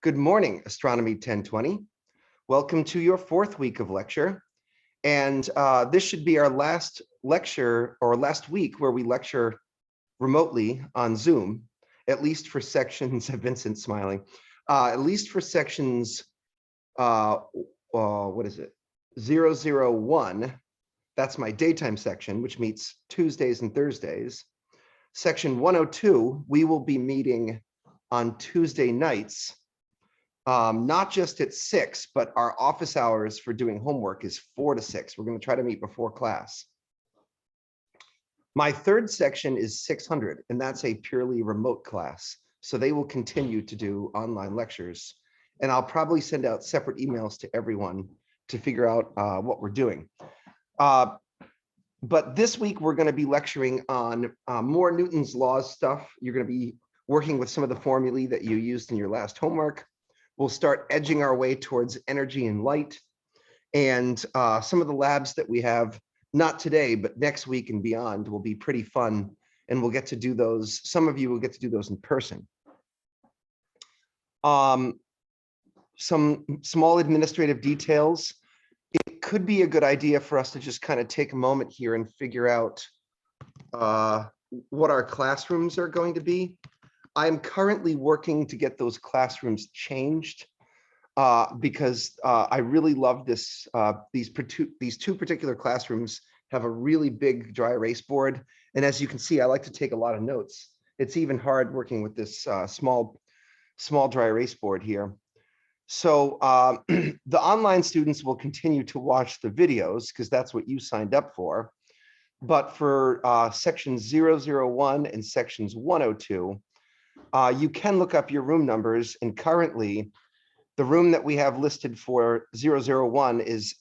Good morning, Astronomy 1020. Welcome to your fourth week of lecture. And this should be our last lecture or last week where we lecture remotely on Zoom, at least for sections, Vincent's smiling, at least for sections, what is it? 001. That's my daytime section, which meets Tuesdays and Thursdays. Section 102, we will be meeting on Tuesday nights. Not just at 6, but our office hours for doing homework is 4 to 6. We're going to try to meet before class. My third section is 600, and that's a purely remote class. So they will continue to do online lectures. And I'll probably send out separate emails to everyone to figure out what we're doing. But this week, we're going to be lecturing on more Newton's laws stuff. You're going to be working with some of the formulae that you used in your last homework. We'll start edging our way towards energy and light, and some of the labs that we have, not today, but next week and beyond, will be pretty fun, and we'll get to do those. Some of you will get to do those in person. Some small administrative details. It could be a good idea for us to just kind of take a moment here and figure out what our classrooms are going to be. I'm currently working to get those classrooms changed because I really love this. These two particular classrooms have a really big dry erase board. And as you can see, I like to take a lot of notes. It's even hard working with this small dry erase board here. So the online students will continue to watch the videos because that's what you signed up for. But for sections 001 and sections 102, you can look up your room numbers, and currently the room that we have listed for 001 is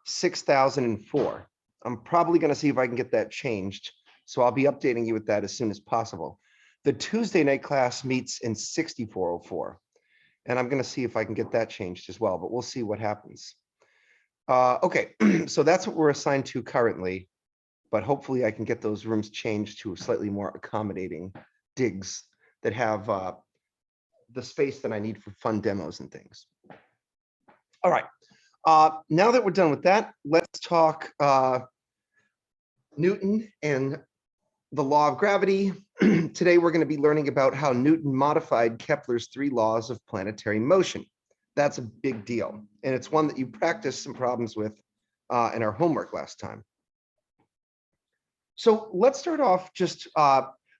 6004. I'm probably going to see if I can get that changed, so I'll be updating you with that as soon as possible. The Tuesday night class meets in 6404, and I'm going to see if I can get that changed as well, but we'll see what happens. Okay, so that's what we're assigned to currently, but hopefully I can get those rooms changed to slightly more accommodating digs that have the space that I need for fun demos and things. All right, now that we're done with that, let's talk Newton and the law of gravity. Today, we're going to be learning about how Newton modified Kepler's 3 laws of planetary motion. That's a big deal, and it's one that you practiced some problems with in our homework last time. So let's start off just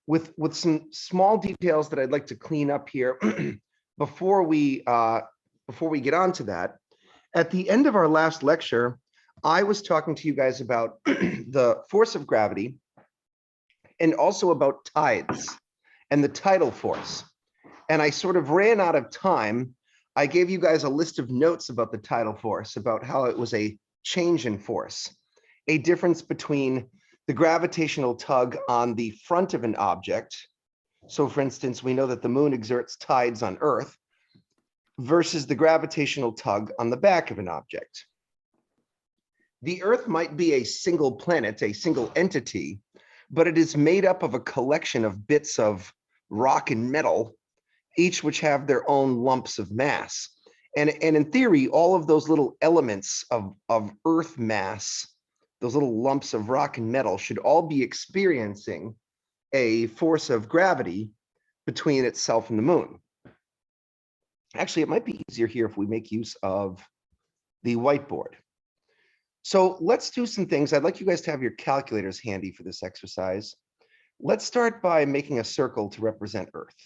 with some small details that I'd like to clean up here before we get on to that. At the end of our last lecture, I was talking to you guys about the force of gravity and also about tides and the tidal force. And I sort of ran out of time. I gave you guys a list of notes about the tidal force, about how it was a change in force, a difference between the gravitational tug on the front of an object. So for instance, we know that the moon exerts tides on Earth versus the gravitational tug on the back of an object. The Earth might be a single planet, a single entity, but it is made up of a collection of bits of rock and metal, each which have their own lumps of mass. And in theory, all of those little elements of Earth mass, those little lumps of rock and metal, should all be experiencing a force of gravity between itself and the moon. Actually, it might be easier here if we make use of the whiteboard. So let's do some things. I'd like you guys to have your calculators handy for this exercise. Let's start by making a circle to represent Earth.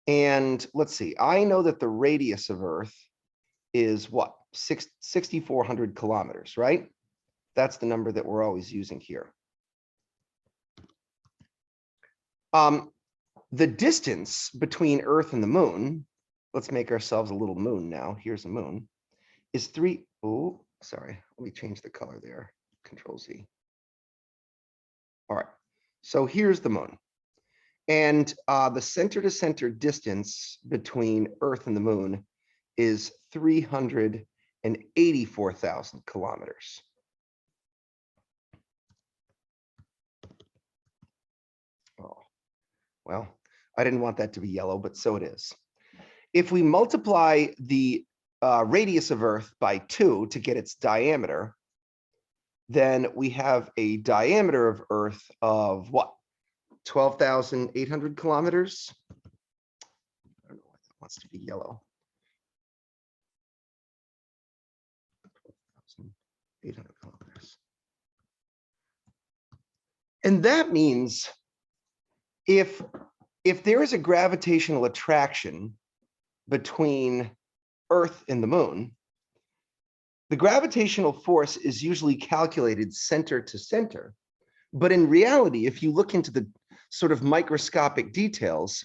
And let's see, I know that the radius of Earth is what? 6,400 kilometers, right? That's the number that we're always using here. The distance between Earth and the moon, let's make ourselves a little moon now. Here's a moon, is 3. Oh, sorry. Let me change the color there. Control Z. All right. So here's the moon. And the center to center distance between Earth and the moon is 384,000 kilometers. Oh, well, I didn't want that to be yellow, but so it is. If we multiply the radius of Earth by 2 to get its diameter, then we have a diameter of Earth of what? 12,800 kilometers. I don't know why that wants to be yellow. 12,800 kilometers. And that means if there is a gravitational attraction between Earth and the moon, the gravitational force is usually calculated center to center. But in reality, if you look into the sort of microscopic details,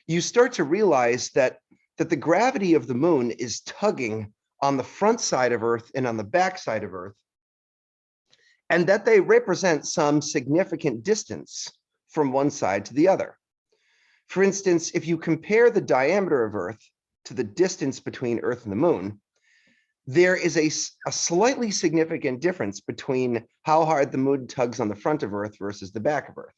you start to realize that the gravity of the moon is tugging on the front side of Earth and on the back side of Earth, and that they represent some significant distance from one side to the other. For instance, if you compare the diameter of Earth to the distance between Earth and the moon, there is a slightly significant difference between how hard the moon tugs on the front of Earth versus the back of Earth.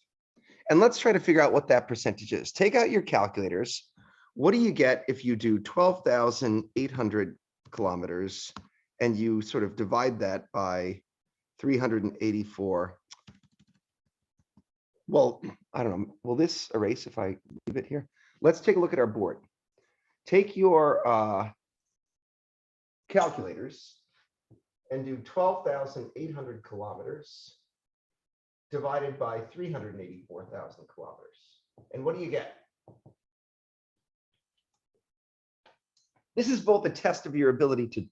And let's try to figure out what that percentage is. Take out your calculators. What do you get if you do 12,800 kilometers and you sort of divide that by 384? Well, I don't know. Will this erase if I leave it here? Let's take a look at our board. Take your calculators and do 12,800 kilometers divided by 384,000 kilometers. And what do you get? This is both a test of your ability to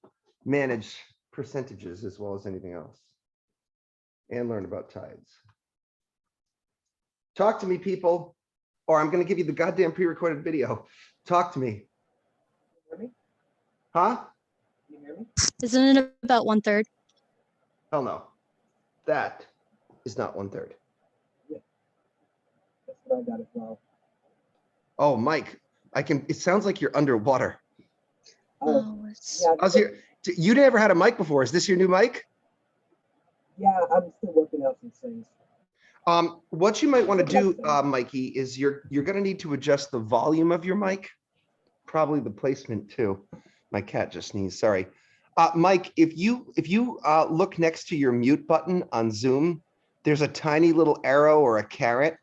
manage percentages as well as anything else, and learn about tides. Talk to me, people, or I'm going to give you the goddamn pre-recorded video. Talk to me. Can you hear me? Huh? Can you hear me? Isn't it about 1/3? Hell no. That is not 1/3. Yeah. That's what I got as well. Oh, Mike, it sounds like you're underwater. Oh, it's Yeah, How's your, you never had a mic before. Is this your new mic? yeah, I'm still working out some things. What you might want to do, Mikey, is you're going to need to adjust the volume of your mic, probably the placement too. My cat just sneezed. Sorry, Mike. If you look next to your mute button on Zoom, there's a tiny little arrow or a caret,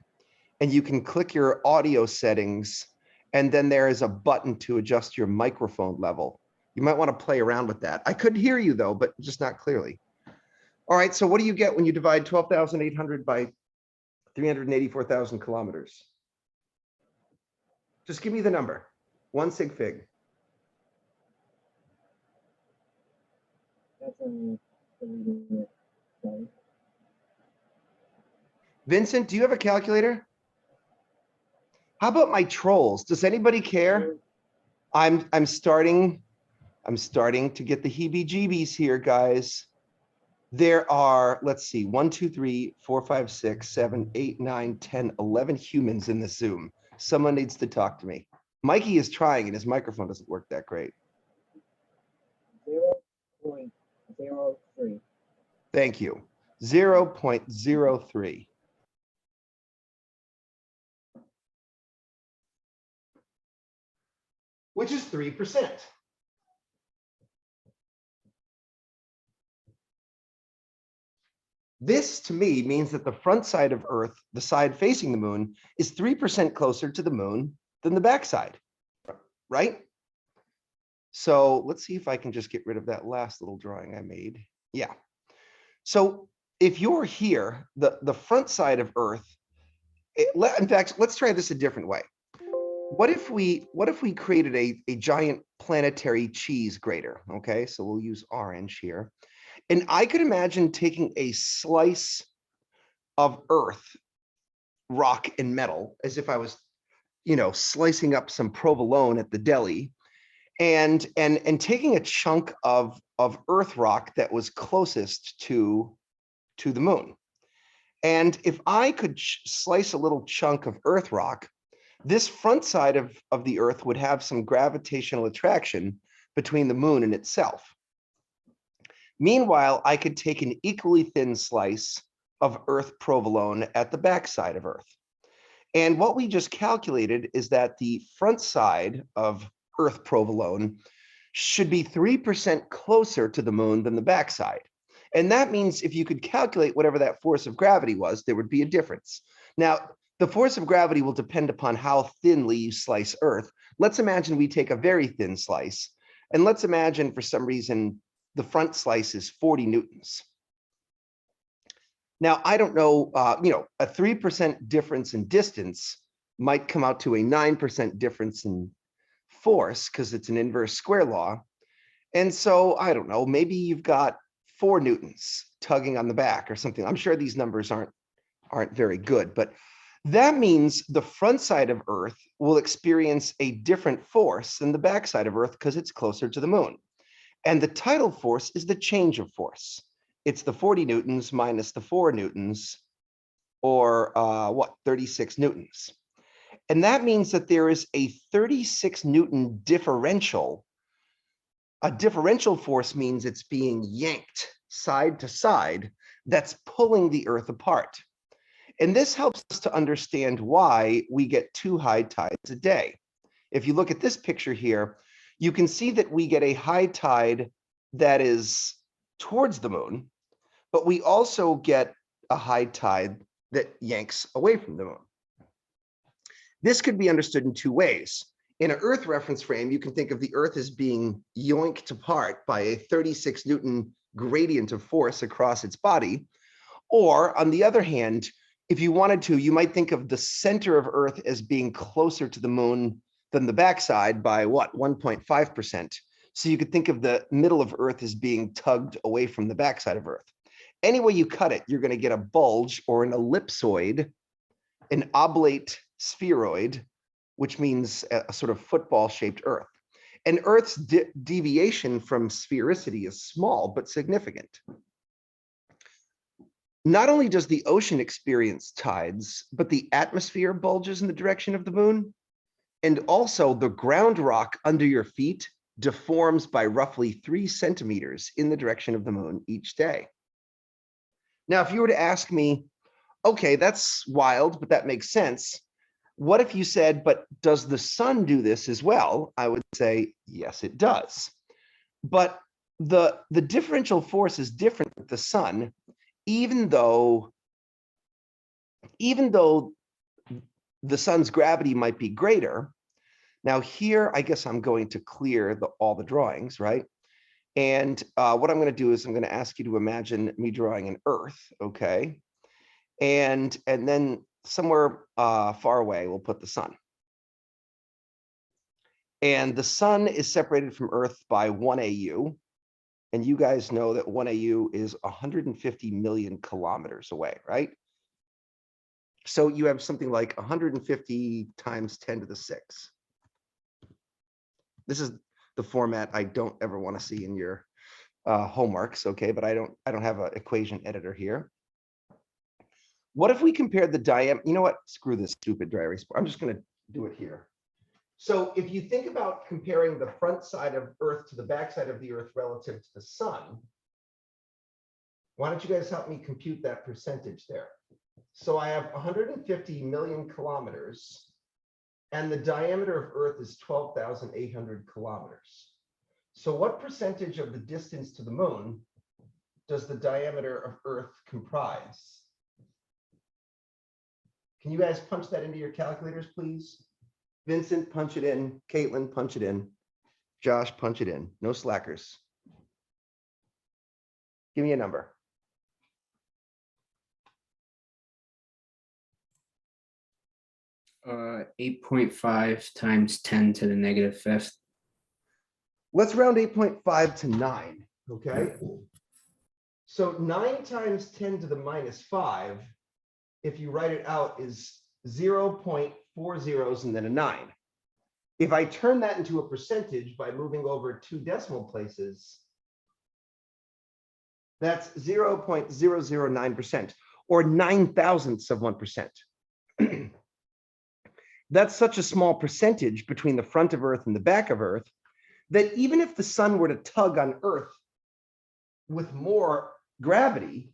and you can click your audio settings, and then there is a button to adjust your microphone level. You might want to play around with that. I could hear you though, but just not clearly. All right. So what do you get when you divide 12,800 by 384,000 kilometers? Just give me the number. 1 sig fig. That's a sorry. Vincent, do you have a calculator? How about my trolls? Does anybody care? I'm starting to get the heebie-jeebies here, guys. There are, let's see, 1, 2, 3, 4, 5, 6, 7, 8, 9, 10, 11 humans in this Zoom. Someone needs to talk to me. Mikey is trying and his microphone doesn't work that great. 0.03. Thank you. 0.03. Which is 3%. This, to me, means that the front side of Earth, the side facing the moon, is 3% closer to the moon than the back side, right? So let's see if I can just get rid of that last little drawing I made. Yeah. So if you're here, the front side of Earth, in fact, let's try this a different way. What if we created a giant planetary cheese grater? Okay, so we'll use orange here. And I could imagine taking a slice of Earth, rock and metal, as if I was, slicing up some provolone at the deli, and taking a chunk of Earth rock that was closest to the moon. And if I could slice a little chunk of Earth rock, this front side of the Earth would have some gravitational attraction between the moon and itself. Meanwhile, I could take an equally thin slice of Earth provolone at the back side of Earth. And what we just calculated is that the front side of Earth provolone should be 3% closer to the moon than the backside. And that means if you could calculate whatever that force of gravity was, there would be a difference. Now, the force of gravity will depend upon how thinly you slice Earth. Let's imagine we take a very thin slice, and let's imagine for some reason the front slice is 40 newtons. Now, I don't know, a 3% difference in distance might come out to a 9% difference in force because it's an inverse square law. And so, I don't know, maybe you've got 4 newtons tugging on the back or something. I'm sure these numbers aren't very good, but that means the front side of Earth will experience a different force than the back side of Earth because it's closer to the moon. And the tidal force is the change of force. It's the 40 newtons minus the 4 newtons, or 36 newtons. And that means that there is a 36 Newton differential. A differential force means it's being yanked side to side that's pulling the Earth apart. And this helps us to understand why we get 2 high tides a day. If you look at this picture here, you can see that we get a high tide that is towards the moon, but we also get a high tide that yanks away from the moon. This could be understood in 2 ways. In an Earth reference frame, you can think of the Earth as being yoinked apart by a 36 Newton gradient of force across its body. Or on the other hand, if you wanted to, you might think of the center of Earth as being closer to the moon than the backside by 1.5%. So you could think of the middle of Earth as being tugged away from the backside of Earth. Any way you cut it, you're going to get a bulge or an ellipsoid, an oblate spheroid, which means a sort of football-shaped Earth. And Earth's deviation from sphericity is small, but significant. Not only does the ocean experience tides, but the atmosphere bulges in the direction of the moon. And also the ground rock under your feet deforms by roughly 3 centimeters in the direction of the moon each day. Now, if you were to ask me, okay, that's wild, but that makes sense. What if you said, but does the sun do this as well? I would say, yes, it does. But the differential force is different with the sun, even though the sun's gravity might be greater. Now here, I guess I'm going to clear all the drawings, right? And what I'm going to do is I'm going to ask you to imagine me drawing an Earth, okay? And then somewhere far away, we'll put the sun. And the sun is separated from Earth by 1 AU. And you guys know that 1 AU is 150 million kilometers away, right? So you have something like 150 times 10 to the 6. This is the format I don't ever want to see in your homeworks, okay? But I don't have an equation editor here. What if we compared the diameter? You know what? Screw this stupid dry erase board. I'm just going to do it here. So if you think about comparing the front side of Earth to the back side of the Earth relative to the sun, why don't you guys help me compute that percentage there? So I have 150 million kilometers, and the diameter of Earth is 12,800 kilometers. So what percentage of the distance to the moon does the diameter of Earth comprise? Can you guys punch that into your calculators, please? Vincent, punch it in. Caitlin, punch it in. Josh, punch it in. No slackers. Give me a number. Uh, 8.5 times 10 to the negative 5th. Let's round 8.5 to 9, okay? So 9 times 10 to the minus 5, if you write it out, is 0.4 zeros and then a 9. If I turn that into a percentage by moving over 2 decimal places, that's 0.009%, or 9,000ths of 1%. That's such a small percentage between the front of Earth and the back of Earth that even if the sun were to tug on Earth with more gravity,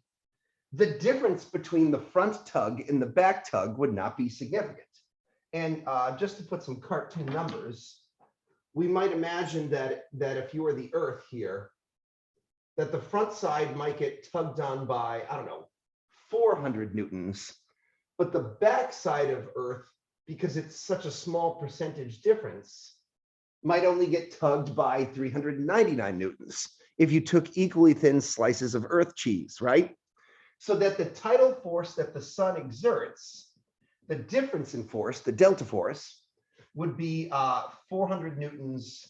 the difference between the front tug and the back tug would not be significant. And just to put some cartoon numbers, we might imagine that if you were the Earth here, that the front side might get tugged on by, I don't know, 400 newtons, but the back side of Earth, because it's such a small percentage difference, might only get tugged by 399 newtons if you took equally thin slices of Earth cheese, right? So that the tidal force that the sun exerts, the difference in force, the delta force, would be 400 newtons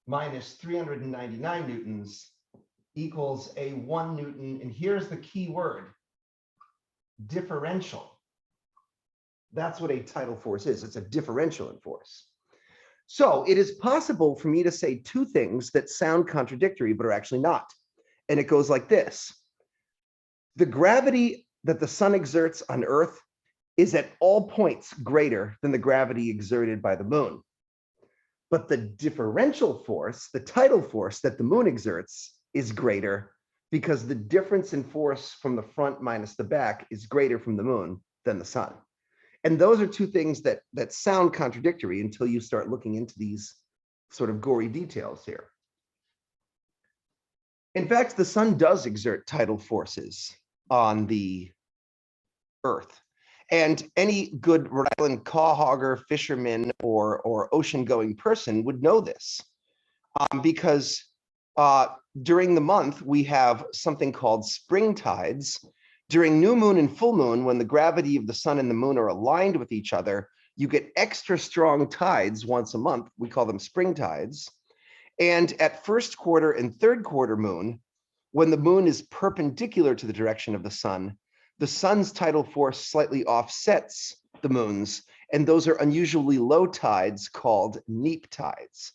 minus 399 newtons equals a 1 Newton. And here's the key word, differential. That's what a tidal force is. It's a differential in force. So it is possible for me to say two things that sound contradictory, but are actually not. And it goes like this. The gravity that the sun exerts on Earth is at all points greater than the gravity exerted by the moon. But the differential force, the tidal force that the moon exerts, is greater because the difference in force from the front minus the back is greater from the moon than the sun. And those are two things that sound contradictory until you start looking into these sort of gory details here. In fact, the sun does exert tidal forces on the Earth. And any good Rhode Island cawhogger, fisherman, or ocean-going person would know this, because during the month, we have something called spring tides. During new moon and full moon, when the gravity of the sun and the moon are aligned with each other, you get extra strong tides once a month. We call them spring tides. And at first quarter and third quarter moon, when the moon is perpendicular to the direction of the sun's tidal force slightly offsets the moon's, and those are unusually low tides called neap tides.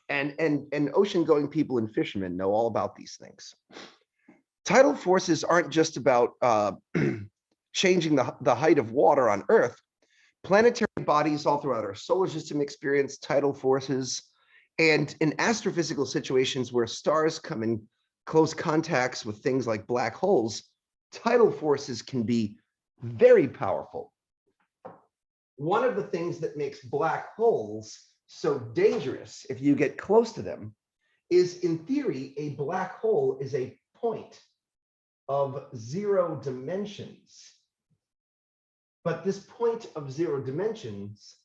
And ocean-going people and fishermen know all about these things. Tidal forces aren't just about changing the height of water on Earth. Planetary bodies all throughout our solar system experience tidal forces. And in astrophysical situations where stars come in close contacts with things like black holes, tidal forces can be very powerful. One of the things that makes black holes so dangerous if you get close to them is, in theory, a black hole is a point of 0 dimensions. But this point of 0 dimensions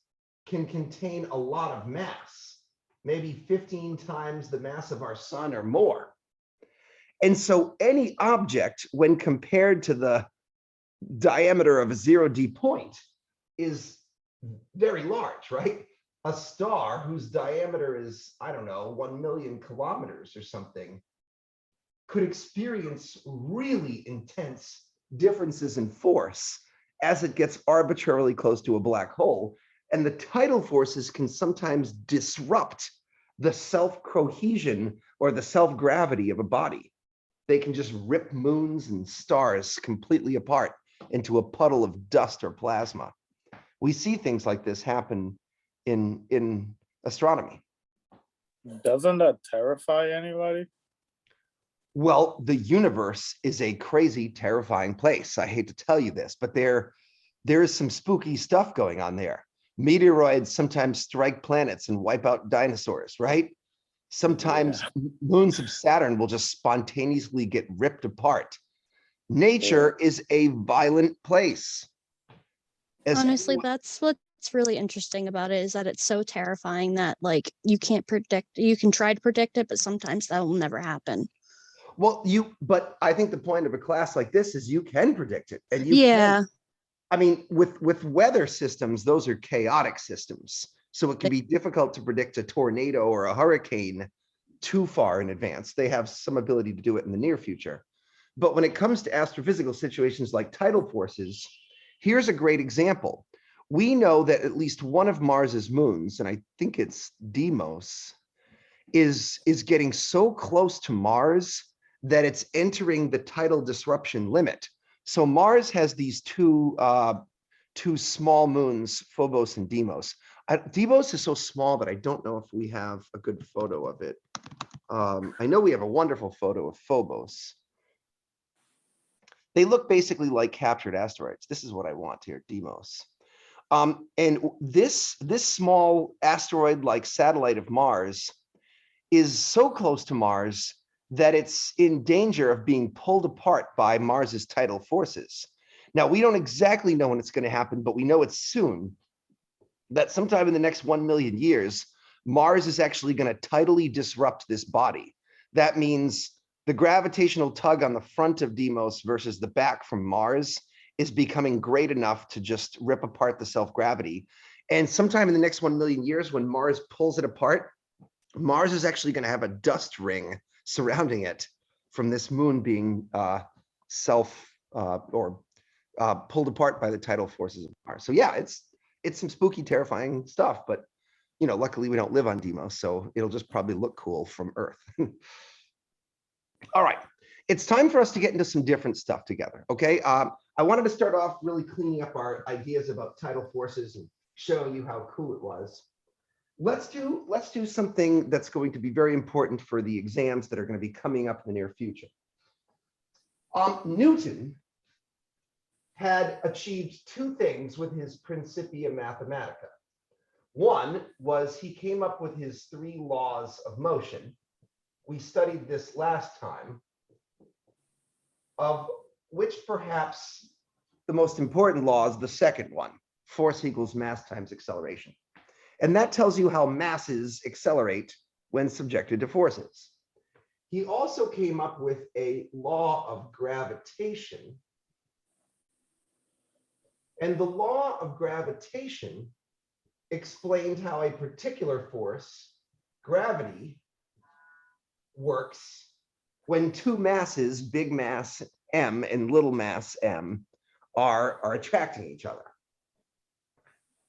can contain a lot of mass, maybe 15 times the mass of our sun or more. And so any object, when compared to the diameter of a 0D point, is very large, right? A star whose diameter is, I don't know, 1 million kilometers or something, could experience really intense differences in force as it gets arbitrarily close to a black hole. And the tidal forces can sometimes disrupt the self-cohesion or the self-gravity of a body. They can just rip moons and stars completely apart into a puddle of dust or plasma. We see things like this happen in astronomy. Doesn't that terrify anybody? Well, the universe is a crazy, terrifying place. I hate to tell you this, but there is some spooky stuff going on there. Meteoroids sometimes strike planets and wipe out dinosaurs, right? Sometimes moons of Saturn will just spontaneously get ripped apart. Nature is a violent place. Honestly, that's what's really interesting about it, is that it's so terrifying that, like, you can't predict. You can try to predict it, but sometimes that will never happen. Well, but I think the point of a class like this is you can predict it, and I mean, with weather systems, those are chaotic systems. So it can be difficult to predict a tornado or a hurricane too far in advance. They have some ability to do it in the near future. But when it comes to astrophysical situations like tidal forces, here's a great example. We know that at least one of Mars's moons, and I think it's Deimos, is getting so close to Mars that it's entering the tidal disruption limit. So Mars has these two small moons, Phobos and Deimos. Deimos is so small that I don't know if we have a good photo of it. I know we have a wonderful photo of Phobos. They look basically like captured asteroids. This is what I want here, Deimos. And this small asteroid-like satellite of Mars is so close to Mars that it's in danger of being pulled apart by Mars's tidal forces. Now, we don't exactly know when it's going to happen, but we know it's soon, that sometime in the next 1 million years, Mars is actually going to tidally disrupt this body. That means the gravitational tug on the front of Deimos versus the back from Mars is becoming great enough to just rip apart the self-gravity. And sometime in the next 1 million years, when Mars pulls it apart, Mars is actually going to have a dust ring surrounding it from this moon being pulled apart by the tidal forces of Mars. So yeah, it's some spooky, terrifying stuff, but you know, luckily we don't live on Deimos, so it'll just probably look cool from Earth. All right, it's time for us to get into some different stuff together, okay? I wanted to start off really cleaning up our ideas about tidal forces and showing you how cool it was. Let's do something that's going to be very important for the exams that are going to be coming up in the near future. Newton had achieved two things with his Principia Mathematica. One was he came up with his 3 laws of motion. We studied this last time, of which perhaps the most important law is the second one, force equals mass times acceleration. And that tells you how masses accelerate when subjected to forces. He also came up with a law of gravitation. And the law of gravitation explained how a particular force, gravity, works when 2 masses, big mass m and little mass m, are attracting each other.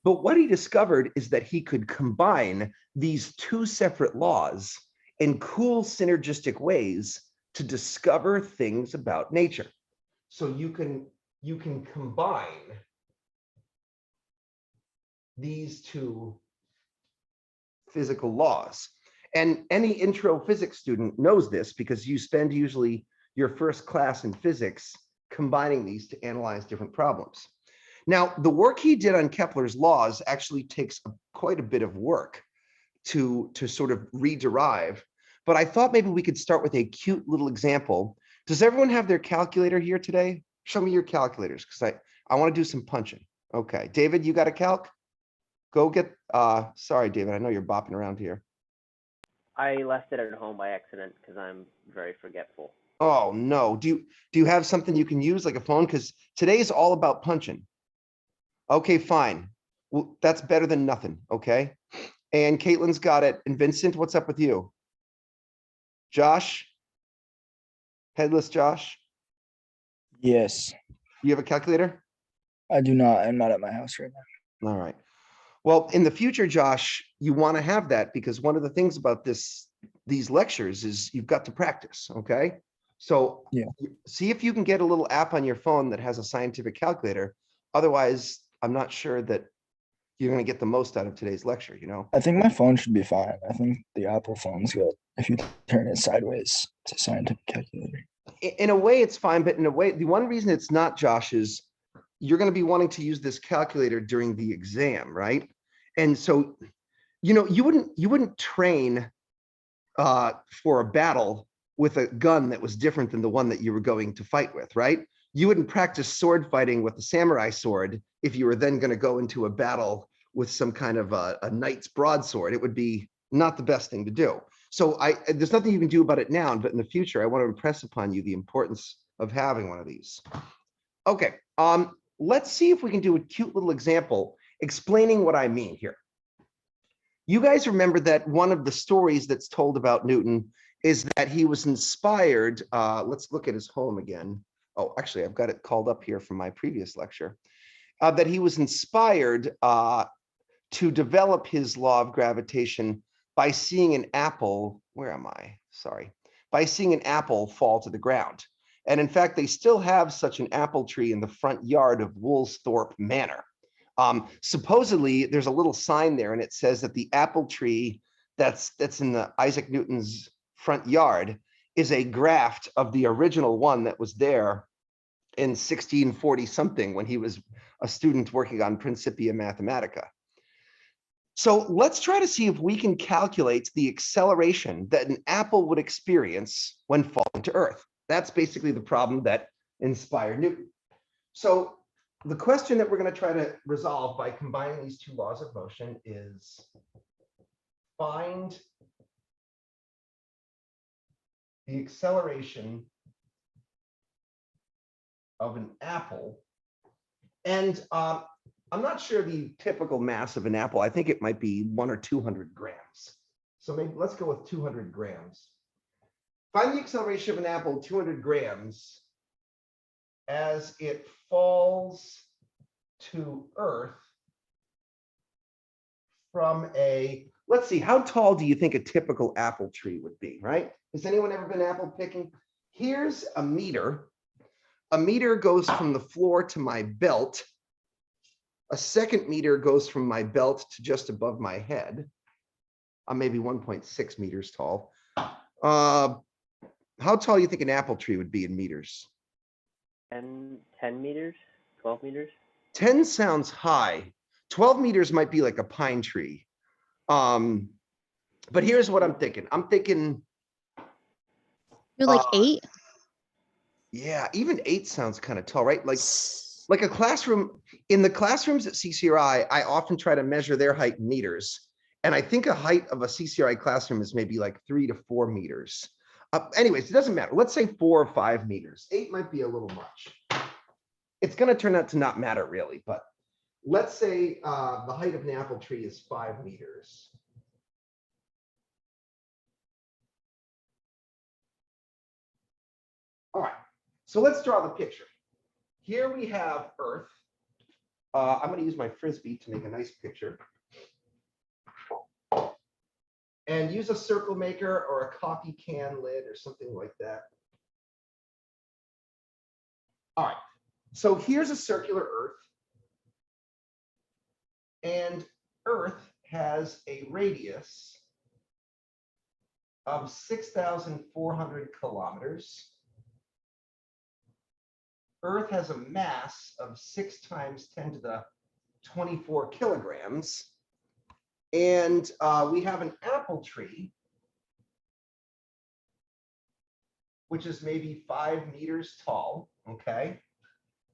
But what he discovered is that he could combine these 2 separate laws in cool synergistic ways to discover things about nature. So you can combine these 2 physical laws. And any intro physics student knows this because you spend usually your first class in physics combining these to analyze different problems. Now, the work he did on Kepler's laws actually takes quite a bit of work to sort of rederive, but I thought maybe we could start with a cute little example. Does everyone have their calculator here today? Show me your calculators, because I want to do some punching. Okay, David, you got a calc? Go get, sorry, David, I know you're bopping around here. I left it at home by accident because I'm very forgetful. Oh no, do you have something you can use like a phone? Because today's all about punching. Okay, fine. Well, that's better than nothing, okay? And Caitlin's got it. And Vincent, what's up with you? Josh? Headless Josh? Yes, You have a calculator? I do not. I'm not at my house right now. All right. Well, in the future, Josh, you want to have that because one of the things about these lectures is you've got to practice, okay? So Yeah. See if you can get a little app on your phone that has a scientific calculator. Otherwise, I'm not sure that you're going to get the most out of today's lecture, you know? I think my phone should be fine. I think the Apple phone's good. If you turn it sideways, it's a scientific calculator. In a way, it's fine, but in a way, the one reason it's not, Josh, is you're going to be wanting to use this calculator during the exam, right? And so, you know, you wouldn't train for a battle with a gun that was different than the one that you were going to fight with, right? You wouldn't practice sword fighting with a samurai sword if you were then going to go into a battle with some kind of a knight's broadsword. It would be not the best thing to do. So there's nothing you can do about it now, but in the future, I want to impress upon you the importance of having one of these. Okay, let's see if we can do a cute little example explaining what I mean here. You guys remember that one of the stories that's told about Newton is that he was inspired. Let's look at his home again. Oh, actually, I've got it called up here from my previous lecture. That he was inspired to develop his law of gravitation by seeing an apple. Where am I? Sorry. By seeing an apple fall to the ground. And in fact, they still have such an apple tree in the front yard of Woolsthorpe Manor. Supposedly, there's a little sign there, and it says that the apple tree that's in the Isaac Newton's front yard is a graft of the original one that was there in 1640 something when he was a student working on Principia Mathematica. So let's try to see if we can calculate the acceleration that an apple would experience when falling to Earth. That's basically the problem that inspired Newton. So the question that we're going to try to resolve by combining these two laws of motion is find the acceleration of an apple. And I'm not sure the typical mass of an apple. I think it might be 100 or 200 grams. So maybe let's go with 200 grams. Find the acceleration of an apple 200 grams as it falls to Earth from a, let's see, how tall do you think a typical apple tree would be, right? Has anyone ever been apple picking? Here's a meter. A meter goes from the floor to my belt. A second meter goes from my belt to just above my head. I'm maybe 1.6 meters tall. How tall do you think an apple tree would be in meters? 10 meters, 12 meters. 10 sounds high. 12 meters might be like a pine tree. But here's what I'm thinking. I'm thinking. You're like 8? Yeah, even 8 sounds kind of tall, right? Like a classroom, in the classrooms at CCRI, I often try to measure their height in meters. And I think a height of a CCRI classroom is maybe like 3 to 4 meters. Anyways, it doesn't matter. Let's say 4 or 5 meters. 8 might be a little much. It's going to turn out to not matter really, but let's say the height of an apple tree is 5 meters. All right, so let's draw the picture. Here we have Earth. I'm going to use my Frisbee to make a nice picture. And use a circle maker or a coffee can lid or something like that. All right, so here's a circular Earth. And Earth has a radius of 6,400 kilometers. Earth has a mass of 6 times 10 to the 24 kilograms. And we have an apple tree, which is maybe 5 meters tall, okay?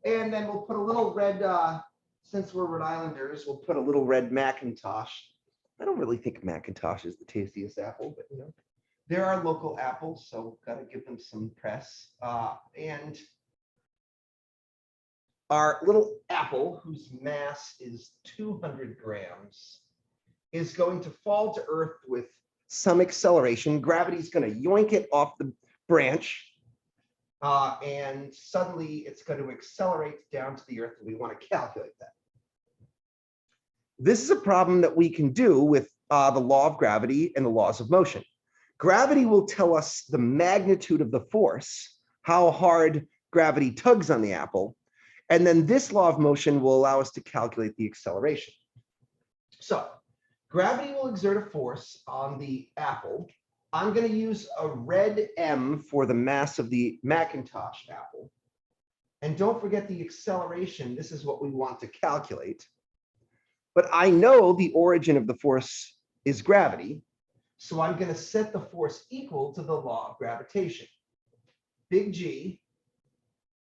And then we'll put a little red, since we're Rhode Islanders, we'll put a little red Macintosh. I don't really think Macintosh is the tastiest apple, but you know, there are local apples, so gotta give them some press. And our little apple, whose mass is 200 grams, is going to fall to Earth with some acceleration. Gravity's going to yoink it off the branch, and suddenly it's going to accelerate down to the Earth, and we want to calculate that. This is a problem that we can do with the law of gravity and the laws of motion. Gravity will tell us the magnitude of the force, how hard gravity tugs on the apple, and then this law of motion will allow us to calculate the acceleration. So gravity will exert a force on the apple. I'm going to use a red M for the mass of the Macintosh apple. And don't forget the acceleration. This is what we want to calculate. But I know the origin of the force is gravity. So I'm going to set the force equal to the law of gravitation. Big G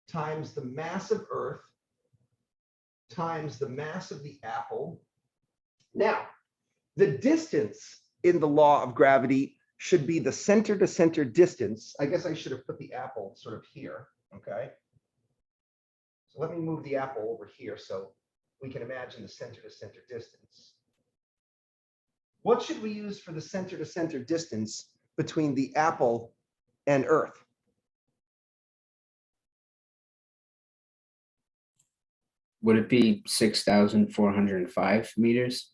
times the mass of Earth times the mass of the apple. Now, the distance in the law of gravity should be the center to center distance. I guess I should have put the apple sort of here, okay? So let me move the apple over here so we can imagine the center to center distance. What should we use for the center to center distance between the apple and Earth? Would it be 6,405 meters?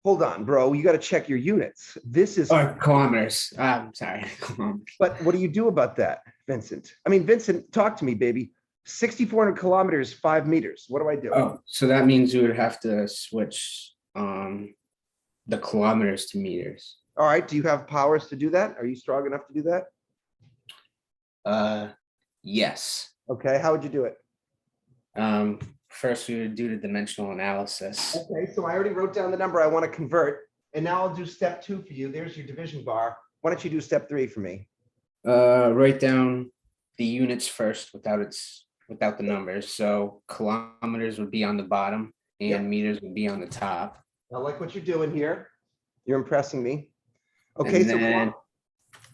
Hold on, bro. You got to check your units. This is. Or kilometers. Sorry. But what do you do about that, Vincent? I mean, Vincent, talk to me, baby. 6,400 kilometers, 5 meters. What do I do? Oh, so that means we would have to switch the kilometers to meters. All right. Do you have powers to do that? Are you strong enough to do that? Yes. Okay, how would you do it? First we would do the dimensional analysis. Okay, so I already wrote down the number I want to convert, and now I'll do step 2 for you. There's your division bar. Why don't you do step 3 for me? Write down the units first without the numbers. So kilometers would be on the bottom and Yep. meters would be on the top. I like what you're doing here. You're impressing me. Okay, And so then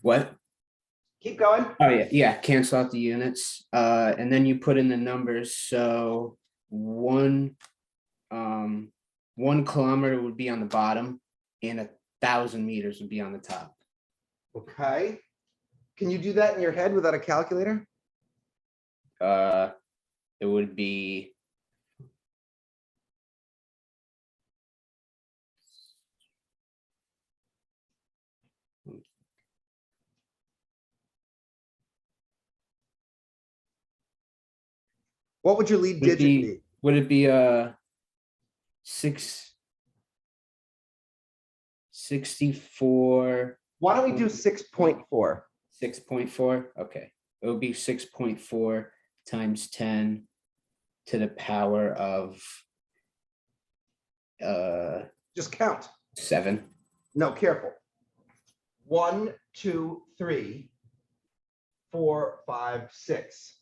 what? keep going. Oh yeah, cancel out the units. And then you put in the numbers. So 1 kilometer would be on the bottom and 1,000 meters would be on the top. Okay. Can you do that in your head without a calculator? It would be What would your lead would it digit be be? would it be 64 Why don't we do 6.4? 6.4? Okay, it would be 6.4 times 10 to the power of Just count. 7. No, careful. 1, 2, 3, 4, 5, 6.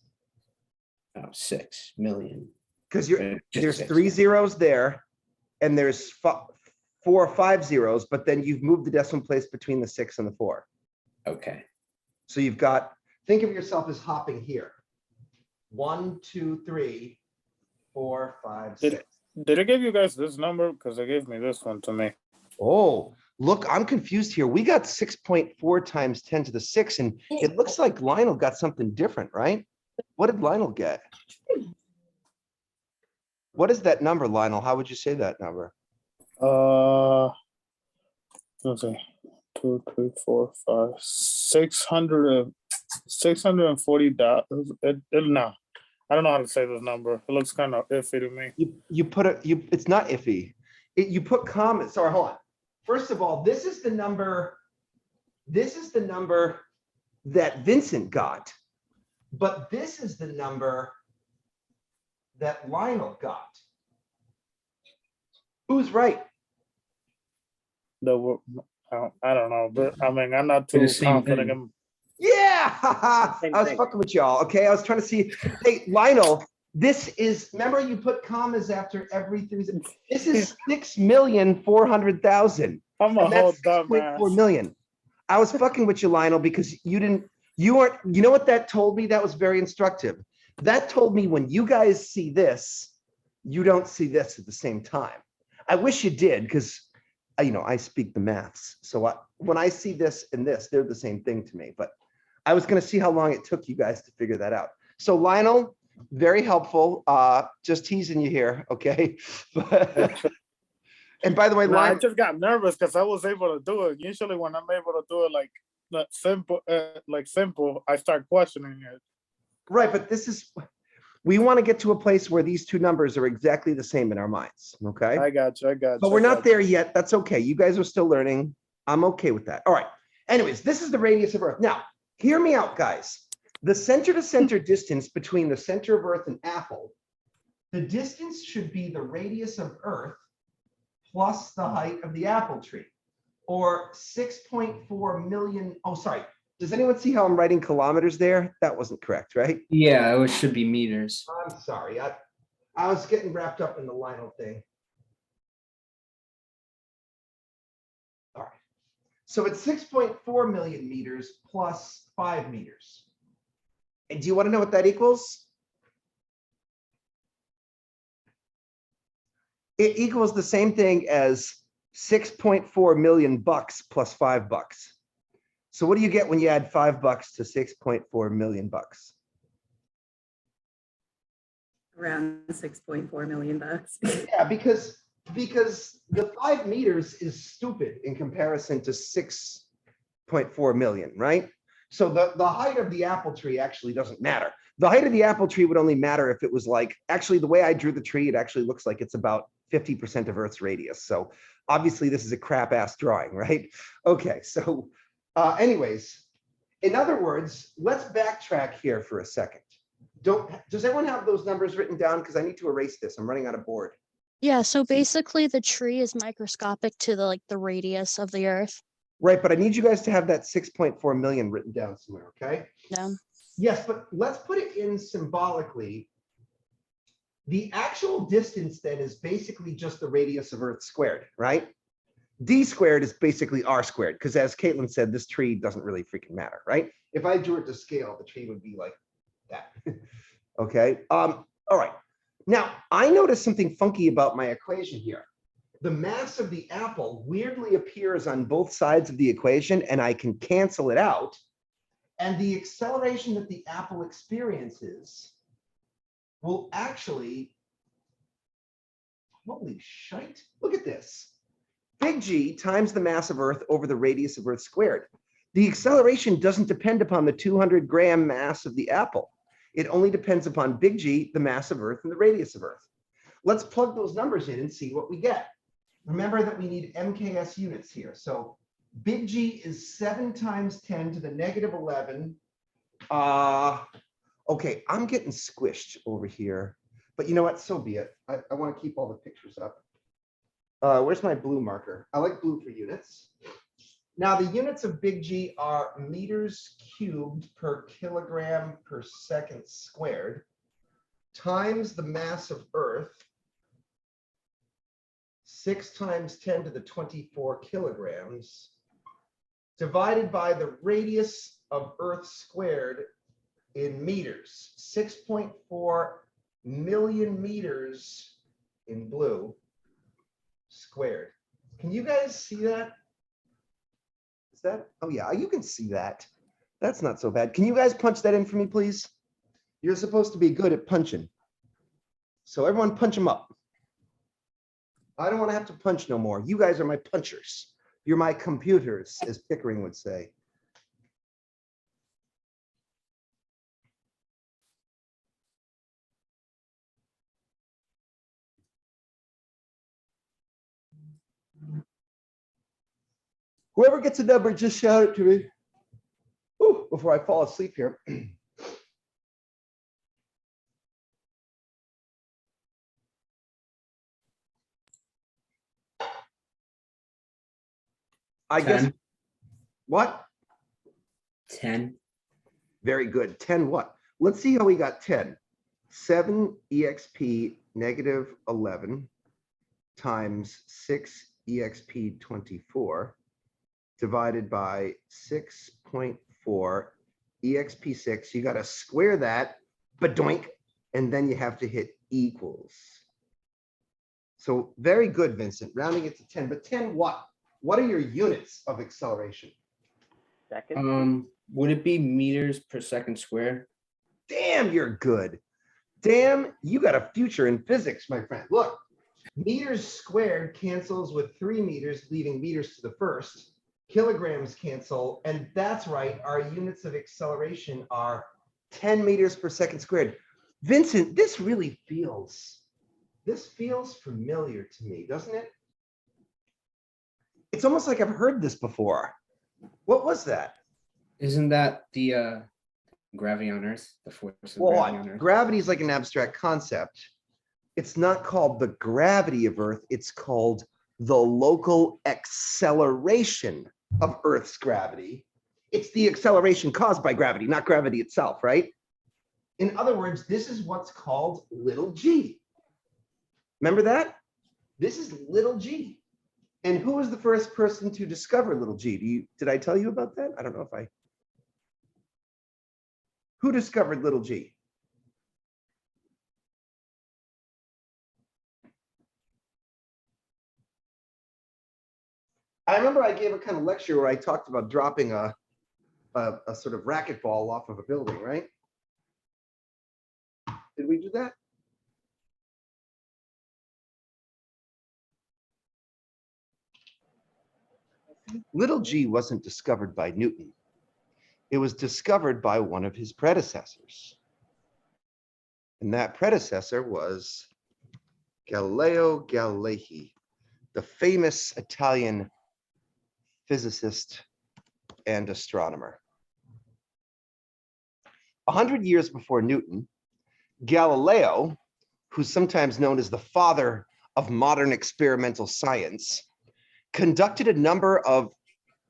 Oh, 6 million. Because Just there's 6. 3 zeros there, and there's 4 or 5 zeros, but then you've moved the decimal place between the 6 and the 4. Okay. So you've got, think of yourself as hopping here. 1, 2, 3, 4, 5, 6. Did it give you guys this number? Because it gave me this one to me. Oh, look, I'm confused here. We got 6.4 times 10 to the 6, and it looks like Lionel got something different, right? What did Lionel get? What is that number, Lionel? How would you say that number? Let's see. 2, 3, 4, 5, 600, 640. No, I don't know how to say this number. It looks kind of iffy to me. You put it, it's not iffy. You put commas. Sorry, hold on. First of all, this is the number that Vincent got, but this is the number that Lionel got. Who's right? I don't know, but I mean, I'm not They're too the same confident thing. in. Yeah, Same I was thing. fucking with y'all. Okay, I was trying to see. Hey, Lionel, this is. Remember, you put commas after every 3. This is 6,400,000. I'm a And whole that's 6.4 dumbass. million. I was fucking with you, Lionel, because you weren't, you know what that told me? That was very instructive. That told me when you guys see this, you don't see this at the same time. I wish you did, because I speak the maths. So when I see this and this, they're the same thing to me. But I was going to see how long it took you guys to figure that out. So Lionel, very helpful. Just teasing you here, okay? And by the way, Nah, I Lionel, just got nervous because I was able to do it. Usually, when I'm able to do it like simple, I start questioning it. right, but we want to get to a place where these two numbers are exactly the same in our minds, okay? I got you. But we're not there yet. That's okay. You guys are still learning. I'm okay with that. All right. Anyways, this is the radius of Earth. Now, hear me out, guys. The center to center distance between the center of Earth and Apple, the distance should be the radius of Earth plus the height of the apple tree, or 6.4 million. Oh, sorry. Does anyone see how I'm writing kilometers there? That wasn't correct, right? Yeah, it should be meters. I'm sorry. I was getting wrapped up in the Lionel thing. All right. So it's 6.4 million meters plus 5 meters. And do you want to know what that equals? It equals the same thing as 6.4 million bucks plus $5. So what do you get when you add $5 to 6.4 million bucks? Around 6.4 million bucks. Yeah, because the 5 meters is stupid in comparison to 6.4 million, right? So the height of the apple tree actually doesn't matter. The height of the apple tree would only matter if it was like, actually the way I drew the tree, it actually looks like it's about 50% of Earth's radius. So obviously this is a crap ass drawing, right? Okay, so anyways, in other words, let's backtrack here for a second. Does everyone have those numbers written down? Because I need to erase this. I'm running out of board. Yeah, so basically the tree is microscopic to the radius of the Earth. Right, but I need you guys to have that 6.4 million written down somewhere, okay? Yeah. Yes, but let's put it in symbolically. The actual distance then is basically just the radius of Earth squared, right? D squared is basically R squared, because as Caitlin said, this tree doesn't really freaking matter, right? If I drew it to scale, the tree would be like that. Okay, all right. Now, I noticed something funky about my equation here. The mass of the apple weirdly appears on both sides of the equation, and I can cancel it out. And the acceleration that the apple experiences will actually, holy shite, look at this. Big G times the mass of Earth over the radius of Earth squared. The acceleration doesn't depend upon the 200-gram mass of the apple. It only depends upon big G, the mass of Earth, and the radius of Earth. Let's plug those numbers in and see what we get. Remember that we need MKS units here. So big G is 7 times 10 to the negative 11. Okay, I'm getting squished over here. But you know what? So be it. I want to keep all the pictures up. Where's my blue marker? I like blue for units. Now, the units of big G are meters cubed per kilogram per second squared times the mass of Earth, 6 times 10 to the 24 kilograms, divided by the radius of Earth squared in meters, 6.4 million meters in blue squared. Can you guys see that? Is that, oh yeah, you can see that. That's not so bad. Can you guys punch that in for me, please? You're supposed to be good at punching. So everyone punch them up. I don't want to have to punch no more. You guys are my punchers. You're my computers, as Pickering would say. Whoever gets a number, just shout it to me. Ooh, before I fall asleep here. I guess, 10. what? 10. Very good. 10 what? Let's see how we got 10. 7 exp negative 11 times 6 exp 24 divided by 6.4 exp6. You got to square that, badoink, and then you have to hit equals. So very good, Vincent. Rounding it to 10, but 10 what? What are your units of acceleration? Second. Would it be meters per second squared? Damn, you're good. Damn, you got a future in physics, my friend. Look, meters squared cancels with 3 meters, leaving meters to the first. Kilograms cancel, and that's right, our units of acceleration are 10 meters per second squared. Vincent, this feels familiar to me, doesn't it? It's almost like I've heard this before. What was that? Isn't that the gravity on Earth? The force of gravity on Earth? Gravity is like an abstract concept. It's not called the gravity of Earth. It's called the local acceleration of Earth's gravity. It's the acceleration caused by gravity, not gravity itself, right? In other words, this is what's called little g. Remember that? This is little g. And who was the first person to discover little g? Did I tell you about that? I don't know if I. Who discovered little g? I remember I gave a kind of lecture where I talked about dropping a sort of racquetball off of a building, right? Did we do that? Little g wasn't discovered by Newton. It was discovered by one of his predecessors. And that predecessor was Galileo Galilei, the famous Italian physicist and astronomer. 100 years before Newton, Galileo, who's sometimes known as the father of modern experimental science, conducted a number of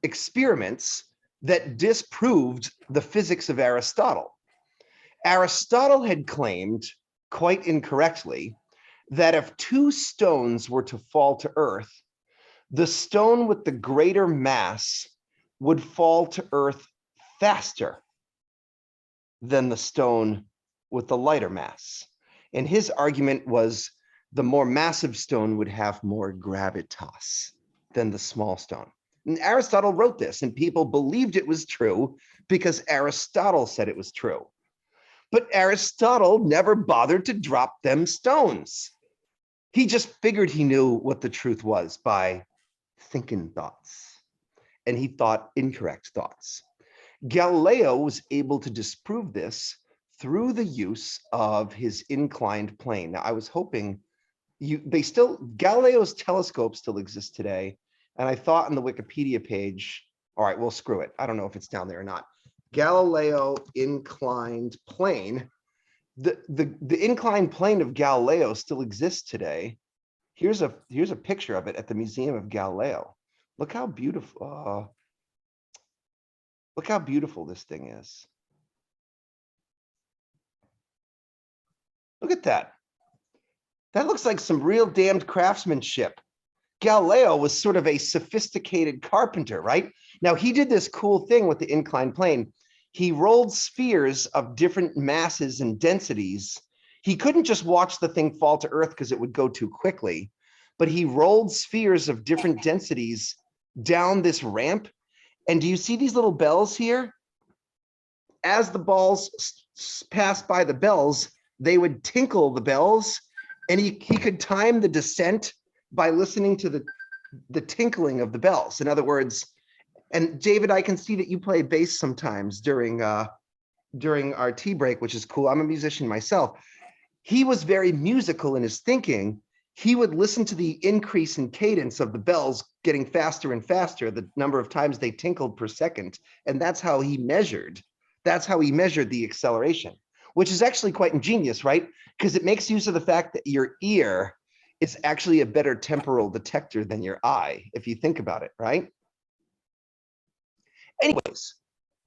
experiments that disproved the physics of Aristotle. Aristotle had claimed, quite incorrectly, that if two stones were to fall to Earth, the stone with the greater mass would fall to Earth faster than the stone with the lighter mass. And his argument was the more massive stone would have more gravitas than the small stone. And Aristotle wrote this, and people believed it was true because Aristotle said it was true. But Aristotle never bothered to drop them stones. He just figured he knew what the truth was by thinking thoughts. And he thought incorrect thoughts. Galileo was able to disprove this through the use of his inclined plane. Now, I was hoping Galileo's telescope still exists today. And I thought on the Wikipedia page, all right, well, screw it. I don't know if it's down there or not. Galileo inclined plane. The inclined plane of Galileo still exists today. Here's a picture of it at the Museum of Galileo. Look how beautiful. Look how beautiful this thing is. Look at that. That looks like some real damned craftsmanship. Galileo was sort of a sophisticated carpenter, right? Now, he did this cool thing with the inclined plane. He rolled spheres of different masses and densities. He couldn't just watch the thing fall to Earth because it would go too quickly, but he rolled spheres of different densities down this ramp. And do you see these little bells here? As the balls passed by the bells, they would tinkle the bells, and he could time the descent by listening to the tinkling of the bells. In other words, and David, I can see that you play bass sometimes during our tea break, which is cool. I'm a musician myself. He was very musical in his thinking. He would listen to the increase in cadence of the bells getting faster and faster, the number of times they tinkled per second. And that's how he measured. That's how he measured the acceleration, which is actually quite ingenious, right? Because it makes use of the fact that your ear is actually a better temporal detector than your eye, if you think about it, right? Anyways,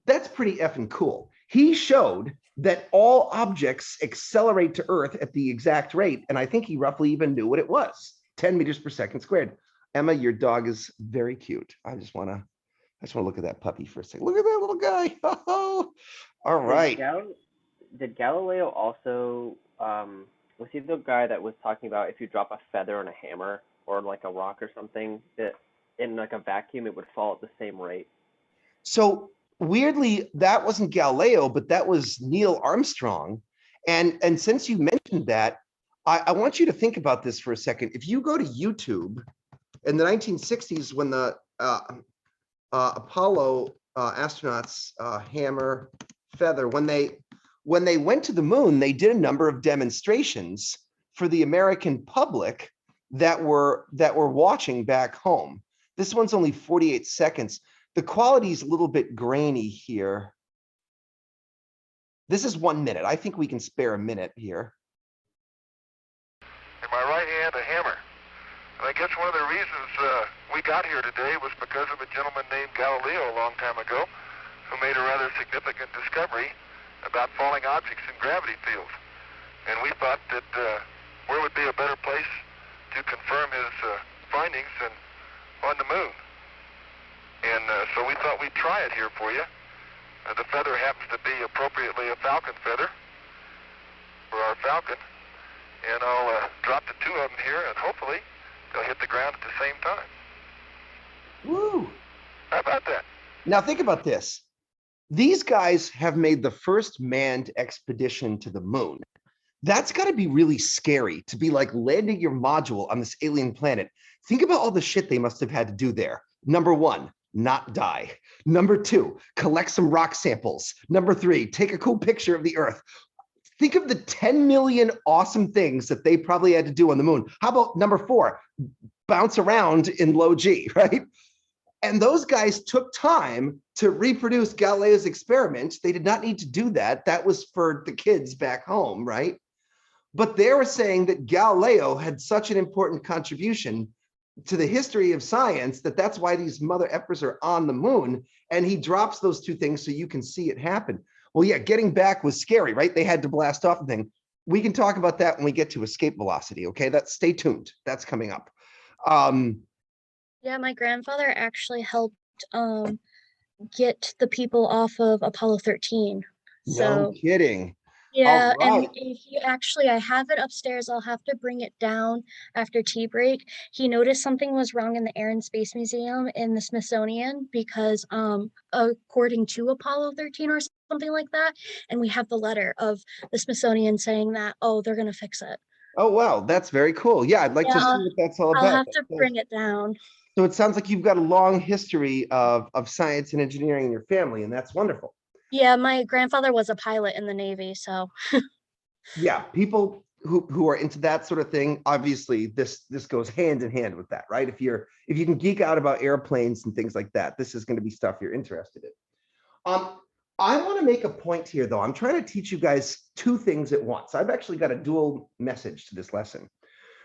that's pretty effing cool. He showed that all objects accelerate to Earth at the exact rate, and I think he roughly even knew what it was, 10 meters per second squared. Emma, your dog is very cute. I just want to look at that puppy for a second. Look at that little guy. Oh, all right. Did Galileo also, was he the guy that was talking about if you drop a feather on a hammer or like a rock or something, that in like a vacuum, it would fall at the same rate? So weirdly, that wasn't Galileo, but that was Neil Armstrong. And since you mentioned that, I want you to think about this for a second. If you go to YouTube in the 1960s, when the Apollo astronauts, hammer, feather, when they went to the moon, they did a number of demonstrations for the American public that were watching back home. This one's only 48 seconds. The quality is a little bit grainy here. This is 1 minute. I think we can spare a minute here. In my right hand, a hammer. And I guess one of the reasons we got here today was because of a gentleman named Galileo a long time ago, who made a rather significant discovery about falling objects in gravity fields. And we thought that where would be a better place to confirm his findings than on the moon. And so we thought we'd try it here for you. The feather happens to be appropriately a falcon feather for our falcon. And I'll drop the two of them here, and hopefully they'll hit the ground at the same time. Woo! How about that? Now think about this. These guys have made the first manned expedition to the moon. That's got to be really scary to be like landing your module on this alien planet. Think about all the shit they must have had to do there. Number one, not die. Number two, collect some rock samples. Number three, take a cool picture of the Earth. Think of the 10 million awesome things that they probably had to do on the moon. How about number four, bounce around in low G, right? And those guys took time to reproduce Galileo's experiment. They did not need to do that. That was for the kids back home, right? But they were saying that Galileo had such an important contribution to the history of science that that's why these mother effers are on the moon. And he drops those two things so you can see it happen. Well, yeah, getting back was scary, right? They had to blast off the thing. We can talk about that when we get to escape velocity. Okay, stay tuned. That's coming up. Yeah, my grandfather actually helped get the people off of Apollo 13. No So kidding. yeah, All right. and if you actually, I have it upstairs. I'll have to bring it down after tea break. He noticed something was wrong in the Air and Space Museum in the Smithsonian because according to Apollo 13 or something like that, and we have the letter of the Smithsonian saying that, oh, they're gonna fix it. Oh, wow, that's very cool. Yeah, I'd like to Yeah, see what that's all I'll about. have to bring it down. So it sounds like you've got a long history of science and engineering in your family, and that's wonderful. Yeah, my grandfather was a pilot in the Navy, so Yeah, people who are into that sort of thing, obviously this goes hand in hand with that, right? If you can geek out about airplanes and things like that, this is going to be stuff you're interested in. I want to make a point here, though. I'm trying to teach you guys two things at once. I've actually got a dual message to this lesson.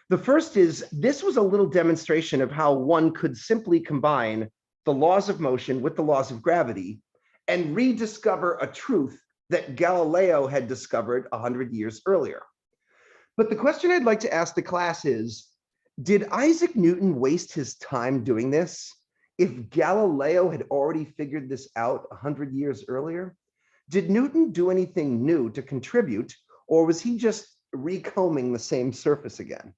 The first is this was a little demonstration of how one could simply combine the laws of motion with the laws of gravity and rediscover a truth that Galileo had discovered 100 years earlier. But the question I'd like to ask the class is, did Isaac Newton waste his time doing this if Galileo had already figured this out 100 years earlier? Did Newton do anything new to contribute, or was he just recombing the same surface again?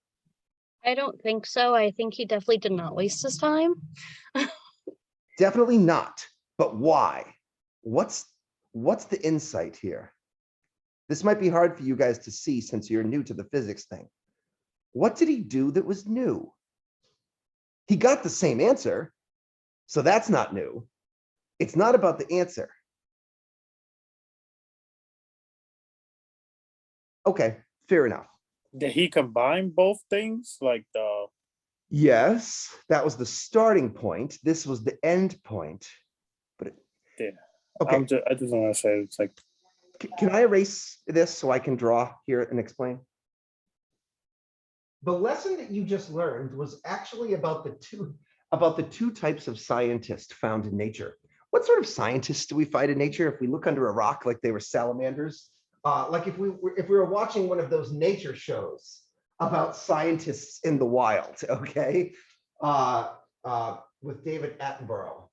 I don't think so. I think he definitely did not waste his time. Definitely not. But why? What's the insight here? This might be hard for you guys to see since you're new to the physics thing. What did he do that was new? He got the same answer, so that's not new. It's not about the answer. Okay, fair enough. Did he combine both things? Like the Yes, that was the starting point. This was the end point. But yeah. Okay. I just want to say it's like. Can I erase this so I can draw here and explain? The lesson that you just learned was actually about the two types of scientists found in nature. What sort of scientists do we find in nature? If we look under a rock like they were salamanders, like if we were watching one of those nature shows about scientists in the wild, okay, with David Attenborough.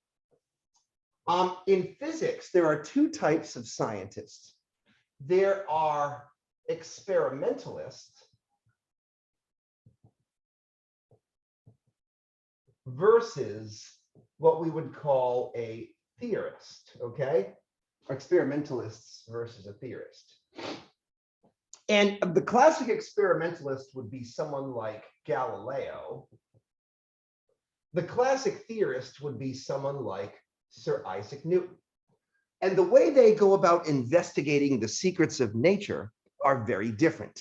In physics, there are two types of scientists. There are experimentalists versus what we would call a theorist, okay? Experimentalists versus a theorist. And the classic experimentalist would be someone like Galileo. The classic theorist would be someone like Sir Isaac Newton. And the way they go about investigating the secrets of nature are very different.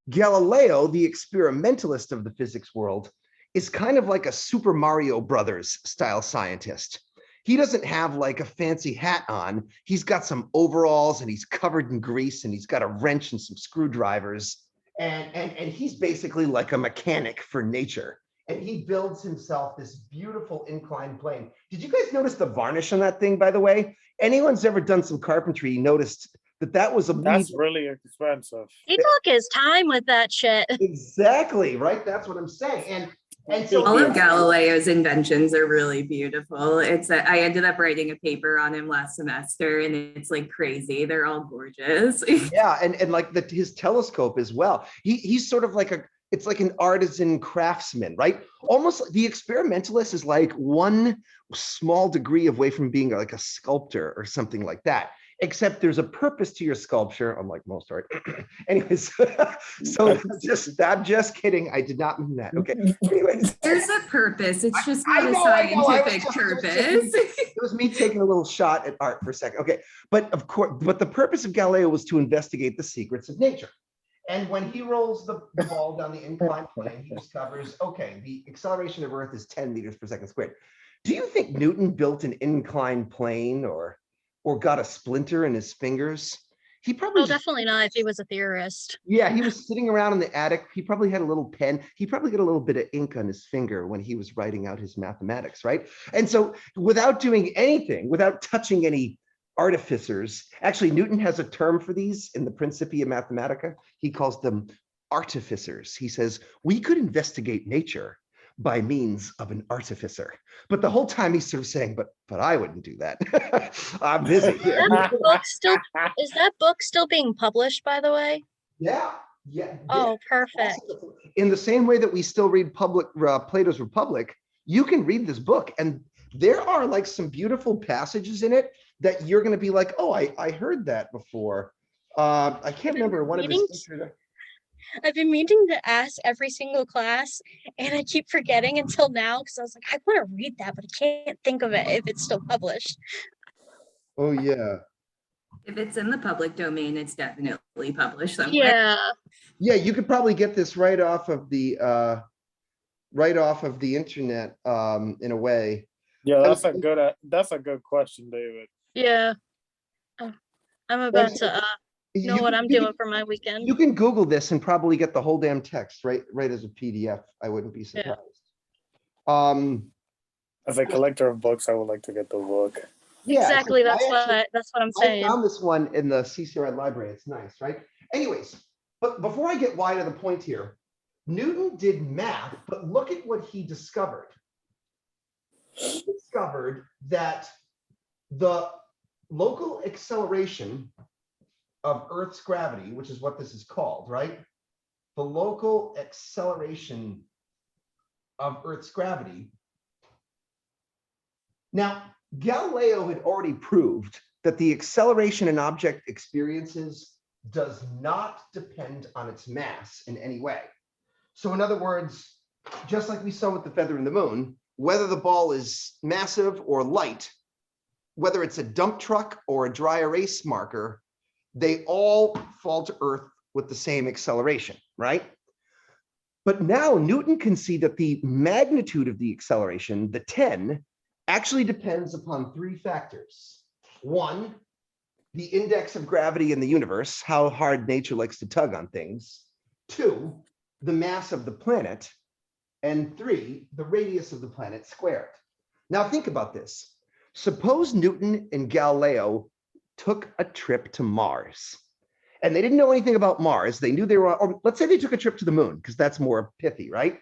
Galileo, the experimentalist of the physics world, is kind of like a Super Mario Brothers style scientist. He doesn't have like a fancy hat on. He's got some overalls and he's covered in grease and he's got a wrench and some screwdrivers. And he's basically like a mechanic for nature. And he builds himself this beautiful inclined plane. Did you guys notice the varnish on that thing, by the way? Anyone's ever done some carpentry noticed that was a That's really expensive. He took his time with that shit. Exactly, right? That's what I'm saying. And so all of Galileo's inventions are really beautiful. I ended up writing a paper on him last semester, and it's like crazy. They're all gorgeous. Yeah, and like his telescope as well. He's sort of like it's like an artisan craftsman, right? Almost like the experimentalist is like one small degree away from being like a sculptor or something like that. Except there's a purpose to your sculpture, unlike most art. Anyways, so I'm just kidding. I did not mean that. Okay. Anyways, there's a purpose. It's just not a scientific purpose. It was me taking a little shot at art for a second. Okay, but of course, but the purpose of Galileo was to investigate the secrets of nature. And when he rolls the ball down the inclined plane, he discovers, okay, the acceleration of Earth is 10 meters per second squared. Do you think Newton built an inclined plane or got a splinter in his fingers? He probably Oh, just, definitely not if he was a theorist. yeah, he was sitting around in the attic. He probably had a little pen. He probably got a little bit of ink on his finger when he was writing out his mathematics, right? And so without doing anything, without touching any artificers, actually Newton has a term for these in the Principia Mathematica. He calls them artificers. He says, we could investigate nature by means of an artificer. But the whole time he's sort of saying, but I wouldn't do that. I'm busy. Is that book still being published, by the way? Yeah, yeah. Oh, perfect. In the same way that we still read Plato's Republic, you can read this book, and there are like some beautiful passages in it that you're going to be like, oh, I heard that before. I can't remember one of his. I've been meaning to ask every single class, and I keep forgetting until now because I was like, I want to read that, but I can't think of it if it's still published. Oh yeah. If it's in the public domain, it's definitely published somewhere. Yeah. Yeah, you could probably get this right off of the internet in a way. Yeah, that's a good question, David. Yeah. Oh, I'm about to know what I'm doing for my weekend. You can Google this and probably get the whole damn text right as a PDF. I wouldn't be surprised. Yeah. As a collector of books, I would like to get the book. Yeah, exactly. That's what I'm saying. I found this one in the CCRI library. It's nice, right? Anyways, but before I get wide of the point here, Newton did math, but look at what he discovered. He discovered that the local acceleration of Earth's gravity, which is what this is called, right? The local acceleration of Earth's gravity. Now, Galileo had already proved that the acceleration an object experiences does not depend on its mass in any way. So in other words, just like we saw with the feather in the moon, whether the ball is massive or light, whether it's a dump truck or a dry erase marker, they all fall to Earth with the same acceleration, right? But now Newton can see that the magnitude of the acceleration, the 10, actually depends upon three factors. One, the index of gravity in the universe, how hard nature likes to tug on things. Two, the mass of the planet. And three, the radius of the planet squared. Now think about this. Suppose Newton and Galileo took a trip to Mars, and they didn't know anything about Mars. They knew they were, or let's say they took a trip to the moon, because that's more pithy, right?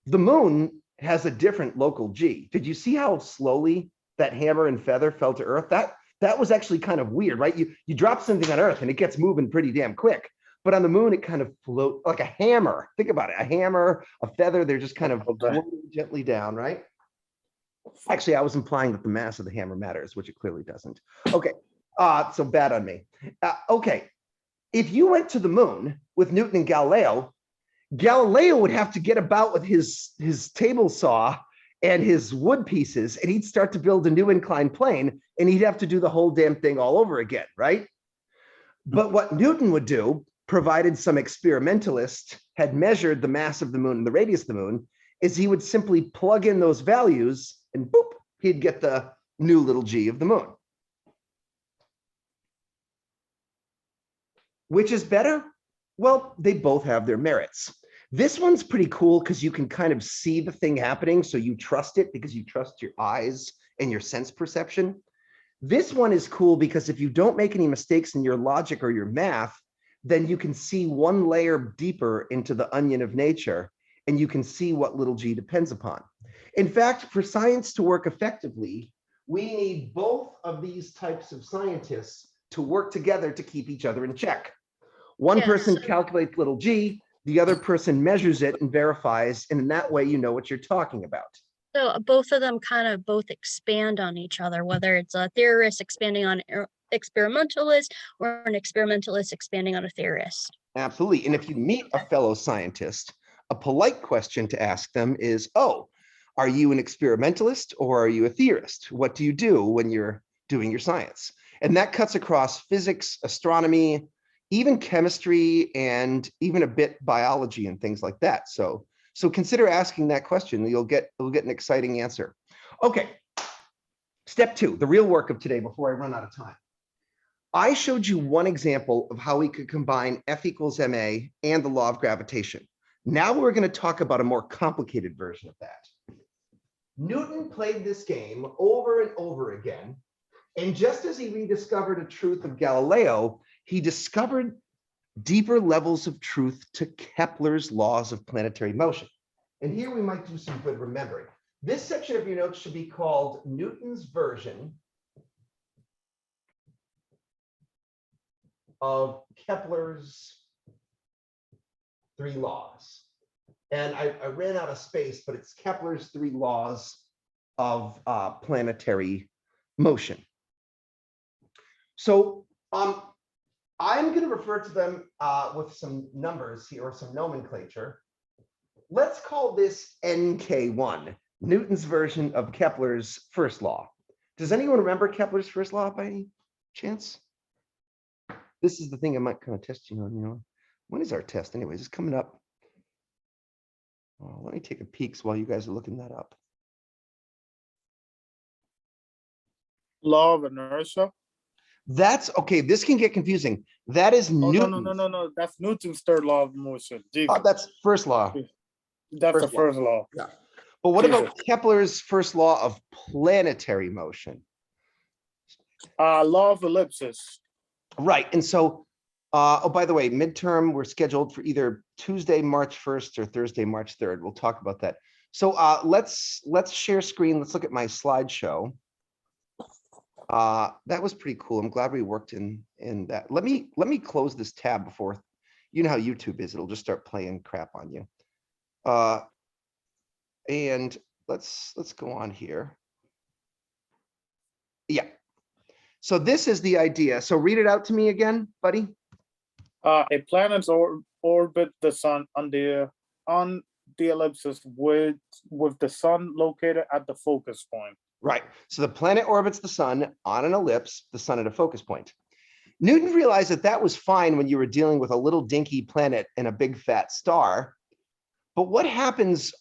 The moon has a different local G. Did you see how slowly that hammer and feather fell to Earth? That was actually kind of weird, right? You drop something on Earth and it gets moving pretty damn quick. But on the moon, it kind of float like a hammer. Think about it, a hammer, a feather, they're just kind of floating gently down, right? Actually, I was implying that the mass of the hammer matters, which it clearly doesn't. Okay, so bad on me. Okay, if you went to the moon with Newton and Galileo, Galileo would have to get about with his table saw and his wood pieces, and he'd start to build a new inclined plane, and he'd have to do the whole damn thing all over again, right? But what Newton would do, provided some experimentalist had measured the mass of the moon and the radius of the moon, is he would simply plug in those values and boop, he'd get the new little g of the moon. Which is better? Well, they both have their merits. This one's pretty cool because you can kind of see the thing happening, so you trust it because you trust your eyes and your sense perception. This one is cool because if you don't make any mistakes in your logic or your math, then you can see one layer deeper into the onion of nature, and you can see what little g depends upon. In fact, for science to work effectively, we need both of these types of scientists to work together to keep each other in check. One person calculates little g, the other person measures it and verifies, and in that way you know what you're talking about. So both of them kind of both expand on each other, whether it's a theorist expanding on experimentalist or an experimentalist expanding on a theorist. Absolutely. And if you meet a fellow scientist, a polite question to ask them is, oh, are you an experimentalist or are you a theorist? What do you do when you're doing your science? And that cuts across physics, astronomy, even chemistry, and even a bit biology and things like that. So consider asking that question. You'll get an exciting answer. Okay, step two, the real work of today before I run out of time. I showed you one example of how we could combine F equals ma and the law of gravitation. Now we're going to talk about a more complicated version of that. Newton played this game over and over again. And just as he rediscovered a truth of Galileo, he discovered deeper levels of truth to Kepler's laws of planetary motion. And here we might do some good remembering. This section of your notes should be called Newton's version of Kepler's three laws. And I ran out of space, but it's Kepler's three laws of planetary motion. So I'm going to refer to them with some numbers here, or some nomenclature. Let's call this NK1, Newton's version of Kepler's first law. Does anyone remember Kepler's first law by any chance? This is the thing I might kind of test you on, you know. When is our test anyways? It's coming up. Oh, let me take a peek while you guys are looking that up. Law of inertia. That's okay. This can get confusing. That is Oh, Newton's. no. That's Newton's third law of motion. Jesus. Oh, that's first law. That's the first law. Yeah. But what about Kepler's first law of planetary motion? Law of ellipses. Right. And so, oh, by the way, midterm, we're scheduled for either Tuesday, March 1st or Thursday, March 3rd. We'll talk about that. So let's share screen. Let's look at my slideshow. That was pretty cool. I'm glad we worked in that. Let me close this tab before, you know how YouTube is. It'll just start playing crap on you. And let's go on here. Yeah. So this is the idea. So read it out to me again, buddy. A planet's orbit the sun on the ellipsis with the sun located at the focus point. Right. So the planet orbits the sun on an ellipse, the sun at a focus point. Newton realized that that was fine when you were dealing with a little dinky planet and a big fat star. But what happens,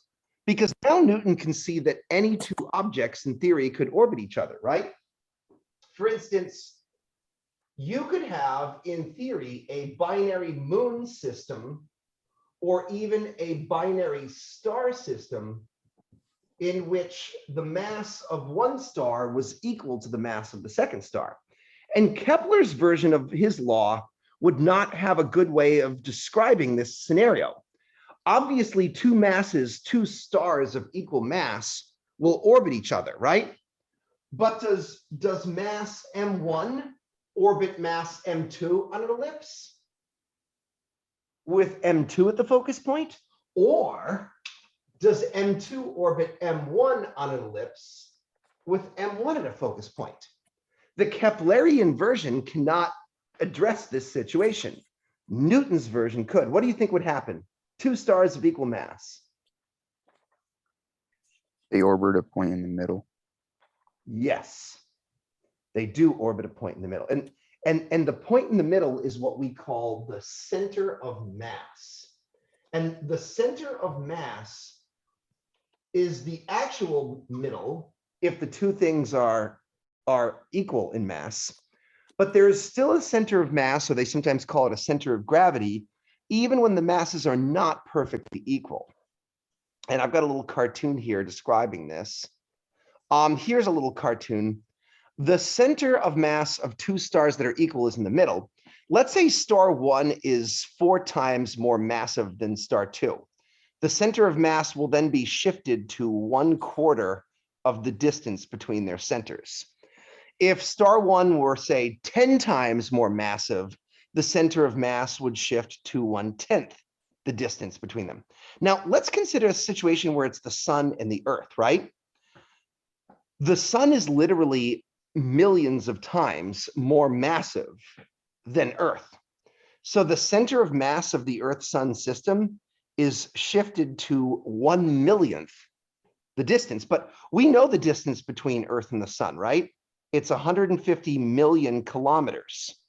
because now Newton can see that any two objects in theory could orbit each other, right? For instance, you could have, in theory, a binary moon system or even a binary star system in which the mass of one star was equal to the mass of the second star. And Kepler's version of his law would not have a good way of describing this scenario. Obviously, two masses, two stars of equal mass will orbit each other, right? But does mass M1 orbit mass M2 on an ellipse with M2 at the focus point? Or does M2 orbit M1 on an ellipse with M1 at a focus point? The Keplerian version cannot address this situation. Newton's version could. What do you think would happen? Two stars of equal mass. They orbit a point in the middle. Yes, they do orbit a point in the middle. And the point in the middle is what we call the center of mass. And the center of mass is the actual middle if the two things are equal in mass. But there is still a center of mass, or they sometimes call it a center of gravity, even when the masses are not perfectly equal. And I've got a little cartoon here describing this. Here's a little cartoon. The center of mass of two stars that are equal is in the middle. Let's say star 1 is 4 times more massive than star 2. The center of mass will then be shifted to 1/4 of the distance between their centers. If star 1 were, say, 10 times more massive, the center of mass would shift to 1/10 the distance between them. Now, let's consider a situation where it's the sun and the earth, right? The sun is literally millions of times more massive than Earth. So the center of mass of the Earth-Sun system is shifted to 1/millionth the distance. But we know the distance between Earth and the sun, right? It's 150 million kilometers.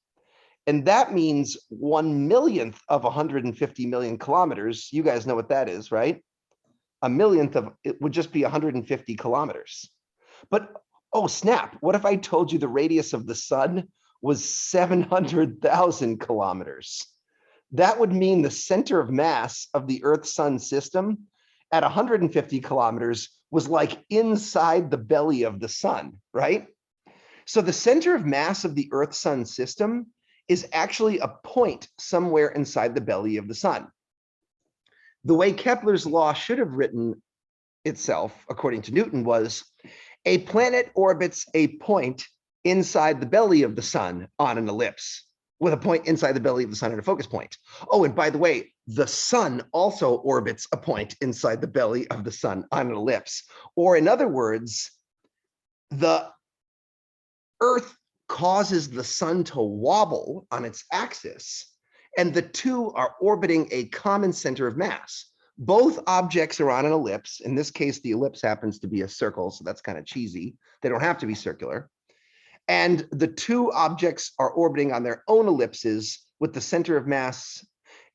And that means 1/millionth of 150 million kilometers. You guys know what that is, right? A millionth of it would just be 150 kilometers. But oh snap, what if I told you the radius of the sun was 700,000 kilometers. That would mean the center of mass of the Earth-Sun system at 150 kilometers was like inside the belly of the sun, right? So the center of mass of the Earth-Sun system is actually a point somewhere inside the belly of the sun. The way Kepler's law should have written itself, according to Newton, was a planet orbits a point inside the belly of the sun on an ellipse, with a point inside the belly of the sun and a focus point. Oh, and by the way, the sun also orbits a point inside the belly of the sun on an ellipse. Or in other words, the Earth causes the sun to wobble on its axis, and the two are orbiting a common center of mass. Both objects are on an ellipse. In this case, the ellipse happens to be a circle, so that's kind of cheesy. They don't have to be circular. And the two objects are orbiting on their own ellipses with the center of mass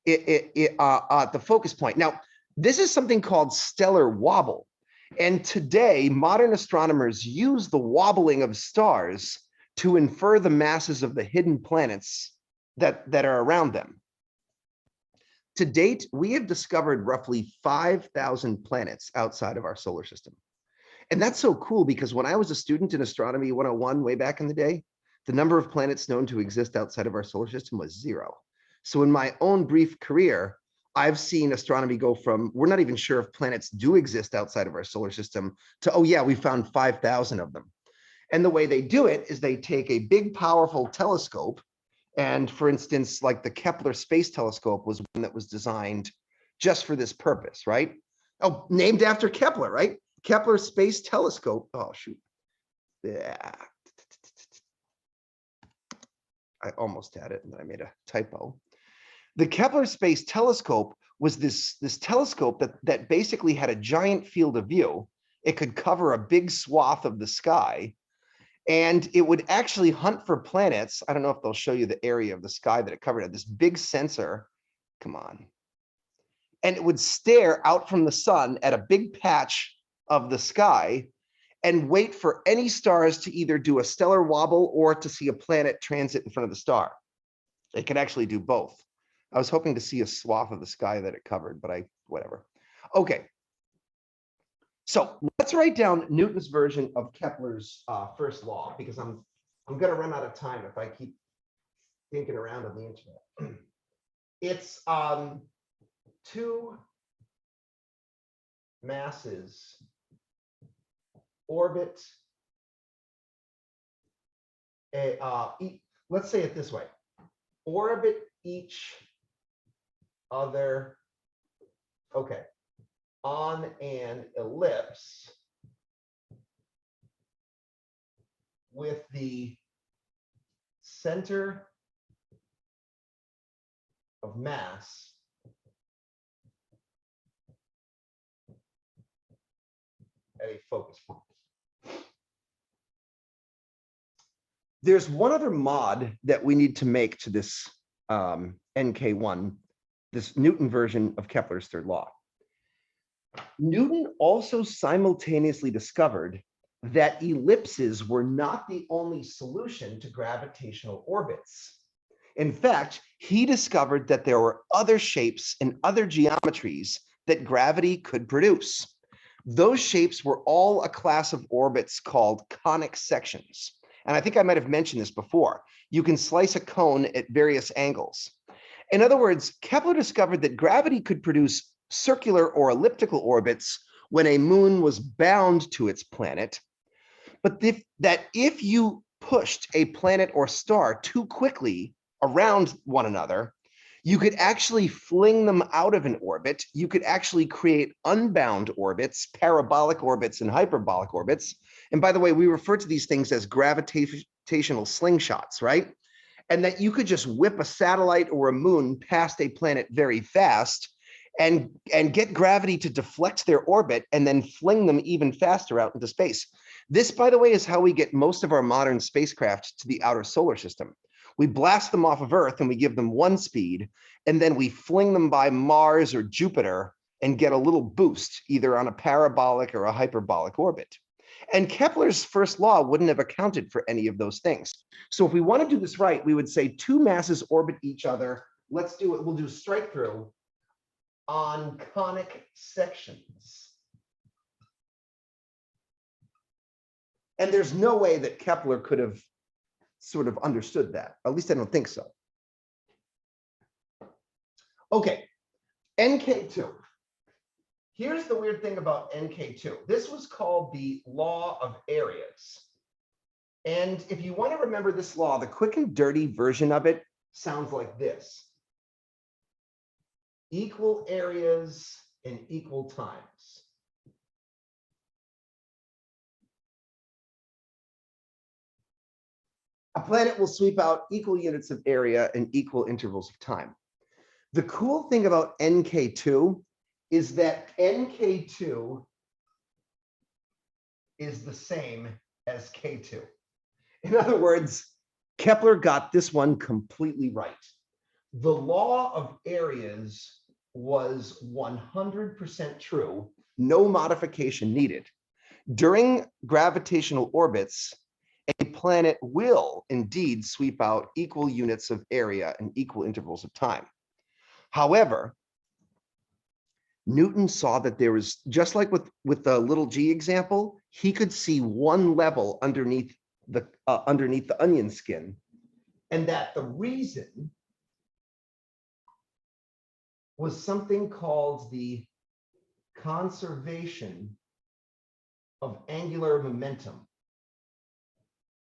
at the focus point. Now, this is something called stellar wobble. And today, modern astronomers use the wobbling of stars to infer the masses of the hidden planets that are around them. To date, we have discovered roughly 5,000 planets outside of our solar system. And that's so cool because when I was a student in Astronomy 101 way back in the day, the number of planets known to exist outside of our solar system was 0. So in my own brief career, I've seen astronomy go from, we're not even sure if planets do exist outside of our solar system, to, oh yeah, we found 5,000 of them. And the way they do it is they take a big, powerful telescope. And for instance, like the Kepler Space Telescope was one that was designed just for this purpose, right? Oh, named after Kepler, right? Kepler Space Telescope. Oh, shoot. Yeah. I almost had it, and then I made a typo. The Kepler Space Telescope was this telescope that basically had a giant field of view. It could cover a big swath of the sky, and it would actually hunt for planets. I don't know if they'll show you the area of the sky that it covered. It had this big sensor. Come on. And it would stare out from the sun at a big patch of the sky and wait for any stars to either do a stellar wobble or to see a planet transit in front of the star. It could actually do both. I was hoping to see a swath of the sky that it covered, but whatever. Okay. So let's write down Newton's version of Kepler's first law, because I'm going to run out of time if I keep thinking around on the internet. It's two masses orbit let's say it this way: orbit each other, okay, on an ellipse with the center of mass at a focus point. There's one other mod that we need to make to this NK1, this Newton version of Kepler's third law. Newton also simultaneously discovered that ellipses were not the only solution to gravitational orbits. In fact, he discovered that there were other shapes and other geometries that gravity could produce. Those shapes were all a class of orbits called conic sections. And I think I might have mentioned this before. You can slice a cone at various angles. In other words, Kepler discovered that gravity could produce circular or elliptical orbits when a moon was bound to its planet, but if you pushed a planet or star too quickly around one another, you could actually fling them out of an orbit. You could actually create unbound orbits, parabolic orbits, and hyperbolic orbits. And by the way, we refer to these things as gravitational slingshots, right? And that you could just whip a satellite or a moon past a planet very fast and get gravity to deflect their orbit and then fling them even faster out into space. This, by the way, is how we get most of our modern spacecraft to the outer solar system. We blast them off of Earth and we give them one speed, and then we fling them by Mars or Jupiter and get a little boost, either on a parabolic or a hyperbolic orbit. And Kepler's first law wouldn't have accounted for any of those things. So if we want to do this right, we would say two masses orbit each other. Let's do it. We'll do strike through on conic sections. And there's no way that Kepler could have sort of understood that. At least I don't think so. Okay, NK2. Here's the weird thing about NK2. This was called the law of areas. And if you want to remember this law, the quick and dirty version of it sounds like this. Equal areas in equal times. A planet will sweep out equal units of area in equal intervals of time. The cool thing about NK2 is that NK2 is the same as K2. In other words, Kepler got this one completely right. The law of areas was 100% true, no modification needed. During gravitational orbits, a planet will indeed sweep out equal units of area in equal intervals of time. However, Newton saw that there was, just like with the little g example, he could see one level underneath the onion skin, and that the reason was something called the conservation of angular momentum,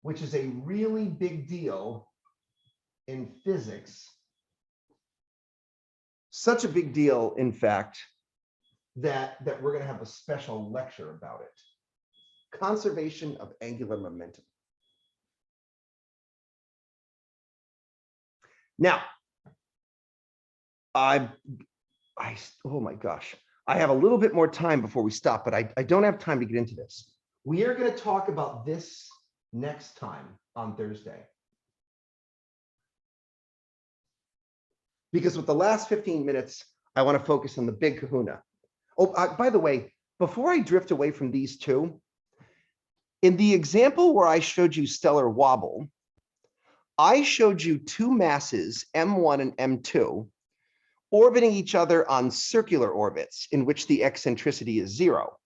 which is a really big deal in physics. Such a big deal, in fact, that we're going to have a special lecture about it. Conservation of angular momentum. Now, oh my gosh, I have a little bit more time before we stop, but I don't have time to get into this. We are going to talk about this next time on Thursday. Because with the last 15 minutes, I want to focus on the big kahuna. Oh, by the way, before I drift away from these two, in the example where I showed you stellar wobble, I showed you two masses, M1 and M2, orbiting each other on circular orbits in which the eccentricity is 0.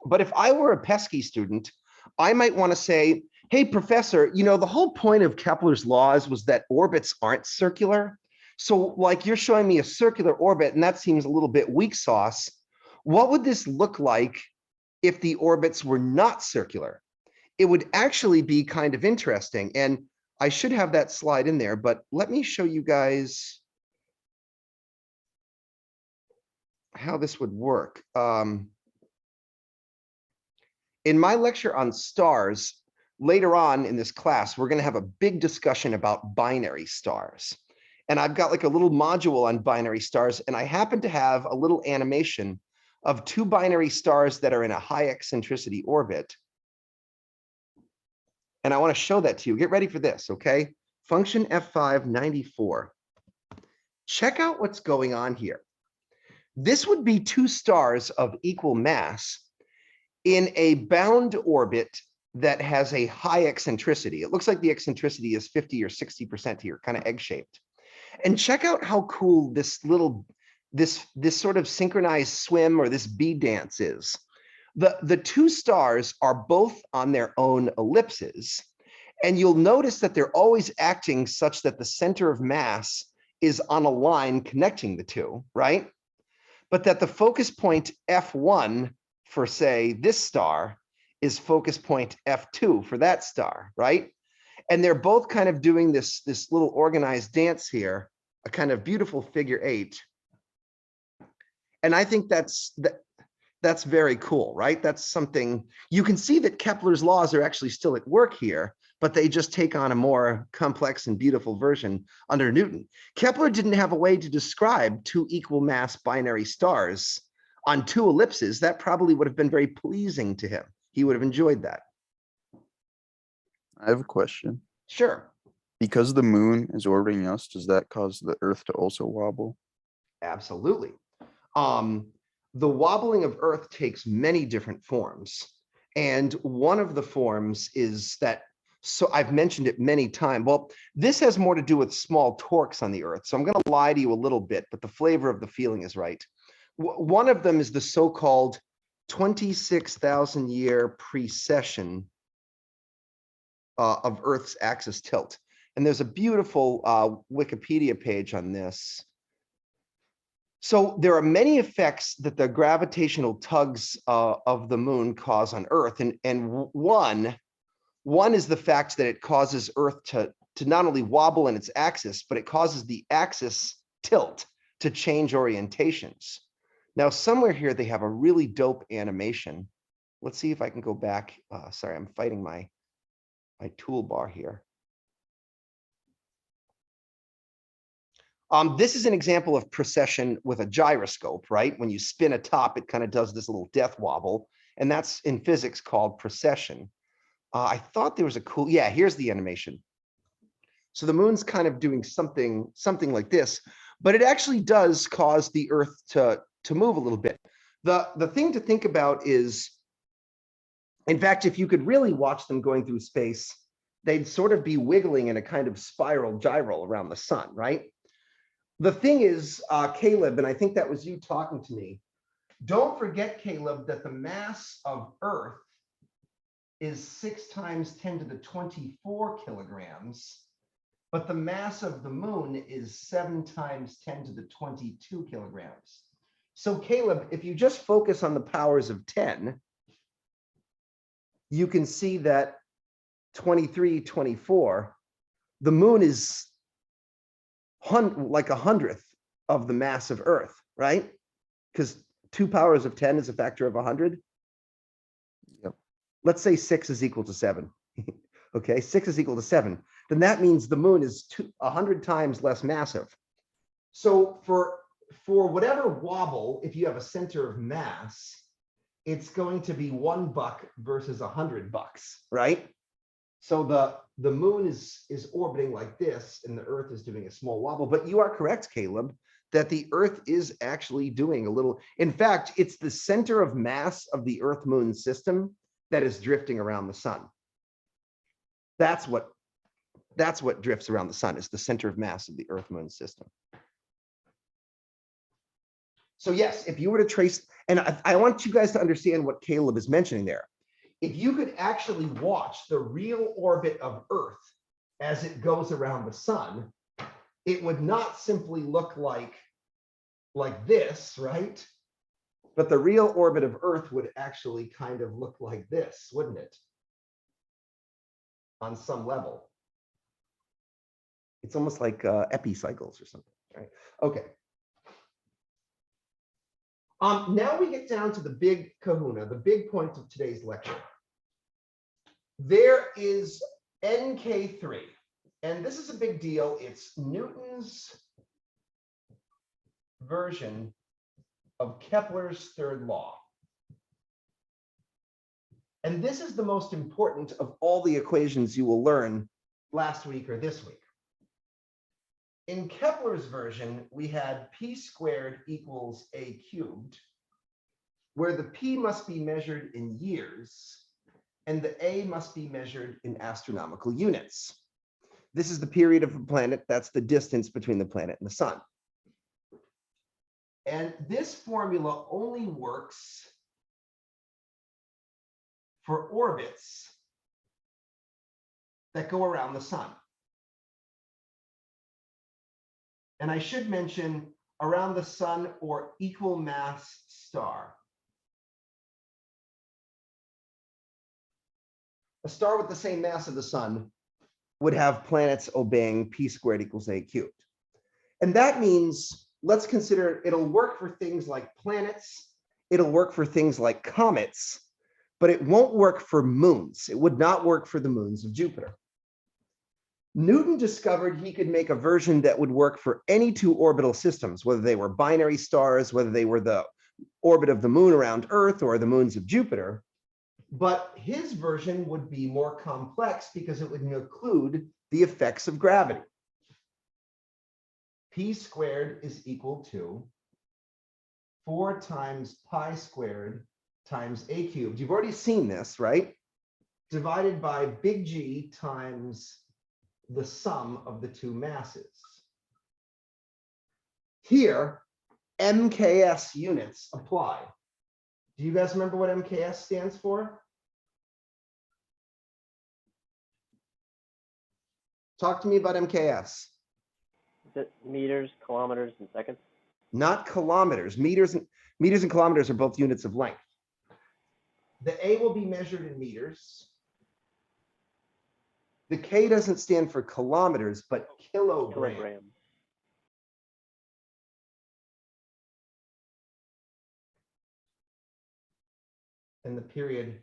But if I were a pesky student, I might want to say, hey, professor, you know, the whole point of Kepler's laws was that orbits aren't circular. So like you're showing me a circular orbit, and that seems a little bit weak sauce. What would this look like if the orbits were not circular? It would actually be kind of interesting. And I should have that slide in there, but let me show you guys how this would work. In my lecture on stars, later on in this class, we're going to have a big discussion about binary stars. And I've got like a little module on binary stars, and I happen to have a little animation of two binary stars that are in a high eccentricity orbit. And I want to show that to you. Get ready for this, okay? Function F594. Check out what's going on here. This would be two stars of equal mass in a bound orbit that has a high eccentricity. It looks like the eccentricity is 50 or 60% here, kind of egg-shaped. And check out how cool this sort of synchronized swim or this bee dance is. The two stars are both on their own ellipses, and you'll notice that they're always acting such that the center of mass is on a line connecting the two, right? But that the focus point F1 for, say, this star is focus point F2 for that star, right? And they're both kind of doing this little organized dance here, a kind of beautiful figure 8. And I think that's very cool, right? That's something you can see that Kepler's laws are actually still at work here, but they just take on a more complex and beautiful version under Newton. Kepler didn't have a way to describe two equal mass binary stars on two ellipses. That probably would have been very pleasing to him. He would have enjoyed that. I have a question. Sure. Because the moon is orbiting us, does that cause the Earth to also wobble? Absolutely. The wobbling of Earth takes many different forms. And one of the forms is that, so I've mentioned it many times. Well, this has more to do with small torques on the Earth. So I'm going to lie to you a little bit, but the flavor of the feeling is right. One of them is the so-called 26,000 year precession of Earth's axis tilt. And there's a beautiful Wikipedia page on this. So there are many effects that the gravitational tugs of the moon cause on Earth. And one is the fact that it causes Earth to not only wobble in its axis, but it causes the axis tilt to change orientations. Now, somewhere here, they have a really dope animation. Let's see if I can go back. Sorry, I'm fighting my toolbar here. This is an example of precession with a gyroscope, right? When you spin a top, it kind of does this little death wobble, and that's in physics called precession. I thought there was a cool, yeah, here's the animation. So the moon's kind of doing something like this, but it actually does cause the Earth to move a little bit. The thing to think about is, in fact, if you could really watch them going through space, they'd sort of be wiggling in a kind of spiral gyro around the sun, right? The thing is, Caleb, and I think that was you talking to me, don't forget, Caleb, that the mass of Earth is 6 times 10 to the 24 kilograms, but the mass of the moon is 7 times 10 to the 22 kilograms. So Caleb, if you just focus on the powers of 10, you can see that 23, 24, the moon is like 100th of the mass of Earth, right? Because 2 powers of 10 is a factor of 100. Yep. Let's say 6 is equal to 7. Okay, 6 is equal to 7. Then that means the moon is 100 times less massive. So for whatever wobble, if you have a center of mass, it's going to be $1 versus $100, right? So the moon is orbiting like this, and the Earth is doing a small wobble. But you are correct, Caleb, that the Earth is actually doing a little. In fact, it's the center of mass of the Earth-Moon system that is drifting around the sun. That's what drifts around the sun, is the center of mass of the Earth-Moon system. So yes, if you were to trace, and I want you guys to understand what Caleb is mentioning there. If you could actually watch the real orbit of Earth as it goes around the sun, it would not simply look like this, right? But the real orbit of Earth would actually kind of look like this, wouldn't it? On some level. It's almost like epicycles or something, right? Okay. Now we get down to the big kahuna, the big point of today's lecture. There is NK3, and this is a big deal. It's Newton's version of Kepler's third law. And this is the most important of all the equations you will learn last week or this week. In Kepler's version, we had p squared equals a cubed, where the p must be measured in years, and the a must be measured in astronomical units. This is the period of a planet. That's the distance between the planet and the sun. And this formula only works for orbits that go around the sun. And I should mention around the sun or equal mass star. A star with the same mass of the sun would have planets obeying p squared equals a cubed. And that means, let's consider, it'll work for things like planets, it'll work for things like comets, but it won't work for moons. It would not work for the moons of Jupiter. Newton discovered he could make a version that would work for any 2 orbital systems, whether they were binary stars, whether they were the orbit of the moon around Earth or the moons of Jupiter. But his version would be more complex because it would include the effects of gravity. P squared is equal to 4 times pi squared times a cubed. You've already seen this, right? Divided by big G times the sum of the two masses. Here, MKS units apply. Do you guys remember what MKS stands for? Talk to me about MKS. Is it meters, kilometers, and seconds? Not kilometers. Meters and kilometers are both units of length. The A will be measured in meters. The K doesn't stand for kilometers, but kilograms. Kilogram. And the period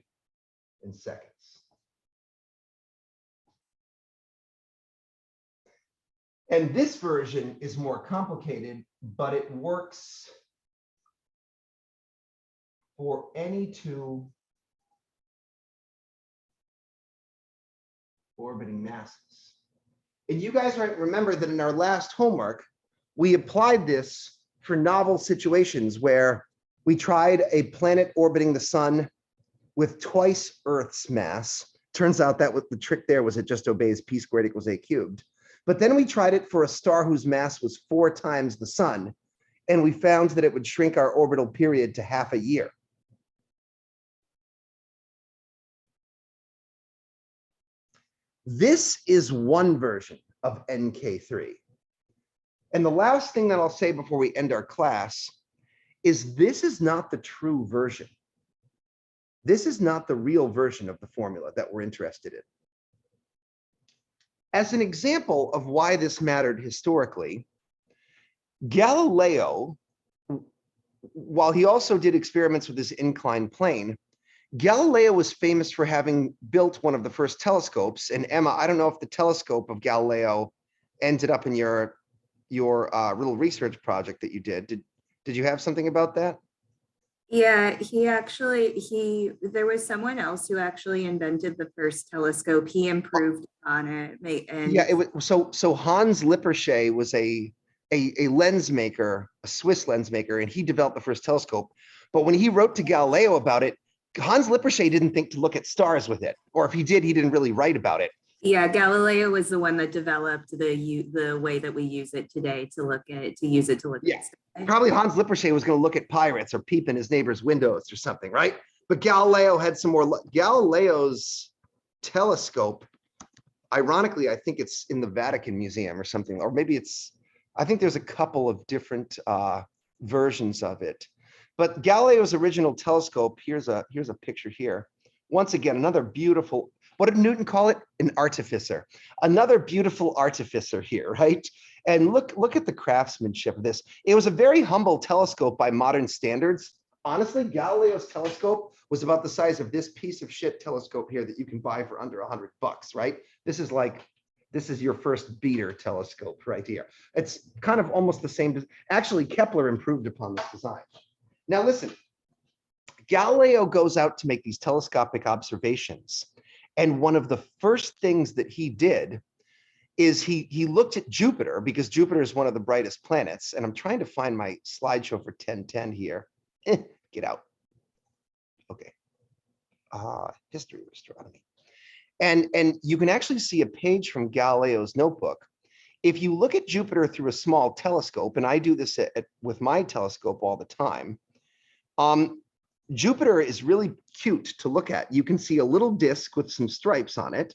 in seconds. And this version is more complicated, but it works for any two orbiting masses. And you guys might remember that in our last homework, we applied this for novel situations where we tried a planet orbiting the sun with twice Earth's mass. Turns out that what the trick there was it just obeys p squared equals a cubed. But then we tried it for a star whose mass was 4 times the sun, and we found that it would shrink our orbital period to half a year. This is one version of NK3. And the last thing that I'll say before we end our class is this is not the true version. This is not the real version of the formula that we're interested in. As an example of why this mattered historically, Galileo, while he also did experiments with his inclined plane, Galileo was famous for having built one of the first telescopes. And Emma, I don't know if the telescope of Galileo ended up in your little research project that you did. Did you have something about that? Yeah, there was someone else who actually invented the first telescope. He improved on it. And Yeah, it was so Hans Lippershey was a lens maker, a Swiss lens maker, and he developed the first telescope. But when he wrote to Galileo about it, Hans Lippershey didn't think to look at stars with it, or if he did, he didn't really write about it. Yeah, Galileo was the one that developed the way that we use it today to use it to look Yeah. at. Probably Hans Lippershey was going to look at pirates or peep in his neighbor's windows or something, right? But Galileo had some more. Galileo's telescope, ironically, I think it's in the Vatican Museum or something, or maybe I think there's a couple of different versions of it. But Galileo's original telescope, here's a picture here. Once again, another beautiful, what did Newton call it? An artificer. Another beautiful artificer here, right? And look at the craftsmanship of this. It was a very humble telescope by modern standards. Honestly, Galileo's telescope was about the size of this piece of shit telescope here that you can buy for under $100, right? This is your first beater telescope right here. It's kind of almost the same. Actually, Kepler improved upon this design. Now listen, Galileo goes out to make these telescopic observations. And one of the first things that he did is he looked at Jupiter, because Jupiter is one of the brightest planets. And I'm trying to find my slideshow for 1010 here. Get out. Okay. History of astronomy. And you can actually see a page from Galileo's notebook. If you look at Jupiter through a small telescope, and I do this with my telescope all the time, Jupiter is really cute to look at. You can see a little disk with some stripes on it.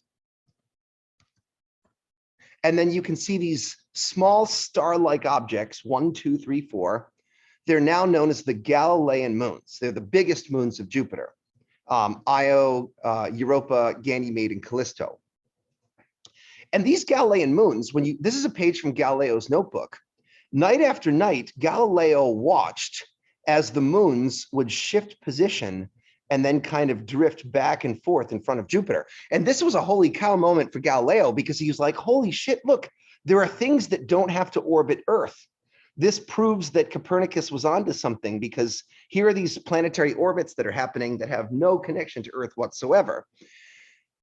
And then you can see these small star-like objects, 1, 2, 3, 4. They're now known as the Galilean moons. They're the biggest moons of Jupiter. Io, Europa, Ganymede, and Callisto. And these Galilean moons, this is a page from Galileo's notebook. Night after night, Galileo watched as the moons would shift position and then kind of drift back and forth in front of Jupiter. And this was a holy cow moment for Galileo, because he was like, holy shit, look, there are things that don't have to orbit Earth. This proves that Copernicus was onto something, because here are these planetary orbits that are happening that have no connection to Earth whatsoever.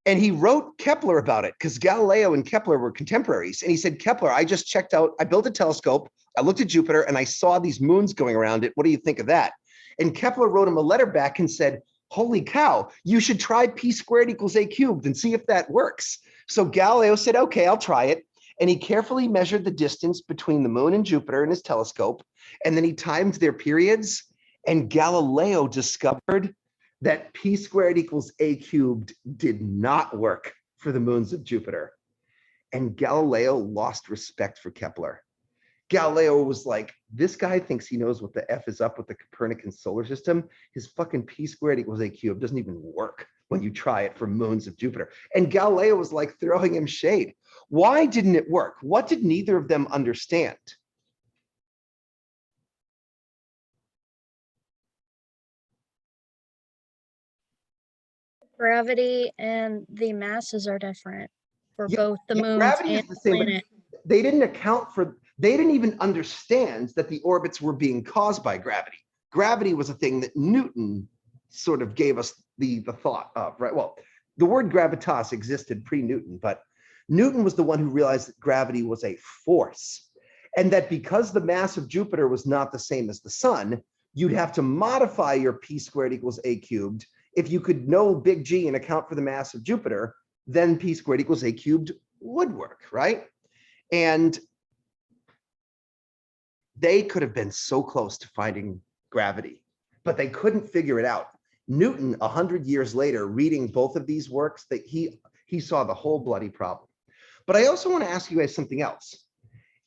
And he wrote Kepler about it, because Galileo and Kepler were contemporaries. And he said, Kepler, I just checked out, I built a telescope, I looked at Jupiter, and I saw these moons going around it. What do you think of that? And Kepler wrote him a letter back and said, holy cow, you should try p squared equals a cubed and see if that works. So Galileo said, okay, I'll try it. And he carefully measured the distance between the moon and Jupiter in his telescope. And then he timed their periods. And Galileo discovered that p squared equals a cubed did not work for the moons of Jupiter. And Galileo lost respect for Kepler. Galileo was like, this guy thinks he knows what the F is up with the Copernican solar system. His fucking p squared equals a cubed doesn't even work when you try it for moons of Jupiter. And Galileo was like throwing him shade. Why didn't it work? What did neither of them understand? Gravity and the masses are different for Yeah, both the moons gravity and is the the same, but planet. they didn't account for, they didn't even understand that the orbits were being caused by gravity. Gravity was a thing that Newton sort of gave us the thought of, right? Well, the word gravitas existed pre-Newton, but Newton was the one who realized that gravity was a force, and that because the mass of Jupiter was not the same as the sun, you'd have to modify your p squared equals a cubed. If you could know big G and account for the mass of Jupiter, then p squared equals a cubed would work, right? And they could have been so close to finding gravity, but they couldn't figure it out. Newton, 100 years later, reading both of these works, that he saw the whole bloody problem. But I also want to ask you guys something else.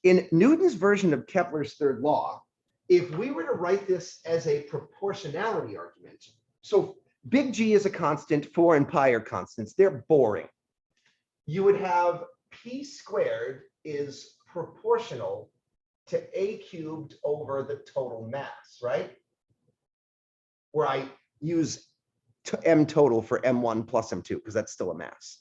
In Newton's version of Kepler's third law, if we were to write this as a proportionality argument, so big G is a constant, 4 and pi are constants, they're boring. You would have p squared is proportional to a cubed over the total mass, right? Where I use m total for m1 plus m2, because that's still a mass.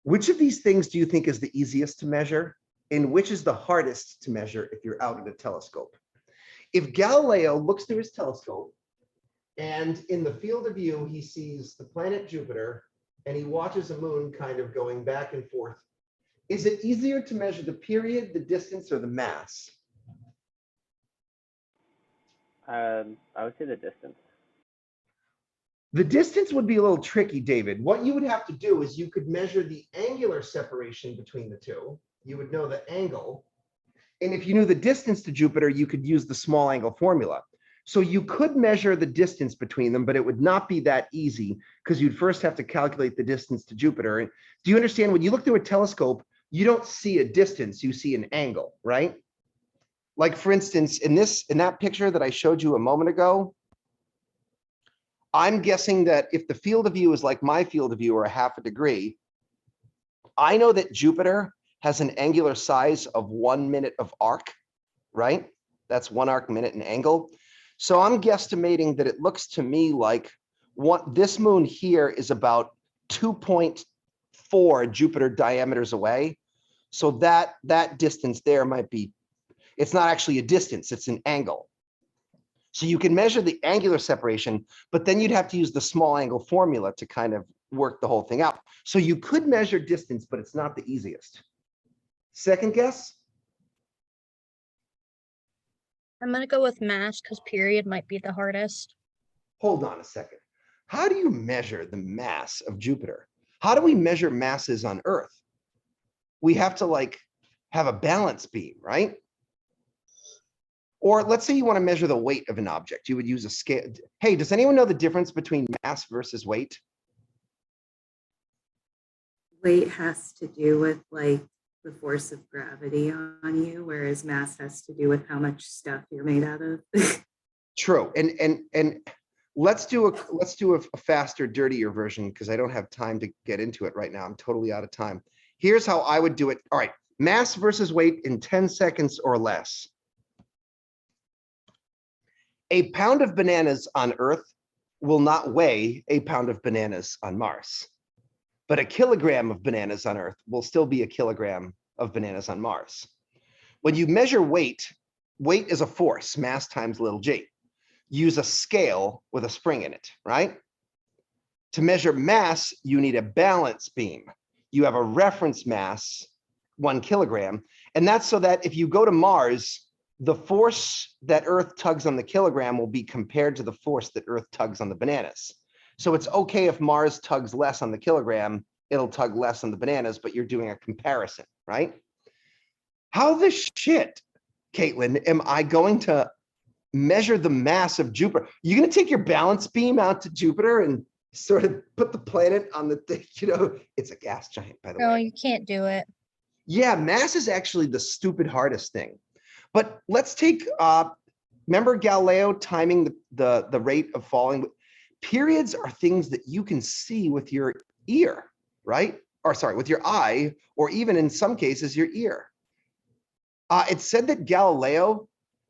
Which of these things do you think is the easiest to measure? And which is the hardest to measure if you're out at a telescope? If Galileo looks through his telescope and in the field of view, he sees the planet Jupiter and he watches a moon kind of going back and forth, is it easier to measure the period, the distance, or the mass? I would say the distance. The distance would be a little tricky, David. What you would have to do is you could measure the angular separation between the two. You would know the angle. And if you knew the distance to Jupiter, you could use the small angle formula. So you could measure the distance between them, but it would not be that easy because you'd first have to calculate the distance to Jupiter. Do you understand? When you look through a telescope, you don't see a distance, you see an angle, right? Like for instance, in that picture that I showed you a moment ago, I'm guessing that if the field of view is like my field of view or a half a degree, I know that Jupiter has an angular size of 1 minute of arc, right? That's 1 arc minute in angle. So I'm guesstimating that it looks to me like this moon here is about 2.4 Jupiter diameters away. So that distance there might be, it's not actually a distance, it's an angle. So you can measure the angular separation, but then you'd have to use the small angle formula to kind of work the whole thing out. So you could measure distance, but it's not the easiest. Second guess? I'm gonna go with mass because period might be the hardest. Hold on a second. How do you measure the mass of Jupiter? How do we measure masses on Earth? We have to like have a balance beam, right? Or let's say you want to measure the weight of an object. You would use a scale. Hey, does anyone know the difference between mass versus weight? Weight has to do with like the force of gravity on you, whereas mass has to do with how much stuff you're made out of. True. And let's do a faster, dirtier version because I don't have time to get into it right now. I'm totally out of time. Here's how I would do it. All right, mass versus weight in 10 seconds or less. A pound of bananas on Earth will not weigh a pound of bananas on Mars. But a kilogram of bananas on Earth will still be a kilogram of bananas on Mars. When you measure weight, weight is a force, mass times little g. Use a scale with a spring in it, right? To measure mass, you need a balance beam. You have a reference mass, 1 kilogram, and that's so that if you go to Mars, the force that Earth tugs on the kilogram will be compared to the force that Earth tugs on the bananas. So it's okay if Mars tugs less on the kilogram, it'll tug less on the bananas, but you're doing a comparison, right? How the shit, Caitlin, am I going to measure the mass of Jupiter? You're going to take your balance beam out to Jupiter and sort of put the planet on the thing, you know, it's a gas giant, by the No, way. you can't do it. Yeah, mass is actually the stupid hardest thing. But let's take, remember Galileo timing the rate of falling? Periods are things that you can see with your ear, right? Or sorry, with your eye, or even in some cases, your ear. It's said that Galileo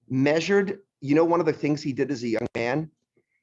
measured, you know, one of the things he did as a young man,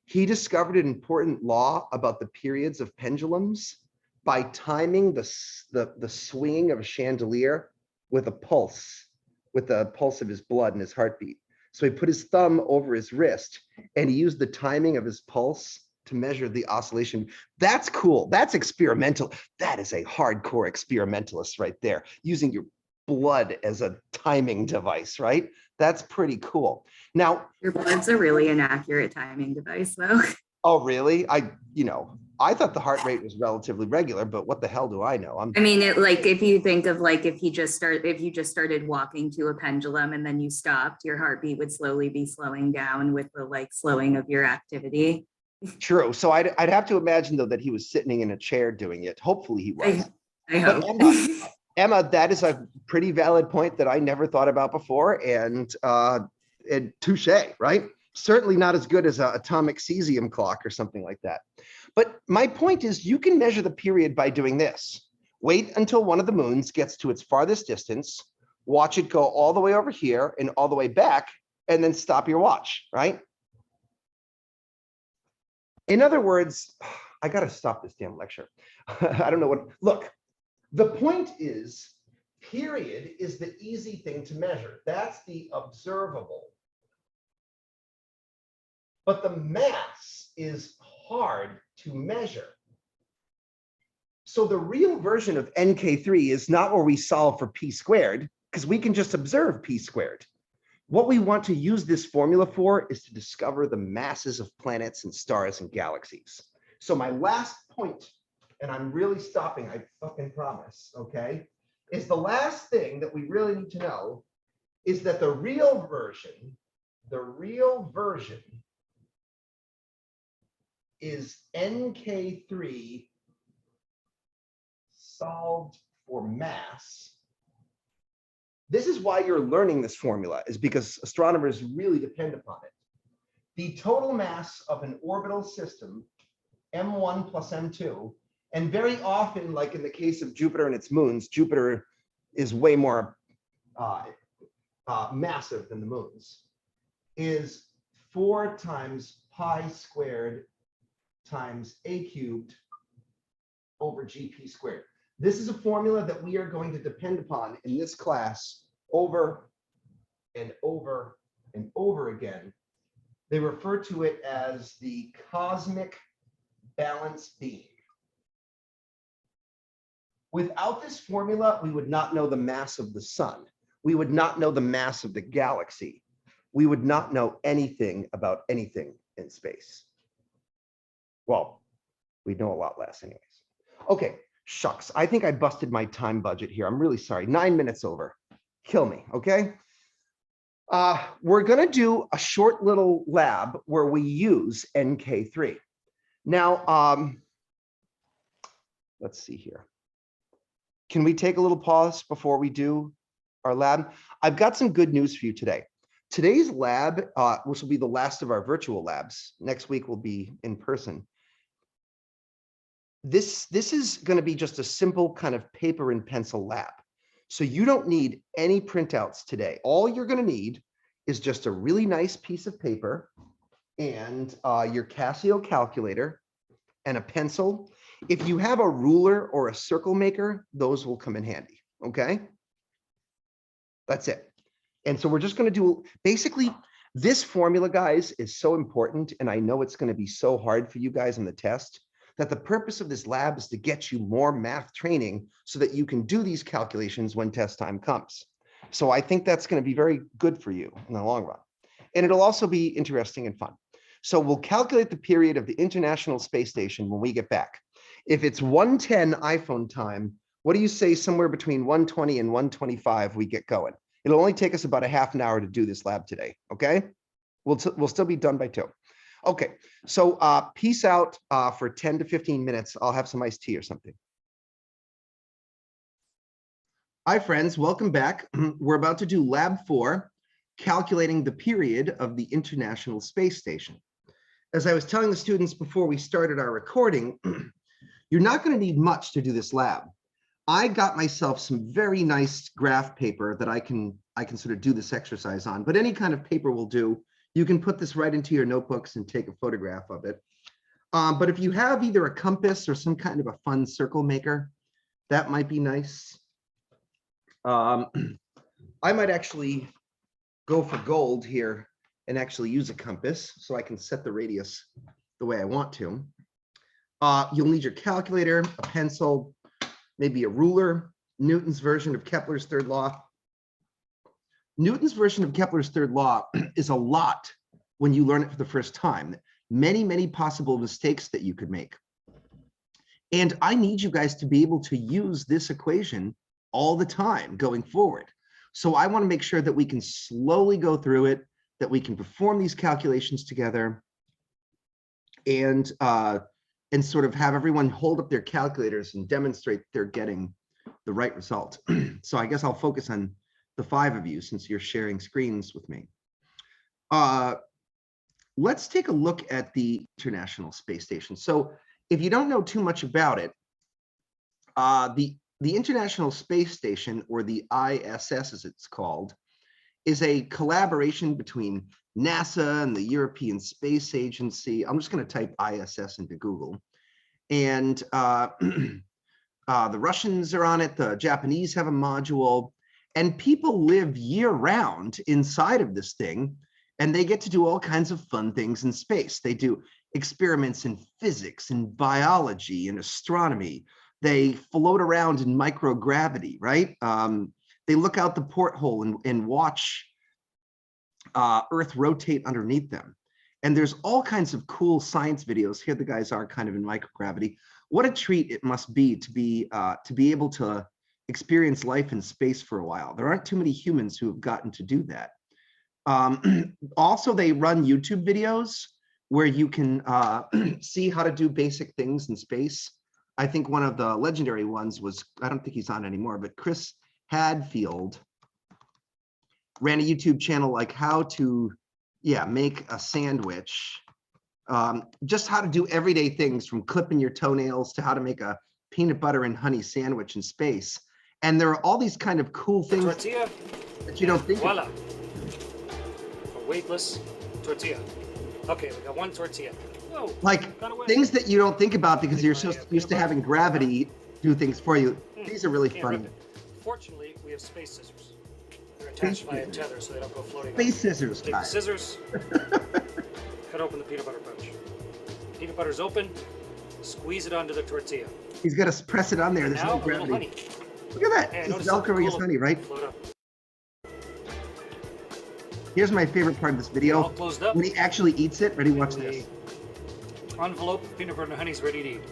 he discovered an important law about the periods of pendulums by timing the swinging of a chandelier with a pulse, with the pulse of his blood and his heartbeat. So he put his thumb over his wrist and he used the timing of his pulse to measure the oscillation. That's cool. That's experimental. That is a hardcore experimentalist right there, using your blood as a timing device, right? That's pretty cool. Now, Your blood's a really inaccurate timing device, though. oh, really? I thought the heart rate was relatively regular, but what the hell do I know? I mean, like if you think of like if you just started walking to a pendulum and then you stopped, your heartbeat would slowly be slowing down with the like slowing of your activity. True. So I'd have to imagine though that he was sitting in a chair doing it. Hopefully he was. I But hope. Emma, that is a pretty valid point that I never thought about before, and touche, right? Certainly not as good as an atomic cesium clock or something like that. But my point is, you can measure the period by doing this. Wait until one of the moons gets to its farthest distance, watch it go all the way over here and all the way back, and then stop your watch, right? In other words, I got to stop this damn lecture. I don't know what, look, the point is, period is the easy thing to measure. That's the observable. But the mass is hard to measure. So the real version of NK3 is not where we solve for p squared, because we can just observe p squared. What we want to use this formula for is to discover the masses of planets and stars and galaxies. So my last point, and I'm really stopping, I fucking promise, okay, is the last thing that we really need to know is that the real version is NK3 solved for mass. This is why you're learning this formula, is because astronomers really depend upon it. The total mass of an orbital system, M1 plus M2, and very often, like in the case of Jupiter and its moons, Jupiter is way more massive than the moons, is 4 times pi squared times a cubed over gp squared. This is a formula that we are going to depend upon in this class over and over and over again. They refer to it as the cosmic balance beam. Without this formula, we would not know the mass of the sun. We would not know the mass of the galaxy. We would not know anything about anything in space. Well, we'd know a lot less anyways. Okay, shucks. I think I busted my time budget here. I'm really sorry. 9 minutes over. Kill me, okay? We're going to do a short little lab where we use NK3. Now, let's see here. Can we take a little pause before we do our lab? I've got some good news for you today. Today's lab, which will be the last of our virtual labs, next week will be in person. This is going to be just a simple kind of paper and pencil lab. So you don't need any printouts today. All you're going to need is just a really nice piece of paper and your Casio calculator and a pencil. If you have a ruler or a circle maker, those will come in handy, okay? That's it. And so we're just going to do, basically, this formula, guys, is so important, and I know it's going to be so hard for you guys in the test, that the purpose of this lab is to get you more math training so that you can do these calculations when test time comes. So I think that's going to be very good for you in the long run. And it'll also be interesting and fun. So we'll calculate the period of the International Space Station when we get back. If it's 1:10 iPhone time, what do you say somewhere between 1:20 and 1:25 we get going? It'll only take us about a half an hour to do this lab today, okay? We'll still be done by 2. Okay, so peace out for 10 to 15 minutes. I'll have some iced tea or something. Hi, friends, welcome back. We're about to do Lab 4, calculating the period of the International Space Station. As I was telling the students before we started our recording, you're not going to need much to do this lab. I got myself some very nice graph paper that I can sort of do this exercise on, but any kind of paper will do. You can put this right into your notebooks and take a photograph of it. But if you have either a compass or some kind of a fun circle maker, that might be nice. I might actually go for gold here and actually use a compass so I can set the radius the way I want to. You'll need your calculator, a pencil, maybe a ruler, Newton's version of Kepler's third law. Newton's version of Kepler's third law is a lot when you learn it for the first time. Many, many possible mistakes that you could make. And I need you guys to be able to use this equation all the time going forward. So I want to make sure that we can slowly go through it, that we can perform these calculations together, and sort of have everyone hold up their calculators and demonstrate they're getting the right result. So I guess I'll focus on the 5 of you since you're sharing screens with me. Let's take a look at the International Space Station. So if you don't know too much about it, the International Space Station, or the I.S.S. as it's called, is a collaboration between NASA and the European Space Agency. I'm just going to type I.S.S. into Google. And the Russians are on it. The Japanese have a module. And people live year-round inside of this thing, and they get to do all kinds of fun things in space. They do experiments in physics and biology and astronomy. They float around in microgravity, right? They look out the porthole and watch Earth rotate underneath them. And there's all kinds of cool science videos. Here the guys are kind of in microgravity. What a treat it must be to be able to experience life in space for a while. There aren't too many humans who have gotten to do that. Also, they run YouTube videos where you can see how to do basic things in space. I think one of the legendary ones was, I don't think he's on anymore, but Chris Hadfield ran a YouTube channel like how to, make a sandwich. Just how to do everyday things, from clipping your toenails to how to make a peanut butter and honey sandwich in space. And there are all these kind of cool things tortilla that you don't think voila. of. A weightless tortilla. Okay, we got 1 tortilla. Whoa, Like things that you don't think about because you're so used to having gravity do things for you. These are really funny. Fortunately, we have space scissors. They're attached by a tether so they don't go floating. Space scissors. Take the scissors, cut open the peanut butter pouch. Peanut butter's open, squeeze it onto the tortilla. He's got to press it on there. There's Now, no a little gravity. honey. Look at that. Hey, It's notice something Velcro is cool honey, right? float up. Here's my favorite part of this All video. closed up. When he actually eats it. Ready? Watch The this. envelope of peanut butter and honey is ready to eat.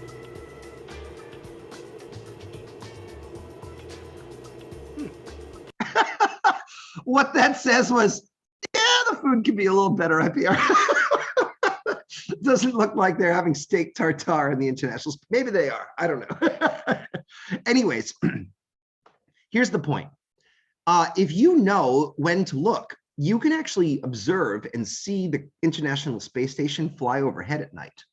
What that says was, yeah, the food could be a little better up here. Doesn't look like they're having steak tartare in the international. Maybe they are. I don't know. Anyways, here's the point. If you know when to look, you can actually observe and see the International Space Station fly overhead at night.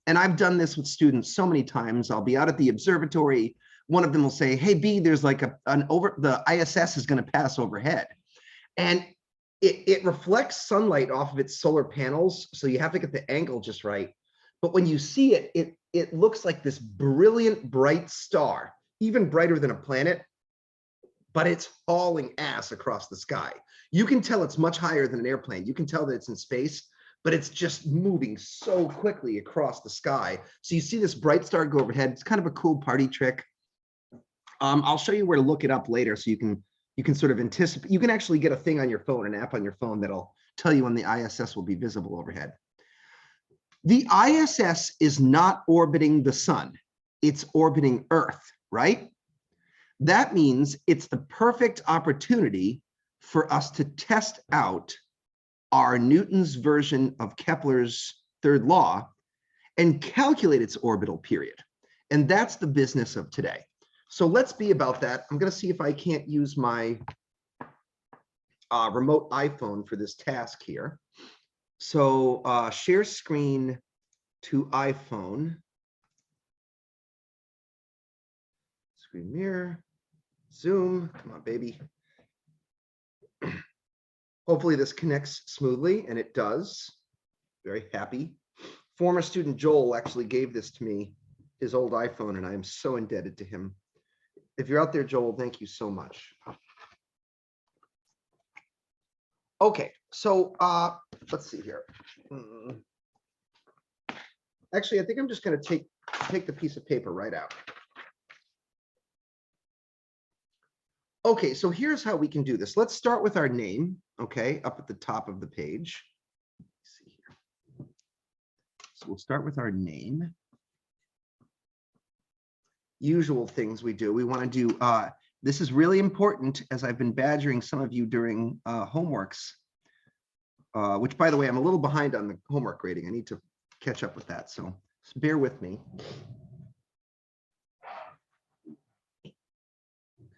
And I've done this with students so many times. I'll be out at the observatory. One of them will say, hey, B, there's like the ISS is going to pass overhead. And it reflects sunlight off of its solar panels. So you have to get the angle just right. But when you see it, it looks like this brilliant, bright star, even brighter than a planet, but it's hauling ass across the sky. You can tell it's much higher than an airplane. You can tell that it's in space, but it's just moving so quickly across the sky. So you see this bright star go overhead. It's kind of a cool party trick. I'll show you where to look it up later so you can You can sort of anticipate, you can actually get a thing on your phone, an app on your phone that'll tell you when the ISS will be visible overhead. The ISS is not orbiting the sun, it's orbiting Earth, right? That means it's the perfect opportunity for us to test out our Newton's version of Kepler's third law and calculate its orbital period. And that's the business of today. So let's be about that. I'm going to see if I can't use my remote iPhone for this task here. So share screen to iPhone. Screen mirror, Zoom, come on, baby. Hopefully this connects smoothly, and it does. Very happy. Former student Joel actually gave this to me, his old iPhone, and I am so indebted to him. If you're out there, Joel, thank you so much. Okay, so let's see here. Actually, I think I'm just going to take the piece of paper right out. Okay, so here's how we can do this. Let's start with our name, okay, up at the top of the page. Let's see here. So we'll start with our name. Usual things we do. We want to do, this is really important, as I've been badgering some of you during homeworks, which, by the way, I'm a little behind on the homework grading. I need to catch up with that, so bear with me.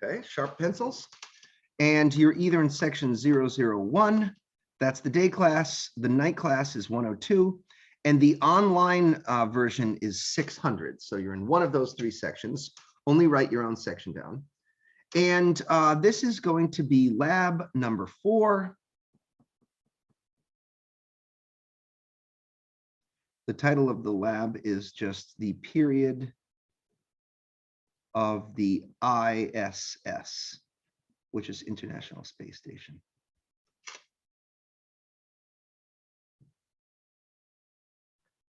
Okay, sharp pencils. And you're either in section 001, that's the day class, the night class is 102, and the online version is 600. So you're in one of those three sections. Only write your own section down. And this is going to be lab number 4. The title of the lab is just the period of the I.S.S, which is International Space Station.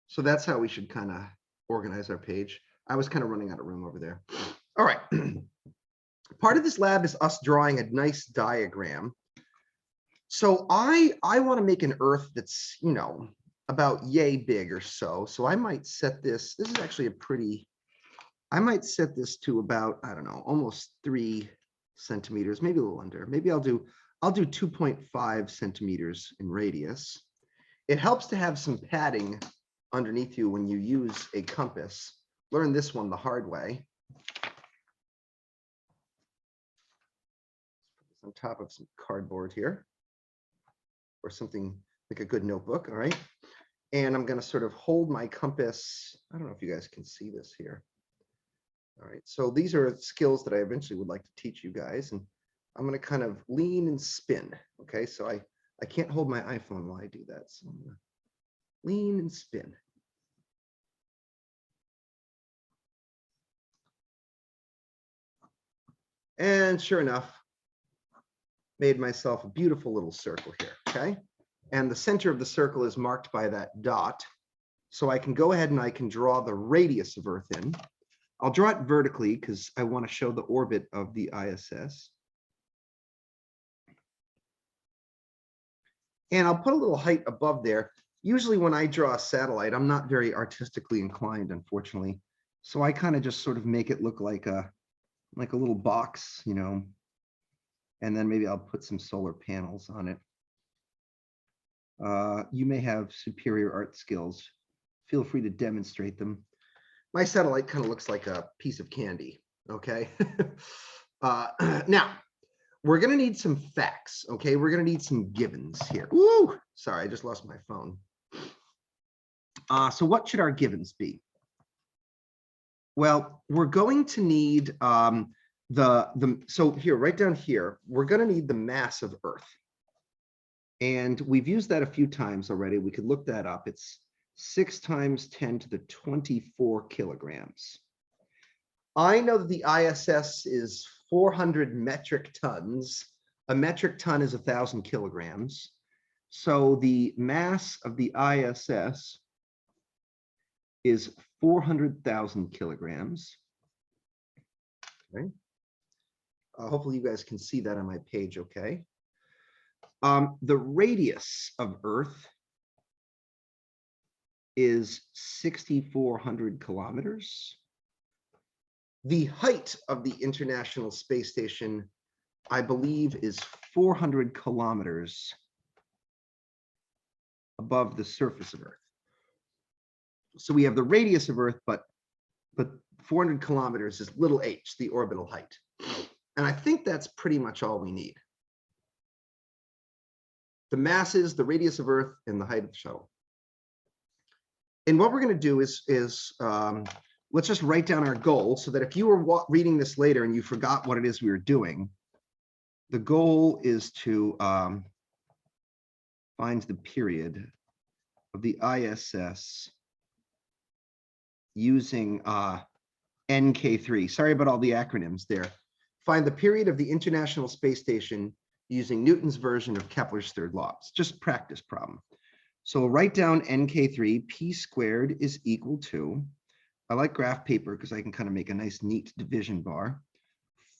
So that's how we should kind of organize our page. I was kind of running out of room over there. All right. Part of this lab is us drawing a nice diagram. So I want to make an Earth that's, you know, about yay big or so. So I might set this, this is actually a pretty, I might set this to about, I don't know, almost 3 centimeters, maybe a little under. Maybe I'll do 2.5 centimeters in radius. It helps to have some padding underneath you when you use a compass. Learn this one the hard way. On top of some cardboard here, or something like a good notebook. All right. And I'm going to sort of hold my compass. I don't know if you guys can see this here. All right, so these are skills that I eventually would like to teach you guys, and I'm going to kind of lean and spin. Okay, so I can't hold my iPhone while I do that, so I'm going to lean and spin. And sure enough, made myself a beautiful little circle here. Okay, and the center of the circle is marked by that dot, so I can go ahead and I can draw the radius of Earth in. I'll draw it vertically because I want to show the orbit of the ISS. And I'll put a little height above there. Usually when I draw a satellite, I'm not very artistically inclined, unfortunately. So I kind of just sort of make it look like a little box, you know, and then maybe I'll put some solar panels on it. You may have superior art skills. Feel free to demonstrate them. My satellite kind of looks like a piece of candy, okay? Now, we're going to need some facts, okay? We're going to need some givens here. Woo! Sorry, I just lost my phone. So what should our givens be? Well, we're going to need so here, right down here, we're going to need the mass of Earth. And we've used that a few times already. We could look that up. It's 6 times 10 to the 24 kilograms. I know that the ISS is 400 metric tons. A metric ton is 1,000 kilograms. So the mass of the ISS is 400,000 kilograms. Okay. Hopefully you guys can see that on my page, okay? The radius of Earth is 6,400 kilometers. The height of the International Space Station, I believe, is 400 kilometers above the surface of Earth. So we have the radius of Earth, but 400 kilometers is little h, the orbital height. And I think that's pretty much all we need. The masses, the radius of Earth, and the height of the shuttle. And what we're going to do is let's just write down our goal so that if you were reading this later and you forgot what it is we were doing, the goal is to find the period of the I.S.S. using NK3. Sorry about all the acronyms there. Find the period of the International Space Station using Newton's version of Kepler's third law. It's just a practice problem. So we'll write down NK3, p squared is equal to, I like graph paper because I can kind of make a nice neat division bar,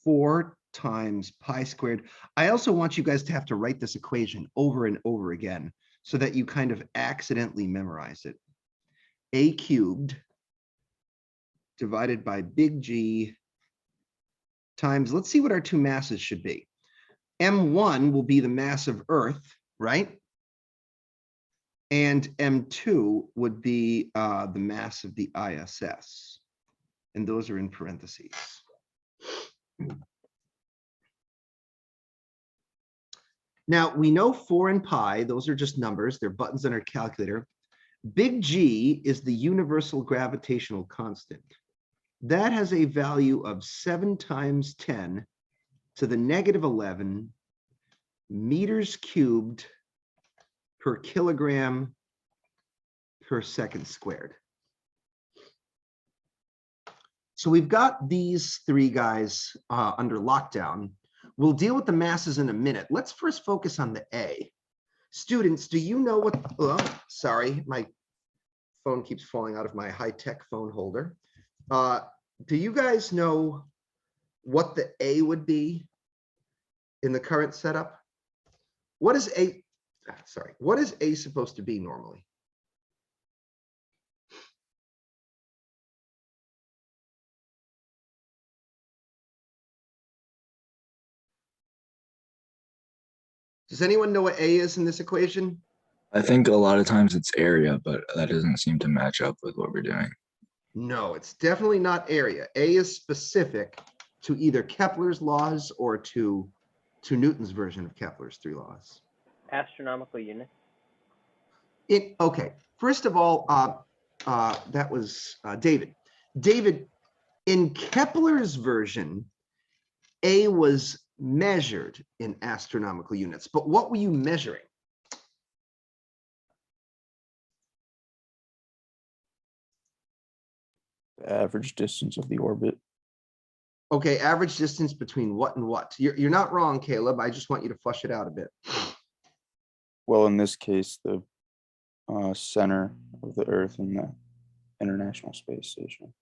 4 times pi squared. I also want you guys to have to write this equation over and over again so that you kind of accidentally memorize it. A cubed divided by big G times, let's see what our two masses should be. M1 will be the mass of Earth, right? And M2 would be the mass of the I.S.S. And those are in parentheses. Now, we know 4 and pi, those are just numbers. They're buttons on our calculator. Big G is the universal gravitational constant. That has a value of 7 times 10 to the negative 11 meters cubed per kilogram per second squared. So we've got these three guys under lockdown. We'll deal with the masses in a minute. Let's first focus on the A. Students, do you know what, oh, sorry, my phone keeps falling out of my high-tech phone holder. Do you guys know what the A would be in the current setup? What is A, sorry, what is A supposed to be normally? Does anyone know what A is in this equation? I think a lot of times it's area, but that doesn't seem to match up with what we're doing. No, it's definitely not area. A is specific to either Kepler's laws or to Newton's version of Kepler's 3 laws. Astronomical units. Okay, first of all, that was David. David, in Kepler's version, A was measured in astronomical units, but what were you measuring? The average distance of the orbit. Okay, average distance between what and what? You're not wrong, Caleb. I just want you to flush it out a bit. Well, in this case, the center of the Earth and the International Space Station.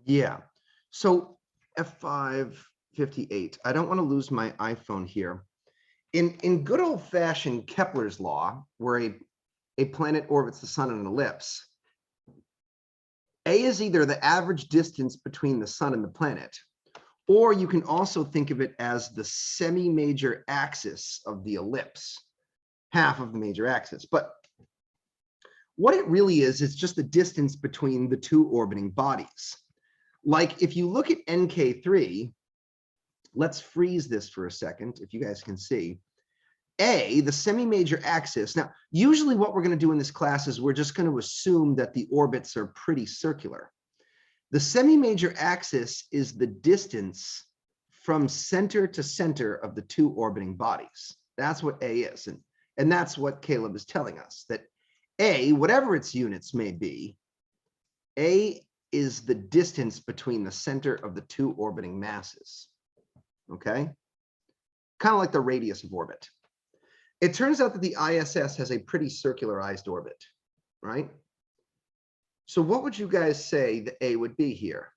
Yeah. So F558. I don't want to lose my iPhone here. In good old-fashioned Kepler's law, where a planet orbits the sun in an ellipse, A is either the average distance between the sun and the planet, or you can also think of it as the semi-major axis of the ellipse, half of the major axis. But what it really is, it's just the distance between the two orbiting bodies. Like if you look at NK3, let's freeze this for a second, if you guys can see. A, the semi-major axis. Now, usually what we're going to do in this class is we're just going to assume that the orbits are pretty circular. The semi-major axis is the distance from center to center of the two orbiting bodies. That's what A is. And that's what Caleb is telling us, that A, whatever its units may be, A is the distance between the center of the two orbiting masses. Okay? Kind of like the radius of orbit. It turns out that the I.S.S. has a pretty circularized orbit, right? So what would you guys say the A would be here?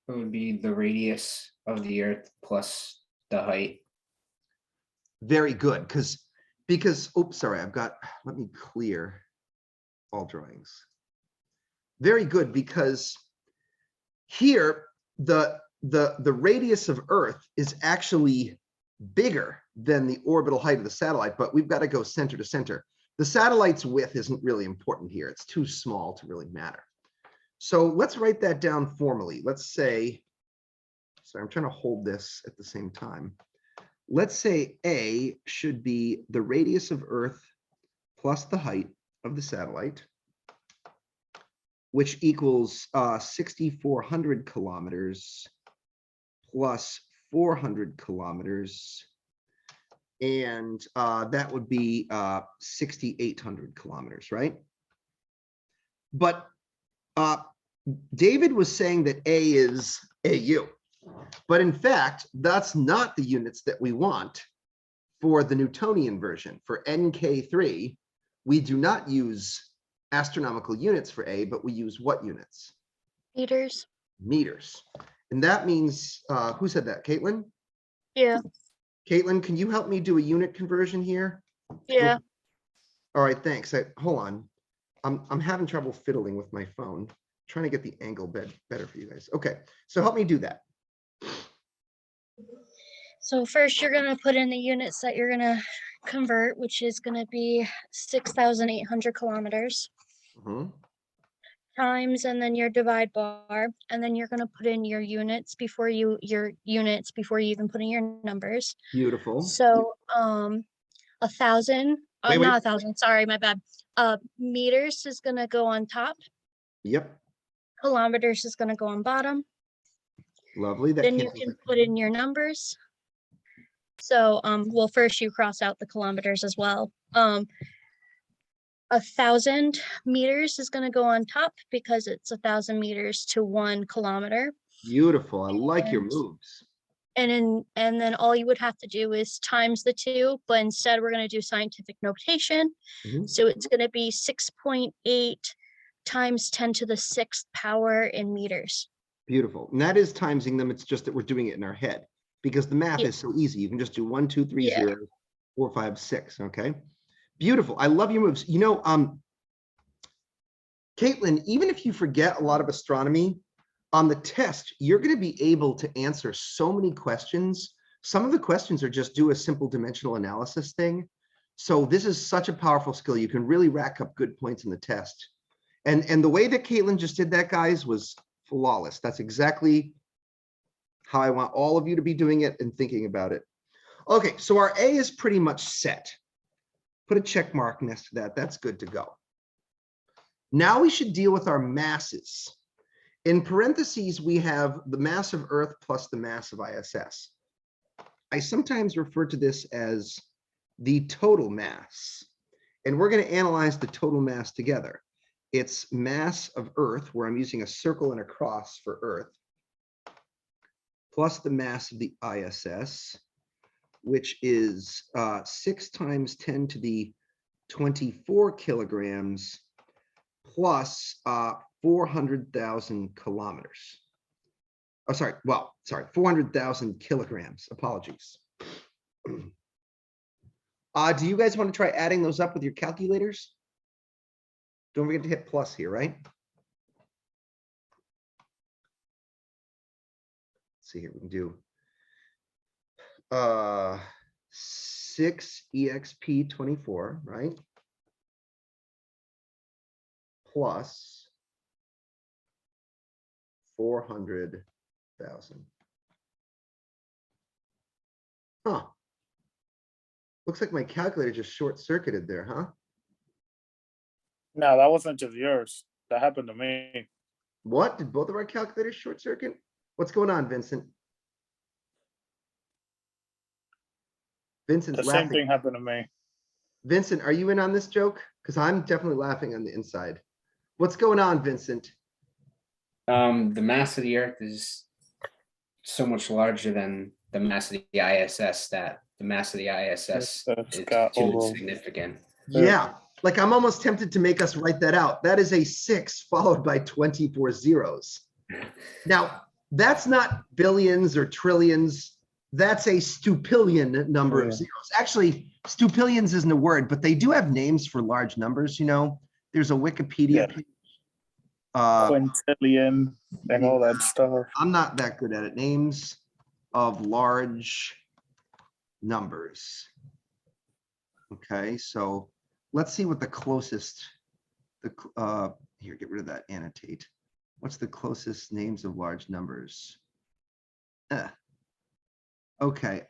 It would be the radius of the Earth plus the height. Very good, because, oops, sorry, let me clear all drawings. Very good, because here, the radius of Earth is actually bigger than the orbital height of the satellite, but we've got to go center to center. The satellite's width isn't really important here. It's too small to really matter. So let's write that down formally. Let's say, sorry, I'm trying to hold this at the same time. Let's say A should be the radius of Earth plus the height of the satellite, which equals 6,400 kilometers plus 400 kilometers. And that would be 6,800 kilometers, right? But David was saying that A is AU. But in fact, that's not the units that we want for the Newtonian version. For NK3, we do not use astronomical units for A, but we use what units? Meters. Meters. And that means, who said that? Caitlin? Yeah. Caitlin, can you help me do a unit conversion here? Yeah. All right, thanks. Hold on. I'm having trouble fiddling with my phone. Trying to get the angle better for you guys. Okay, so help me do that. So first you're gonna put in the units that you're gonna convert, which is gonna be 6,800 kilometers Mhm. times, and then your divide bar, and then you're gonna put in your units before you even put in your numbers. Beautiful. So 1,000, Wait. not 1,000, sorry, my bad. Meters is gonna go on top. Yep. Kilometers is gonna go on bottom. Lovely. That Then you cancels can it. put in your numbers. So, well, first you cross out the kilometers as well. 1,000 meters is gonna go on top because it's 1,000 meters to 1 kilometer. Beautiful. I like your And- moves. And then all you would have to do is times the two, but instead we're gonna do scientific notation. Mhm. So it's gonna be 6.8 times 10 to the 6th power in meters. Beautiful. And that is timesing them. It's just that we're doing it in our head because the math Yeah. is so easy. You can just do 1, 2, 3, Yeah. 0, 4, 5, 6. Okay. Beautiful. I love your moves. You know, Caitlin, even if you forget a lot of astronomy, on the test, you're going to be able to answer so many questions. Some of the questions are just do a simple dimensional analysis thing. So this is such a powerful skill. You can really rack up good points in the test. And the way that Caitlin just did that, guys, was flawless. That's exactly how I want all of you to be doing it and thinking about it. Okay, so our A is pretty much set. Put a check mark next to that. That's good to go. Now we should deal with our masses. In parentheses, we have the mass of Earth plus the mass of ISS. I sometimes refer to this as the total mass. And we're going to analyze the total mass together. It's mass of Earth, where I'm using a circle and a cross for Earth, plus the mass of the ISS, which is 6 times 10 to the 24 kilograms, plus 400,000 kilometers. Oh, sorry, 400,000 kilograms, apologies. Do you guys want to try adding those up with your calculators? Don't forget to hit plus here, right? Let's see here, we can do 6 Exp24, right? Plus 400,000. Huh. Looks like my calculator just short-circuited there, huh? No, that wasn't just yours. That happened to me. What? Did both of our calculators short-circuit? What's going on, Vincent? Vincent's The same laughing. thing happened to me. Vincent, are you in on this joke? Because I'm definitely laughing on the inside. What's going on, Vincent? The mass of the Earth is so much larger than the mass of the ISS that the mass of the ISS That's is got too over. insignificant. Yeah, like I'm almost tempted to make us write that out. That is a 6 followed by 24 zeros. Now, That's not billions or trillions. That's a stupillion number of zeros. Actually, stupillions isn't a word, but they do have names for large numbers, you know. There's a Wikipedia page. Quintillion and all that stuff. I'm not that good at it. Names of large numbers. Okay, so let's see what the closest, here, get rid of that annotate. What's the closest names of large numbers? Okay.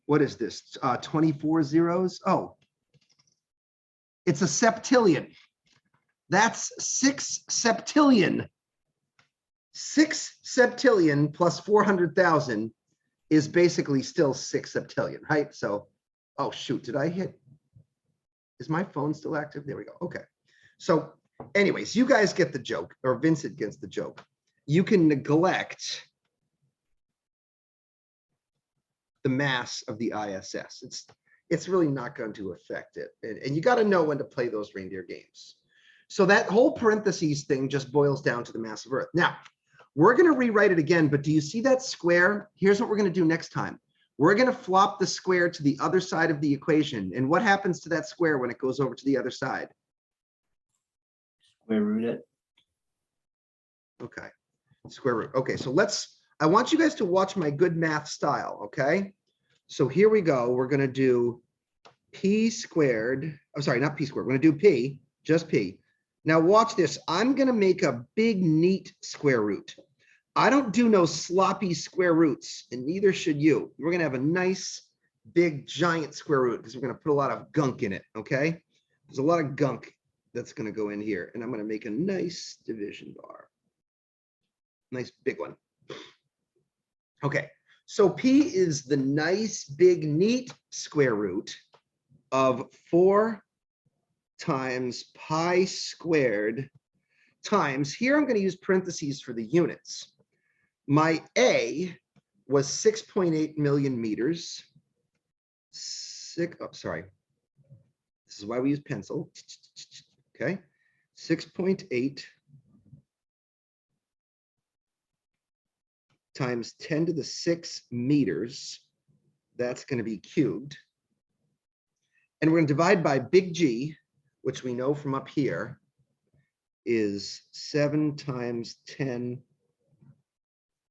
What is this? 24 zeros? Oh, it's a septillion. That's 6 septillion. 6 septillion plus 400,000 is basically still 6 septillion, right? So, oh shoot, did I hit? Is my phone still active? There we go. Okay. So anyways, you guys get the joke, or Vincent gets the joke. You can neglect the mass of the I.S.S. It's really not going to affect it. And you got to know when to play those reindeer games. So that whole parentheses thing just boils down to the mass of Earth. Now, we're going to rewrite it again, but do you see that square? Here's what we're going to do next time. We're going to flop the square to the other side of the equation. And what happens to that square when it goes over to the other side? Square root it. Okay, square root. Okay, so I want you guys to watch my good math style, okay? So here we go. We're going to do p squared. I'm sorry, not p squared. We're going to do p, just p. Now watch this. I'm going to make a big, neat square root. I don't do no sloppy square roots, and neither should you. We're going to have a nice, big, giant square root because we're going to put a lot of gunk in it, okay? There's a lot of gunk that's going to go in here, and I'm going to make a nice division bar. Nice big one. Okay, so p is the nice, big, neat square root of 4 times pi squared times, here I'm going to use parentheses for the units. My A was 6.8 million meters. This is why we use pencil. Okay, 6.8 times 10 to the 6 meters. That's going to be cubed. And we're going to divide by big G, which we know from up here is 7 times 10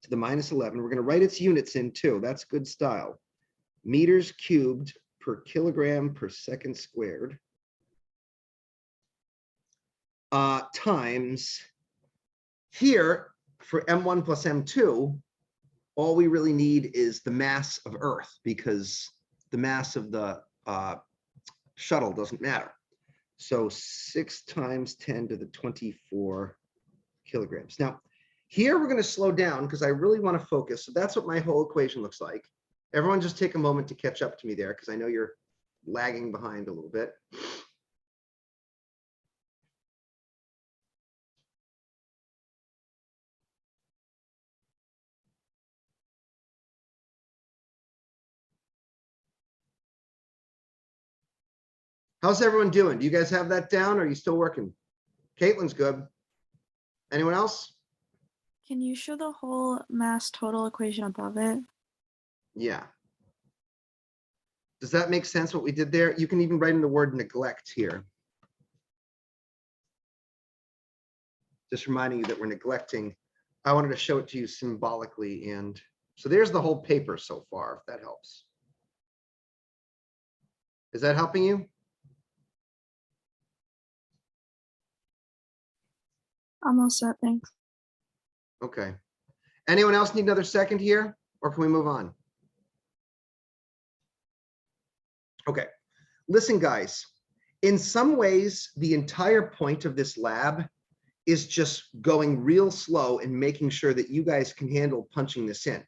to the minus 11. We're going to write its units in too. That's good style. Meters cubed per kilogram per second squared. Times here for M1 plus M2, all we really need is the mass of Earth because the mass of the shuttle doesn't matter. So 6 times 10 to the 24 kilograms. Now, here we're going to slow down because I really want to focus. So that's what my whole equation looks like. Everyone just take a moment to catch up to me there because I know you're lagging behind a little bit. How's everyone doing? Do you guys have that down? Or are you still working? Caitlin's good. Anyone else? Can you show the whole mass total equation above it? Yeah. Does that make sense what we did there? You can even write in the word neglect here. Just reminding you that we're neglecting. I wanted to show it to you symbolically. And so there's the whole paper so far, if that helps. Is that helping you? I'm all set, thanks. Okay. Anyone else need another second here, or can we move on? Okay. Listen, guys, in some ways, the entire point of this lab is just going real slow and making sure that you guys can handle punching this in.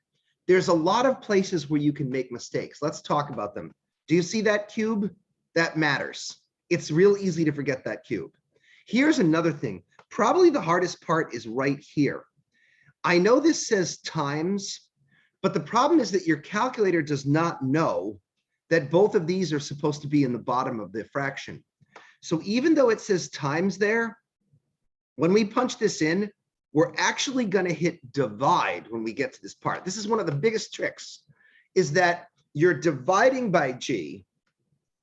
There's a lot of places where you can make mistakes. Let's talk about them. Do you see that cube? That matters. It's real easy to forget that cube. Here's another thing. Probably the hardest part is right here. I know this says times, but the problem is that your calculator does not know that both of these are supposed to be in the bottom of the fraction. So even though it says times there, when we punch this in, we're actually going to hit divide when we get to this part. This is one of the biggest tricks, is that you're dividing by G,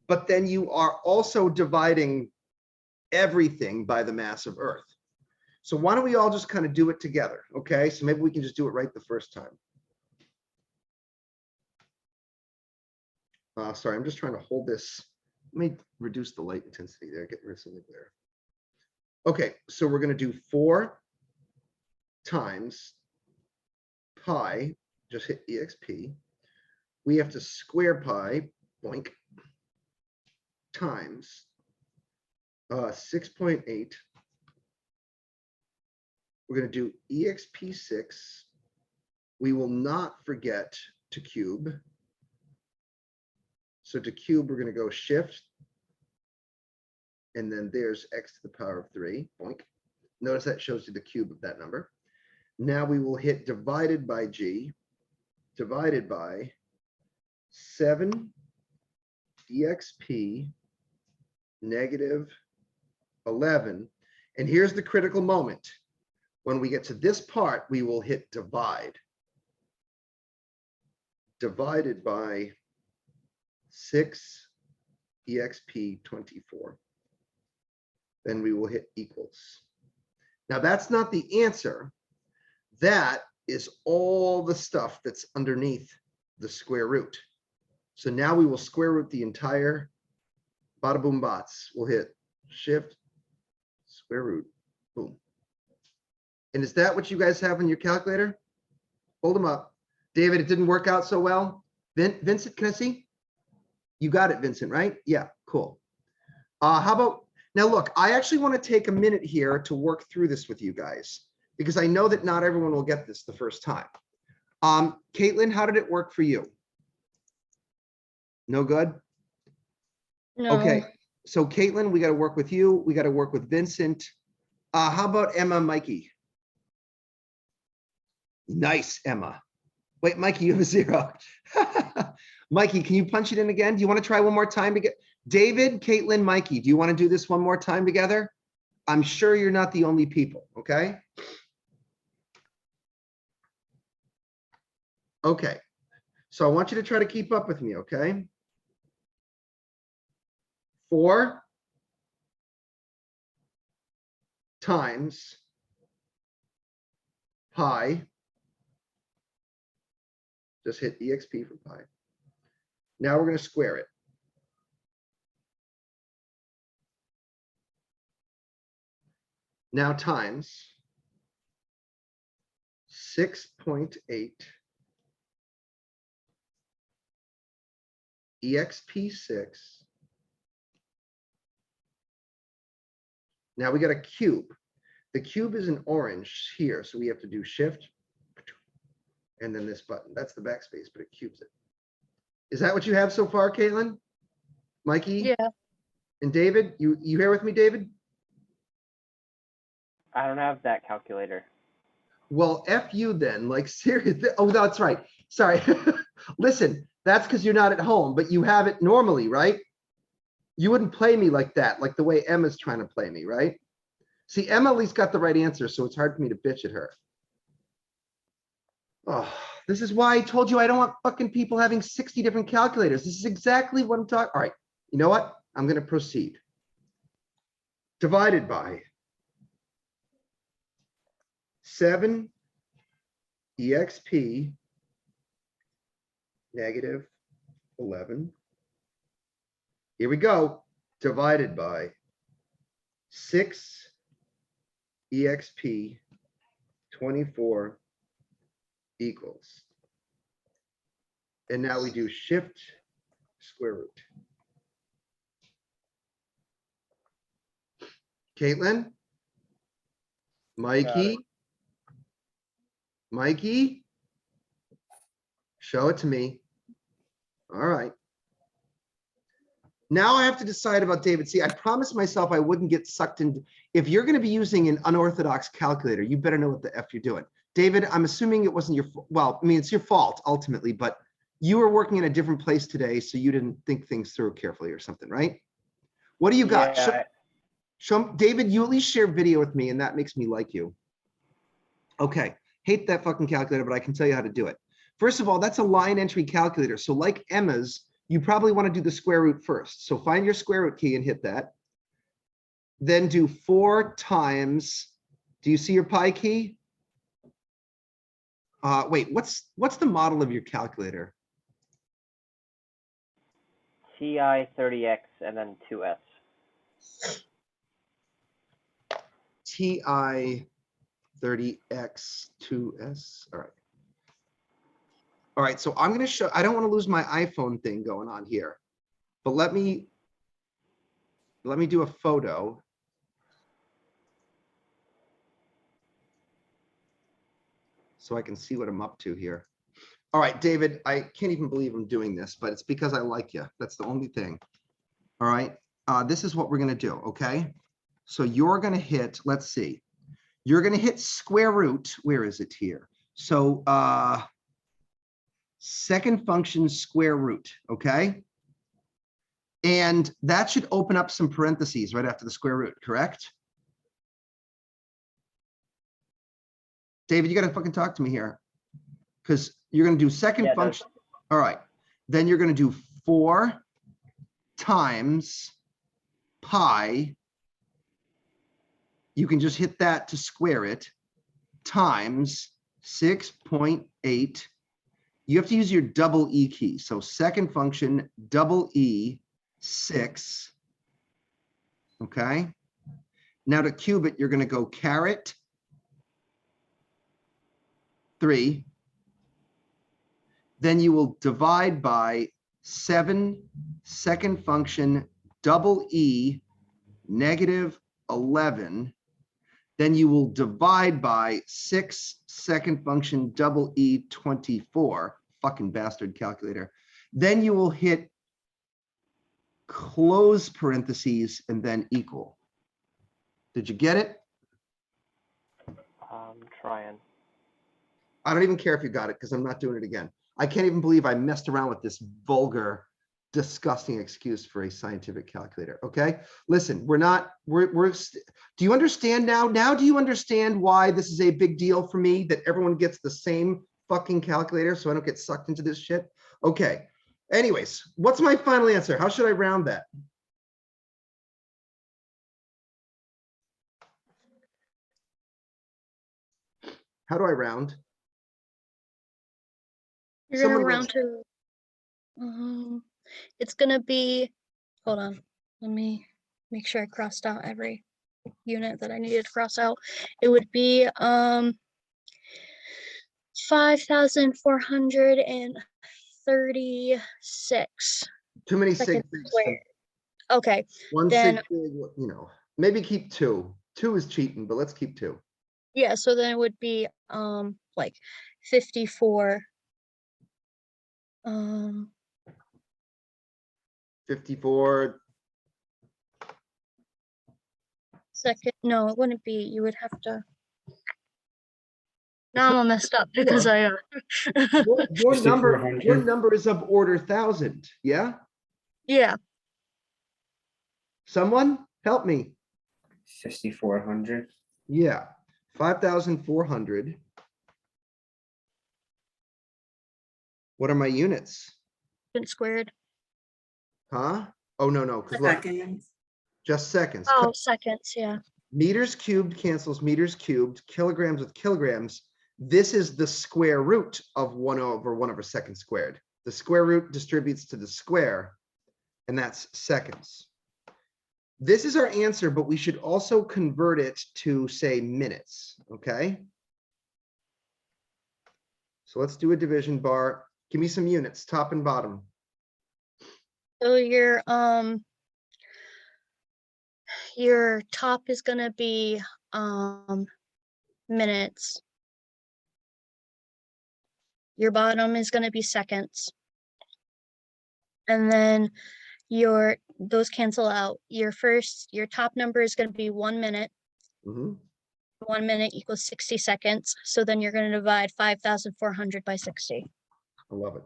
but then you are also dividing everything by the mass of Earth. So why don't we all just kind of do it together, okay? So maybe we can just do it right the first time. Sorry, I'm just trying to hold this. Let me reduce the light intensity there, get rid of something there. Okay, so we're going to do 4 times pi, just hit exp. We have to square pi, boink, times 6.8. We're going to do exp6. We will not forget to cube. So to cube, we're going to go shift. And then there's x to the power of 3. Boink. Notice that shows you the cube of that number. Now we will hit divided by G, divided by 7 exp negative 11. And here's the critical moment. When we get to this part, we will hit divide. Divided by 6 exp24. Then we will hit equals. Now that's not the answer. That is all the stuff that's underneath the square root. So now we will square root the entire bada boom bots. We'll hit shift, square root, boom. And is that what you guys have in your calculator? Hold them up. David, it didn't work out so well. Vincent, can I see? You got it, Vincent, right? Yeah, cool. How about, now look, I actually want to take a minute here to work through this with you guys, because I know that not everyone will get this the first time. Caitlin, how did it work for you? No good? No. Okay, so Caitlin, we got to work with you. We got to work with Vincent. How about Emma, Mikey? Nice, Emma. Wait, Mikey, you have a 0. Mikey, can you punch it in again? Do you want to try one more time to get David, Caitlin, Mikey? Do you want to do this one more time together? I'm sure you're not the only people, okay? Okay, so I want you to try to keep up with me, okay? 4 times pi, just hit exp for pi. Now we're going to square it. Now times 6.8 exp6. Now we got a cube. The cube is in orange here, so we have to do shift and then this button. That's the backspace, but it cubes it. Is that what you have so far, Caitlin? Mikey? Yeah. And David? You here with me, David? I don't have that calculator. Well, F you then, like seriously. Oh, that's right. Sorry. Listen, that's because you're not at home, but you have it normally, right? You wouldn't play me like that, like the way Emma's trying to play me, right? See, Emma at least got the right answer, so it's hard for me to bitch at her. Oh, this is why I told you I don't want fucking people having 60 different calculators. This is exactly what I'm talking. All right, you know what? I'm going to proceed. Divided by 7 exp negative 11. Here we go. Divided by 6 exp 24 equals. And now we do shift square root. Caitlin? Mikey? Mikey? Show it to me. All right. Now I have to decide about David. See, I promised myself I wouldn't get sucked into. If you're going to be using an unorthodox calculator, you better know what the F you're doing. David, I'm assuming it wasn't your, well, I mean, it's your fault ultimately, but you were working in a different place today, so you didn't think things through carefully or something, right? What do you got? Yeah, David, you at least share video with me and that makes me like you. Okay, hate that fucking calculator, but I can tell you how to do it. First of all, that's a line entry calculator. So like Emma's, you probably want to do the square root first. So find your square root key and hit that. Then do 4 times, do you see your pi key? Wait, what's the model of your calculator? TI-30X and then 2S. TI-30X 2S. All right. All right, so I'm going to show, I don't want to lose my iPhone thing going on here, but let me do a photo. So I can see what I'm up to here. All right, David, I can't even believe I'm doing this, but it's because I like you. That's the only thing. All right, this is what we're going to do, okay? So you're going to hit, let's see, you're going to hit square root. Where is it here? So second function square root, okay? And that should open up some parentheses right after the square root, correct? David, you got to fucking talk to me here because you're going to do second function. All right. Then you're going to do 4 times pi. You can just hit that to square it times 6.8. You have to use your double E key. So second function, double E, 6. Okay. Now to cube it, you're going to go caret 3. Then you will divide by 7 second function double E negative 11. Then you will divide by 6 second function double E 24. Fucking bastard calculator. Then you will hit close parentheses and then equal. Did you get it? I'm trying. I don't even care if you got it because I'm not doing it again. I can't even believe I messed around with this vulgar, disgusting excuse for a scientific calculator. Okay, listen, do you understand now? Now, do you understand why this is a big deal for me that everyone gets the same fucking calculator so I don't get sucked into this shit? Okay, anyways, what's my final answer? How should I round that? How do I round? You're Someone gonna round round- to, it's gonna be, hold on, let me make sure I crossed out every unit that I needed to cross out. It would be 5,436 Too many seconds sig figs. squared. Okay, One then sig fig, you know, maybe keep 2. 2 is cheating, but let's keep 2. yeah, so then it would be like 54 54. second, no, it wouldn't be, you would have to. Now I'm all messed up because I Your number 5400. is of order 1,000. Yeah. yeah, Someone help me. 5,400. Yeah. 5,400. What are my units? been squared. Huh? Oh, no. Because look, Seconds. just seconds. Oh, seconds, yeah. Meters cubed cancels meters cubed, kilograms with kilograms. This is the square root of 1/1 squared. The square root distributes to the square, and that's seconds. This is our answer, but we should also convert it to, say, minutes, okay? So let's do a division bar. Give me some units, top and bottom. So your top is gonna be minutes. Your bottom is gonna be seconds. And then those cancel out. Your top number is gonna be 1 minute. Mhm. 1 minute equals 60 seconds. So then you're gonna divide 5,400 by 60. I love it.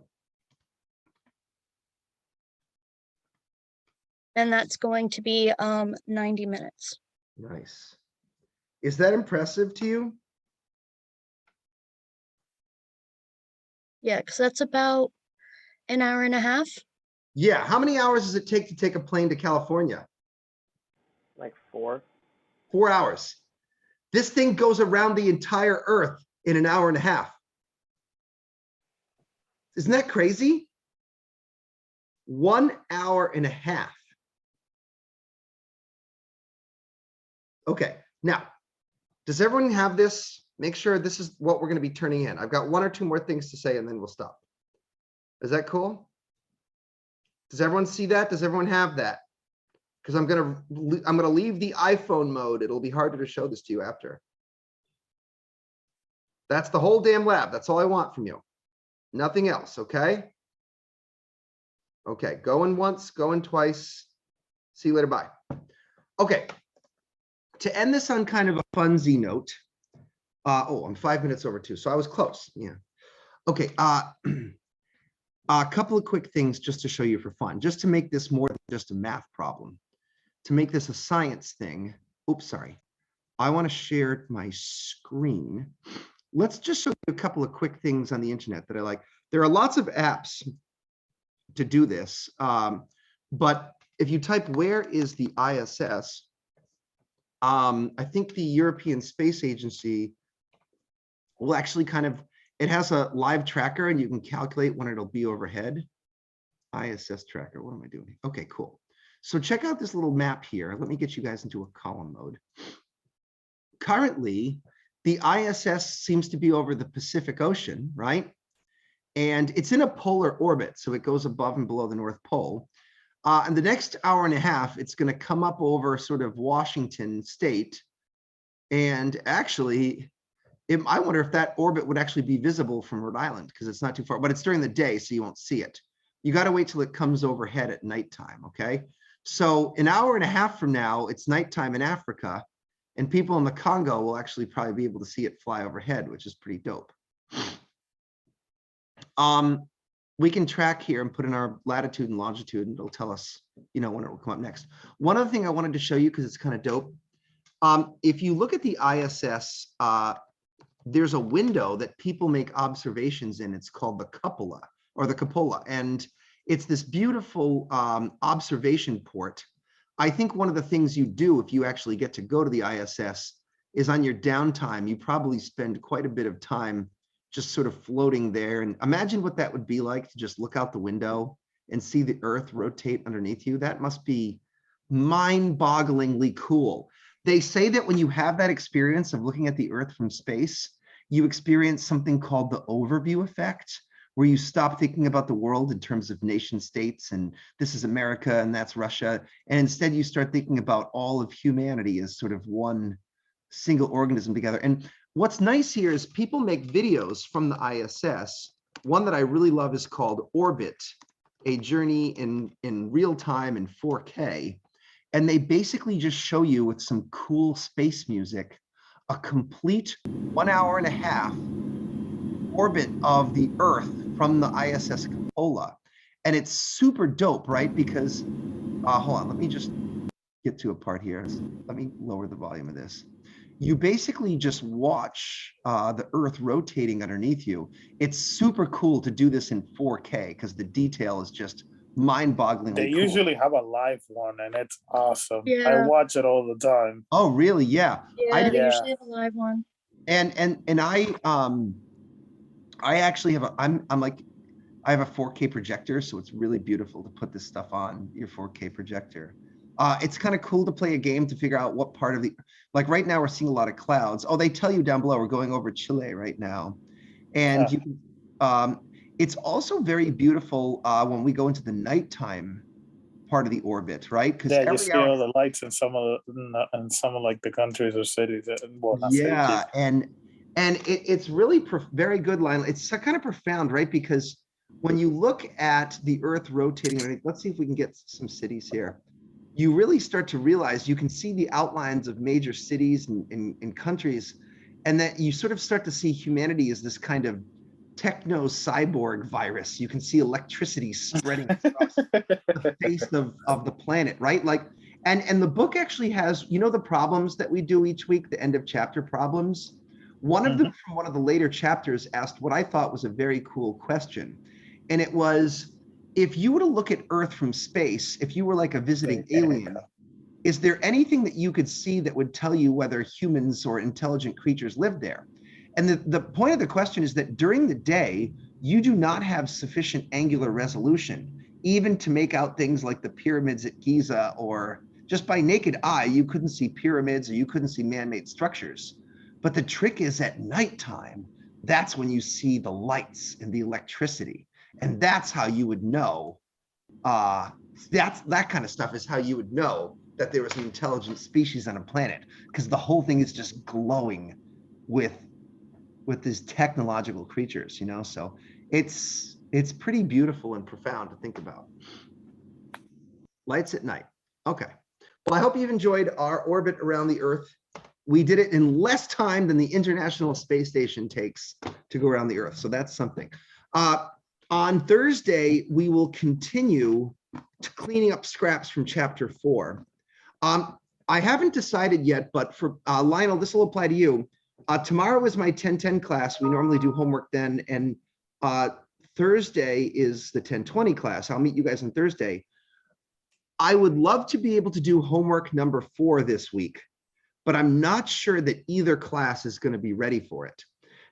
And that's going to be 90 minutes. Nice. Is that impressive to you? Yeah, because that's about an hour and a half. Yeah. How many hours does it take to take a plane to California? Like 4. 4 hours. This thing goes around the entire Earth in an hour and a half. Isn't that crazy? 1 hour and a half. Okay, now, does everyone have this? Make sure this is what we're going to be turning in. I've got 1 or 2 more things to say and then we'll stop. Is that cool? Does everyone see that? Does everyone have that? Because I'm gonna leave the iPhone mode. It'll be harder to show this to you after. That's the whole damn lab. That's all I want from you. Nothing else, okay? Okay, going once, going twice. See you later, bye. Okay, to end this on kind of a funsy note. Oh, I'm 5 minutes over 2, so I was close, yeah. Okay, a couple of quick things just to show you for fun, just to make this more than just a math problem. To make this a science thing, oops, sorry. I want to share my screen. Let's just show you a couple of quick things on the internet that I like. There are lots of apps to do this, but if you type where is the ISS, I think the European Space Agency will actually kind of, it has a live tracker and you can calculate when it'll be overhead. ISS tracker, what am I doing? Okay, cool. So check out this little map here. Let me get you guys into a column mode. Currently, the ISS seems to be over the Pacific Ocean, right? And it's in a polar orbit, so it goes above and below the North Pole. And the next hour and a half, it's going to come up over sort of Washington State. And actually, I wonder if that orbit would actually be visible from Rhode Island, because it's not too far, but it's during the day, so you won't see it. You got to wait till it comes overhead at nighttime, okay? So an hour and a half from now, it's nighttime in Africa, and people in the Congo will actually probably be able to see it fly overhead, which is pretty dope. We can track here and put in our latitude and longitude, and it'll tell us, you know, when it will come up next. One other thing I wanted to show you, because it's kind of dope. If you look at the ISS, there's a window that people make observations in. It's called the cupola, or the cupola, and it's this beautiful observation port. I think one of the things you do if you actually get to go to the ISS is on your downtime, you probably spend quite a bit of time just sort of floating there. And imagine what that would be like to just look out the window and see the Earth rotate underneath you. That must be mind-bogglingly cool. They say that when you have that experience of looking at the Earth from space, you experience something called the overview effect, where you stop thinking about the world in terms of nation states and this is America and that's Russia. And instead you start thinking about all of humanity as sort of one single organism together. And what's nice here is people make videos from the ISS. One that I really love is called Orbit, a journey in real time in 4K. And they basically just show you with some cool space music, a complete 1 hour and a half orbit of the Earth from the ISS cupola. And it's super dope, right? Because, hold on, let me just get to a part here. Let me lower the volume of this. You basically just watch the Earth rotating underneath you. It's super cool to do this in 4K because the detail is just mind-bogglingly They cool. usually have a live one, and it's awesome. I Yeah. watch it all the time. Oh, really? Yeah. Yeah, they Yeah. usually have a live one. And I actually have I have a 4K projector, so it's really beautiful to put this stuff on your 4K projector. It's kind of cool to play a game to figure out what part of the, like right now we're seeing a lot of clouds. Oh, they tell you down below, we're going over Chile right now. And you, it's also very beautiful when we go into the nighttime part of the orbit, right? Because Yeah, you every see hour, all the lights in some of like the countries or cities. Well, not yeah, cities. and it's really very good line. It's kind of profound, right? Because when you look at the Earth rotating, let's see if we can get some cities here. You really start to realize you can see the outlines of major cities and countries, and that you sort of start to see humanity as this kind of techno cyborg virus. You can see electricity spreading across the face of the planet, right? Like, And the book actually has, you know, the problems that we do each week, the end of chapter problems. One of them from one of the later chapters asked what I thought was a very cool question. And it was, if you were to look at Earth from space, if you were like a visiting alien, is there anything that you could see that would tell you whether humans or intelligent creatures live there? And the point of the question is that during the day, you do not have sufficient angular resolution, even to make out things like the pyramids at Giza, or just by naked eye, you couldn't see pyramids or you couldn't see man-made structures. But the trick is at nighttime, that's when you see the lights and the electricity. And that's how you would know, that kind of stuff is how you would know that there was an intelligent species on a planet, because the whole thing is just glowing with these technological creatures, you know? So it's pretty beautiful and profound to think about. Lights at night. Okay. Well, I hope you've enjoyed our orbit around the Earth. We did it in less time than the International Space Station takes to go around the Earth. So that's something. On Thursday, we will continue to cleaning up scraps from chapter 4. I haven't decided yet, but for Lionel, this will apply to you. Tomorrow is my 10-10 class. We normally do homework then. And Thursday is the 10-20 class. I'll meet you guys on Thursday. I would love to be able to do homework number 4 this week, but I'm not sure that either class is going to be ready for it.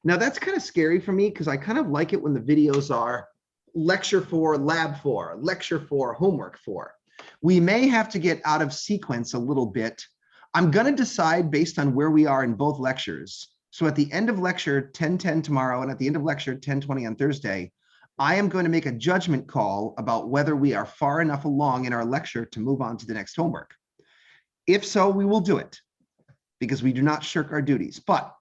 Now that's kind of scary for me, because I kind of like it when the videos are lecture 4, lab 4, lecture 4, homework 4. We may have to get out of sequence a little bit. I'm going to decide based on where we are in both lectures. So at the end of lecture 10-10 tomorrow and at the end of lecture 10-20 on Thursday, I am going to make a judgment call about whether we are far enough along in our lecture to move on to the next homework. If so, we will do it, because we do not shirk our duties. But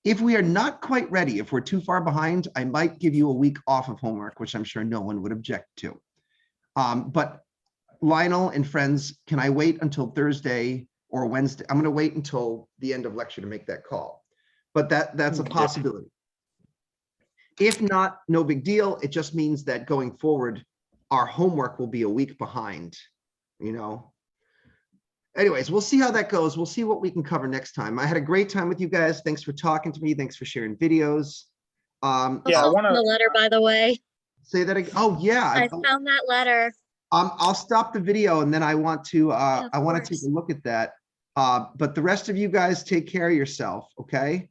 if we are not quite ready, if we're too far behind, I might give you a week off of homework, which I'm sure no one would object to. But Lionel and friends, can I wait until Thursday or Wednesday? I'm going to wait until the end of lecture to make that call. But that's a possibility. If not, no big deal. It just means that going forward, our homework will be a week behind, you know. Anyways, we'll see how that goes. We'll see what we can cover next time. I had a great time with you guys. Thanks for talking to me. Thanks for sharing videos. Yeah, I want The to. letter, by the way. Say that again. Oh yeah. I found that letter. I'll stop the video and then I want to Yeah, of I want to take course. a look at that. But the rest of you guys take care of yourself, okay?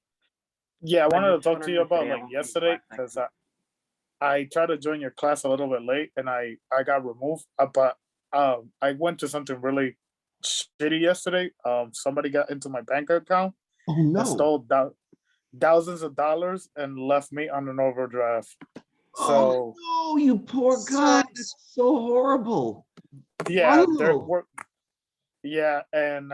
Yeah, I wanted to just talk to you wondering about today like I'm yesterday, back next because I tried to join your class a little bit late and I got removed. But I went to something really shitty yesterday. Somebody got into my bank account Oh and no. stole thousands of dollars and left me on an overdraft. So Oh no, you poor guy. That's so horrible. yeah, there Lionel. were and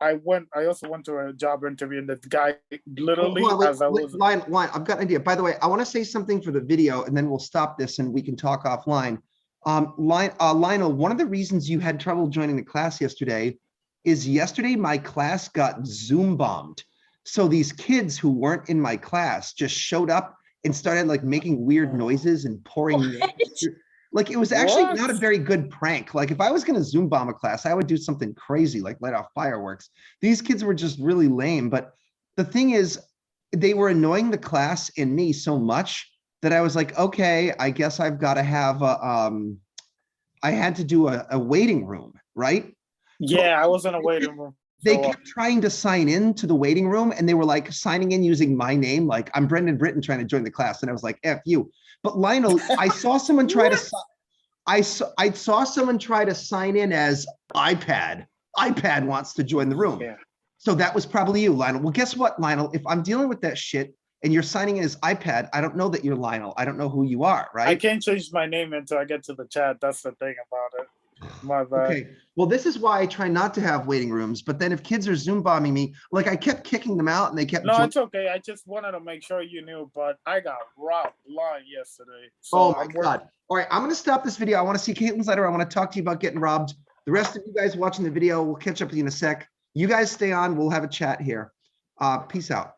I also went to a job interview, and the guy literally, Hold on, as I was. Lionel, I've got an idea. By the way, I want to say something for the video and then we'll stop this and we can talk offline. Lionel, one of the reasons you had trouble joining the class yesterday is yesterday my class got Zoom bombed. So these kids who weren't in my class just showed up and started like making weird noises and pouring names. Like it was actually What? not a very good prank. Like if I was going to Zoom bomb a class, I would do something crazy, like light off fireworks. These kids were just really lame. But the thing is, they were annoying the class and me so much that I was like, okay, I guess I've got to have a, I had to do a waiting room, right? Yeah, I was in a waiting room. They So, kept trying to sign in to the waiting room and they were like signing in using my name. Like I'm Brendan Britton trying to join the class. And I was like, F you. But Lionel, I saw someone try to, I saw someone try to sign in as iPad. iPad wants to join the room. yeah. So that was probably you, Lionel. Well, guess what, Lionel? If I'm dealing with that shit and you're signing in as iPad, I don't know that you're Lionel. I don't know who you are, right? I can't change my name until I get to the chat. That's the thing about it. My bad. Okay. Well, this is why I try not to have waiting rooms. But then if kids are Zoom bombing me, like I kept kicking them out and they kept. No, it's okay. I just wanted to make sure you knew, but I got robbed blind yesterday. So Oh my God. All right, I'm going to stop this video. I want to see Caitlin's letter. I want to talk to you about getting robbed. The rest of you guys watching the video, we'll catch up with you in a sec. You guys stay on. We'll have a chat here. Peace out.